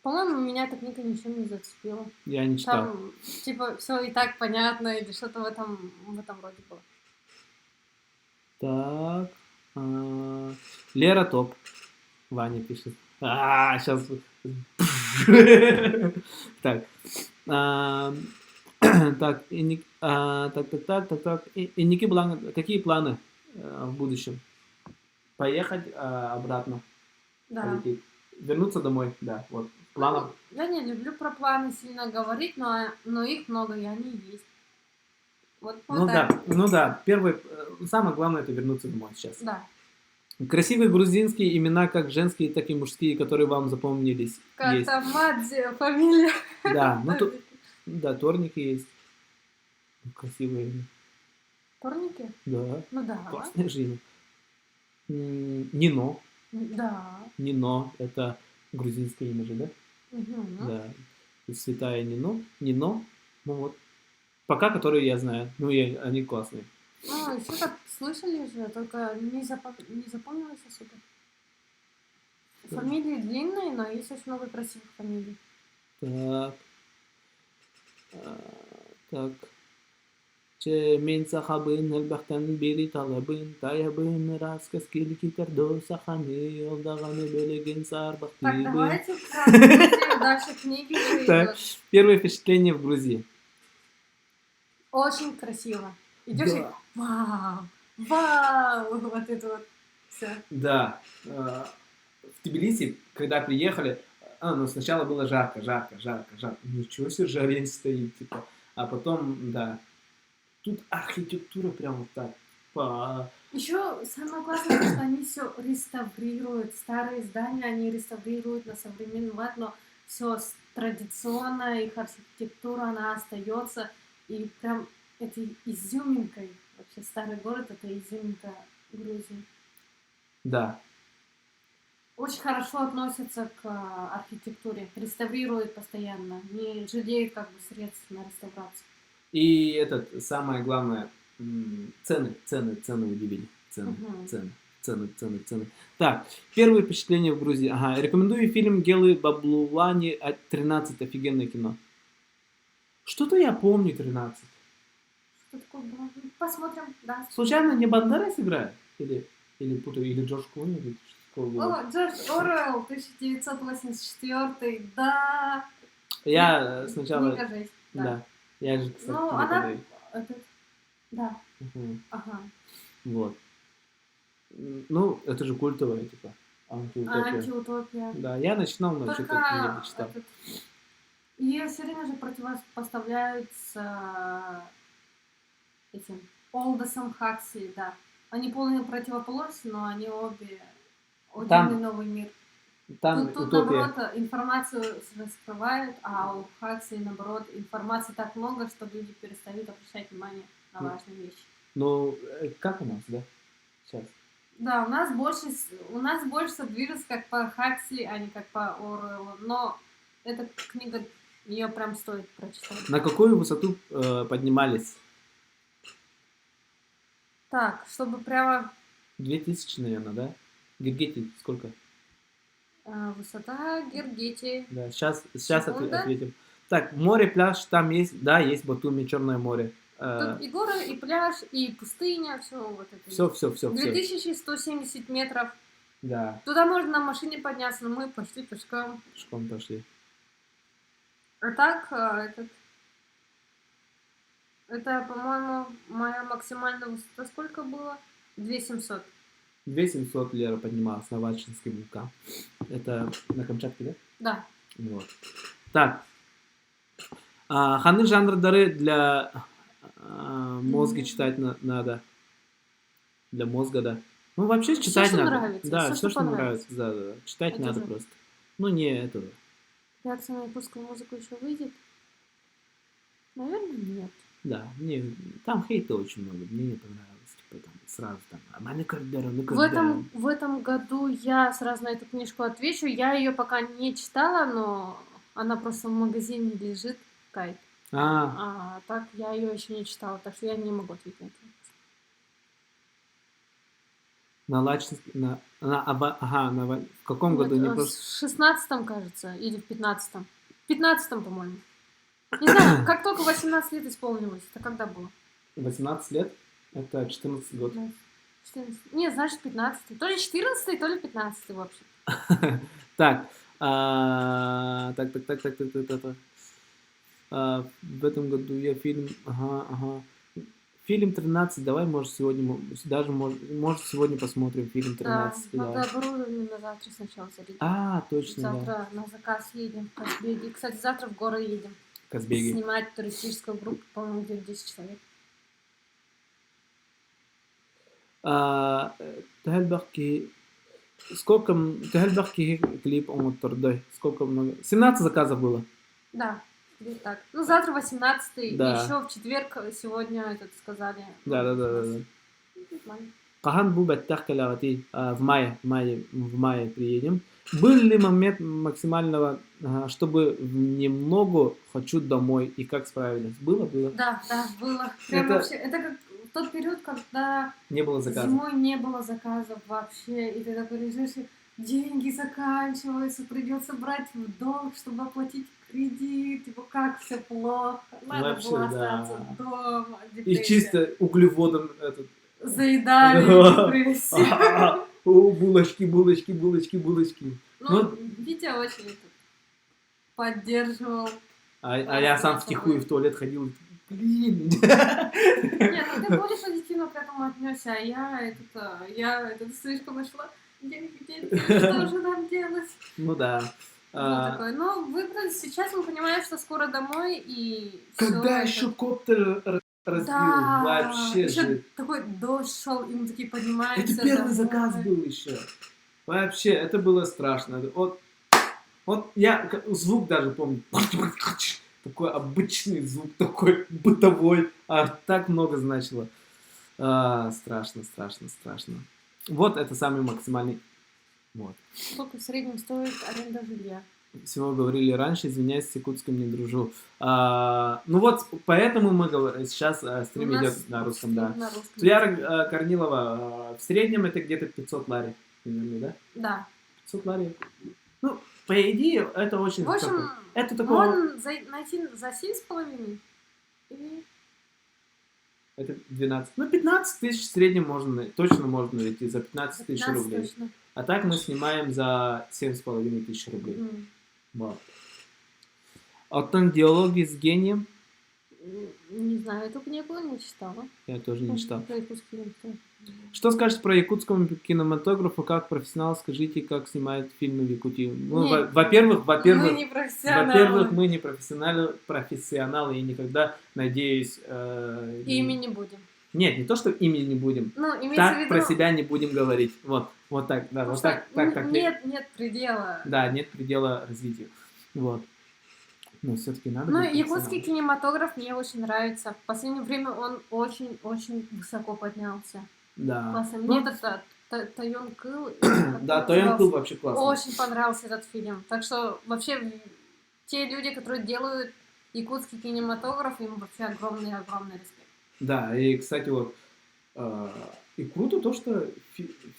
По-моему, меня эта книга ничем не зацепила. Я не читал. Там, типа, все и так понятно, или что-то в этом роде было. Так. Лера топ. Ваня пишет. Сейчас. Так. Так. И Ники Бланк, какие планы в будущем? Поехать обратно. Да. Полететь. Вернуться домой, да. Вот. Планов. Я не люблю про планы сильно говорить, но их много, и они есть. Вот так. Ну да. Самое главное — это вернуться домой сейчас. Да. Красивые грузинские имена, как женские, так и мужские, которые вам запомнились. Как там Мадзи, фамилия. Да, да, Торники есть. Красивые имя. Торники? Да. Ну да. Классное же имя. Нино. Да. Нино — это грузинское имя же, да? Угу. Да. Святая Нино. Ну вот. Пока, которые я знаю. Ну, и они классные. Ну, еще так слышали же, только не запомнилось особо. Фамилии длинные, но есть очень много красивых фамилий. Так. Так. Че мен сахабын әлбәқтән бери талабын таябын расказ килки тердо саханы олдаганы бөлеген сарбақ Так, тибын. давайте про Грузию, дальше книги же Так, идут. первое впечатление в Грузии. Очень красиво. Идешь и Да. вау, вот это вот все. Да. В Тбилиси, когда приехали, ну сначала было жарко. Ничего себе, жарень стоит, типа. А потом, да. Тут архитектура прям вот так. Еще самое классное, что они все реставрируют. Старые здания они реставрируют на современный лад, но все традиционно, их архитектура, она остается. И прям этой изюминкой. Вообще старый город это изюминка Грузии. Да. Очень хорошо относятся к архитектуре, реставрируют постоянно, не жалеют как бы средств на реставрацию. И самое главное, цены удивили. Цены. Так, первое впечатление в Грузии. Ага, рекомендую фильм Гелы Баблулани 13, офигенное кино. Что-то я помню 13. Что такое было? Посмотрим, да. Случайно не Бандерас играет? Или путаю, или Джордж Клуни? Или что такое было? О, Джордж Оруэлл, 1984, да. Я сначала... Книга «Жесть», Да. Я же, кстати, Ну, она... Да. Угу. Ага. Вот. Ну, это же культовая, типа, антиутопия. Антиутопия. Да, я начинал, но что-то не дочитал. Ее все время же противопоставляют с этим Олдосом Хаксли, да. Они полные противоположности, но они обе один новый мир. Там Тут утопия. наоборот, информацию раскрывают, а у Хаксли, наоборот, информации так много, что люди перестают обращать внимание на важные вещи. Ну, как у нас, да? Сейчас. Да, у нас больше движется как по Хаксли, а не как по Оруэллу. Но эта книга, ее прям стоит прочитать. На какую высоту поднимались? Так, чтобы прямо... 2000, наверное, да? Гергети сколько? Высота Гергети. Да, сейчас Секунда. ответим. Так, море, пляж, там есть, да, есть Батуми, Черное море. Тут и горы, и пляж, и пустыня, все вот это. Все. 2170 метров. Да. Туда можно на машине подняться, но мы пошли пешком. Пешком пошли. А так, это, по-моему, моя максимальная высота сколько было? 2700. 2700 Лера поднималась на Вачинский вулкан. Это на Камчатке, да? Да. Вот. Так. Ханы жанрдары для мозга читать надо. Для мозга, да. Ну, вообще Всё, читать что надо. нравится, Да, всё, все, что нравится. понравится. Да. Читать Это надо же. просто. Ну, не этого. Реакция на якутскую музыку еще выйдет? Наверное, нет. Да, мне там хейта очень много. Мне не понравилось. Типа там сразу там. В этом году я сразу на эту книжку отвечу. Я ее пока не читала, но она просто в магазине лежит. Кайт. А так я ее еще не читала, так что я не могу ответить на это. На Лачинске, в каком году? Не В просто... 16-м, кажется, или в 15-м. В 15-м, по-моему. Не знаю, как только 18 лет исполнилось. Это когда было? 18 лет? Это 14 год. 14. Нет, значит 15-й. То ли 14-й, то ли 15-й вообще. Так. В этом году я фильм... Фильм 13, давай, может, сегодня, может, сегодня посмотрим фильм 13. Да, надо оборудование на завтра сначала зарядить. Точно, Завтра на заказ едем в Казбеги. Кстати, завтра в горы едем. Казбеги. Снимать туристическую группу, по-моему, где-то 10 человек. Сколько клип он оттордой? Сколько много? 17 заказов было? Да. Где-то так. Ну, завтра 18-й, Да. еще в четверг сегодня этот сказали. Да. Кахан бу баттах калавати в мае приедем. Был ли момент максимального, чтобы немного хочу домой, и как справились? Было? Да, было. Прям Это вообще, это как в тот период, когда не было заказа. зимой не было заказов вообще, и ты такой лежишь, и деньги заканчиваются, придется брать в долг, чтобы оплатить кредит, типа как все плохо, надо Вообще, было да. остаться дома, И депрессия. чисто углеводом этот. Заедали, Да. депрессия. О, булочки. Ну, Витя очень это поддерживал. А я сам втихую в туалет ходил. Блин. Нет, ну ты более позитивно к этому отнесся, а я слишком нашла деньги, что же нам делать? Ну да. Вот такое. Но выбрались, сейчас мы понимаем, что скоро домой, и Когда всё еще это... коптер разбил, Да, вообще еще же. такой дождь шел, и мы такие Это поднимаемся первый домой. заказ был еще. Вообще, это было страшно. Вот я звук даже помню. Такой обычный звук, такой бытовой. А так много значило. Страшно. Вот это самый максимальный. Вот. Сколько в среднем стоит аренда жилья? Всего говорили раньше, извиняюсь, с якутским не дружу. Ну вот, поэтому мы сейчас стрим У нас идет на русском, да. на русском. Туяра Корнилова, в среднем это где-то 500 лари, примерно, да? Да. 500 лари. Ну, по идее, это очень... В общем, это такого... можно найти за 7,5. И... Это 12. Ну, 15 тысяч в среднем точно можно найти за 15 тысяч 15 рублей. точно. А так мы снимаем за 7,5 тысяч рублей. Вот. Оттон диалоги с гением. Не знаю, эту книгу не читала. Я тоже не читал. Про якутский язык. Что скажете про якутскому кинематографу как профессионал? Скажите, как снимают фильмы в Якутии? Ну, во-первых, мы не профессионалы. мы не профессионалы и никогда, надеюсь... Ими не будем. Нет, не то, что ими не будем. Ну, имеется в Так виду... про себя не будем говорить. Вот так, да, вот так. Нет предела. Да, нет предела развитию. Вот. Но все-таки надо. Ну, якутский кинематограф мне очень нравится. В последнее время он очень-очень высоко поднялся. Да. Классно. Мне этот Тайон Кыл... Да, Тайон Кыл вообще классно. Очень понравился этот фильм. Так что вообще те люди, которые делают якутский кинематограф, им вообще огромный респект. Да, и, кстати, вот и круто то, что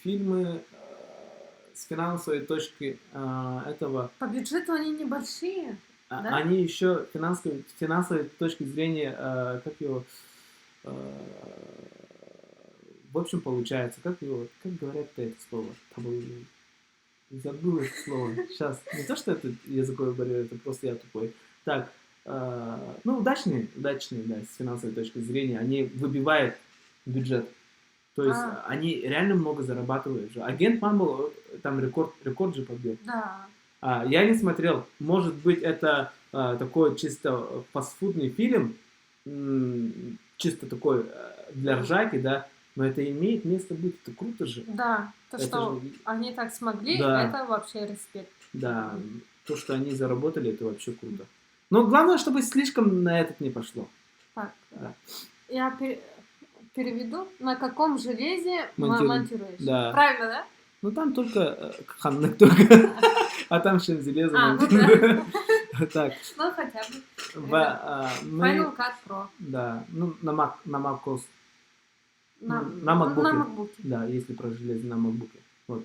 фильмы с финансовой точки этого... По бюджету они небольшие. Да? Они еще финансовой точки зрения, в общем, получается, как говорят-то это слово? Забыл это слово. Сейчас. Не то, что это языковой барьер, это просто я тупой. Так, удачные, да, с финансовой точки зрения, они выбивают бюджет. То есть они реально много зарабатывают же. Агент Мамбл там рекорд же побил. Да. Я не смотрел. Может быть, это такой чисто фастфудный фильм, чисто такой для ржаки, да, но это имеет место быть, это круто же. Да, что они так смогли, это вообще респект. Да, то, что они заработали, это вообще круто. Но главное, чтобы слишком на этот не пошло. Так, да. Я переведу, на каком железе монтируешь. Да. Правильно, да? Ну там только ханнык только, а там еще железо монтируют. Так. Ну хотя бы. Final Cut Pro. Да, ну на macOS. На MacBook. Да, если про железо на MacBook. Вот.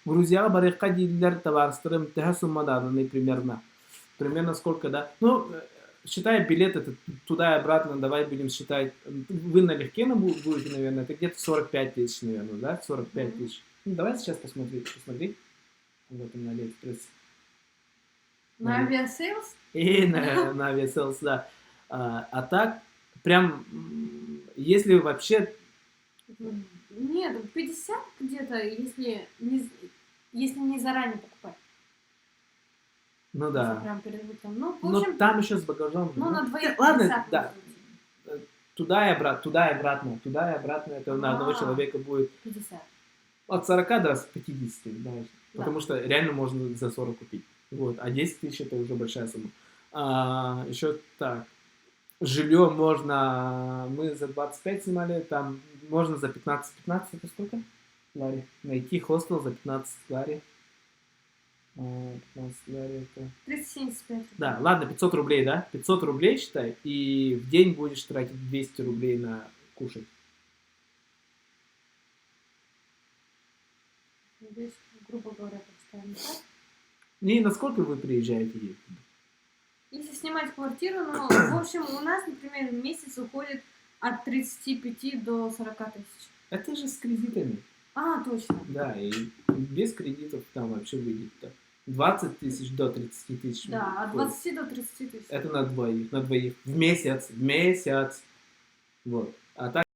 Грузия барыхка дилер товарством тега суммадарный примерно. Примерно сколько, да? Ну, считая билет это туда и обратно, давай будем считать. Вы налегке будете, наверное, это где-то 45 тысяч, наверное, да? 45 тысяч. Ну, давай сейчас посмотри. Вот он на Алиэкспресс. На авиасейлс? И на авиасейлс, да. А так, прям, если вообще... Нет, 50 где-то, если не заранее покупать. Ну да. Прям перед выходом. Ну, в общем, но там еще с багажом. Ну, на двоих. Ладно, да. Туда и обратно. Это на одного человека будет... 50. От 40 до 50, да. Потому что реально можно за 40 купить. Вот. А 10 тысяч это уже большая сумма. Еще так. Жилье можно... Мы за 25 снимали, там можно за 15. 15 это сколько? Лари. Найти хостел за 15 лари. Это... 375. Да, ладно, 500 рублей, да? 500 рублей, считай, и в день будешь тратить 200 рублей на кушать. Здесь, грубо говоря, поставим так. И насколько вы приезжаете? Если снимать квартиру, ну, в общем, у нас, например, в месяц уходит от 35 до 40 тысяч. Это же с кредитами. А, точно. Да, и без кредитов там вообще выйдет 20 тысяч до 30 тысяч. Да, от 20 до 30 тысяч. Это на двоих. В месяц. Вот. А так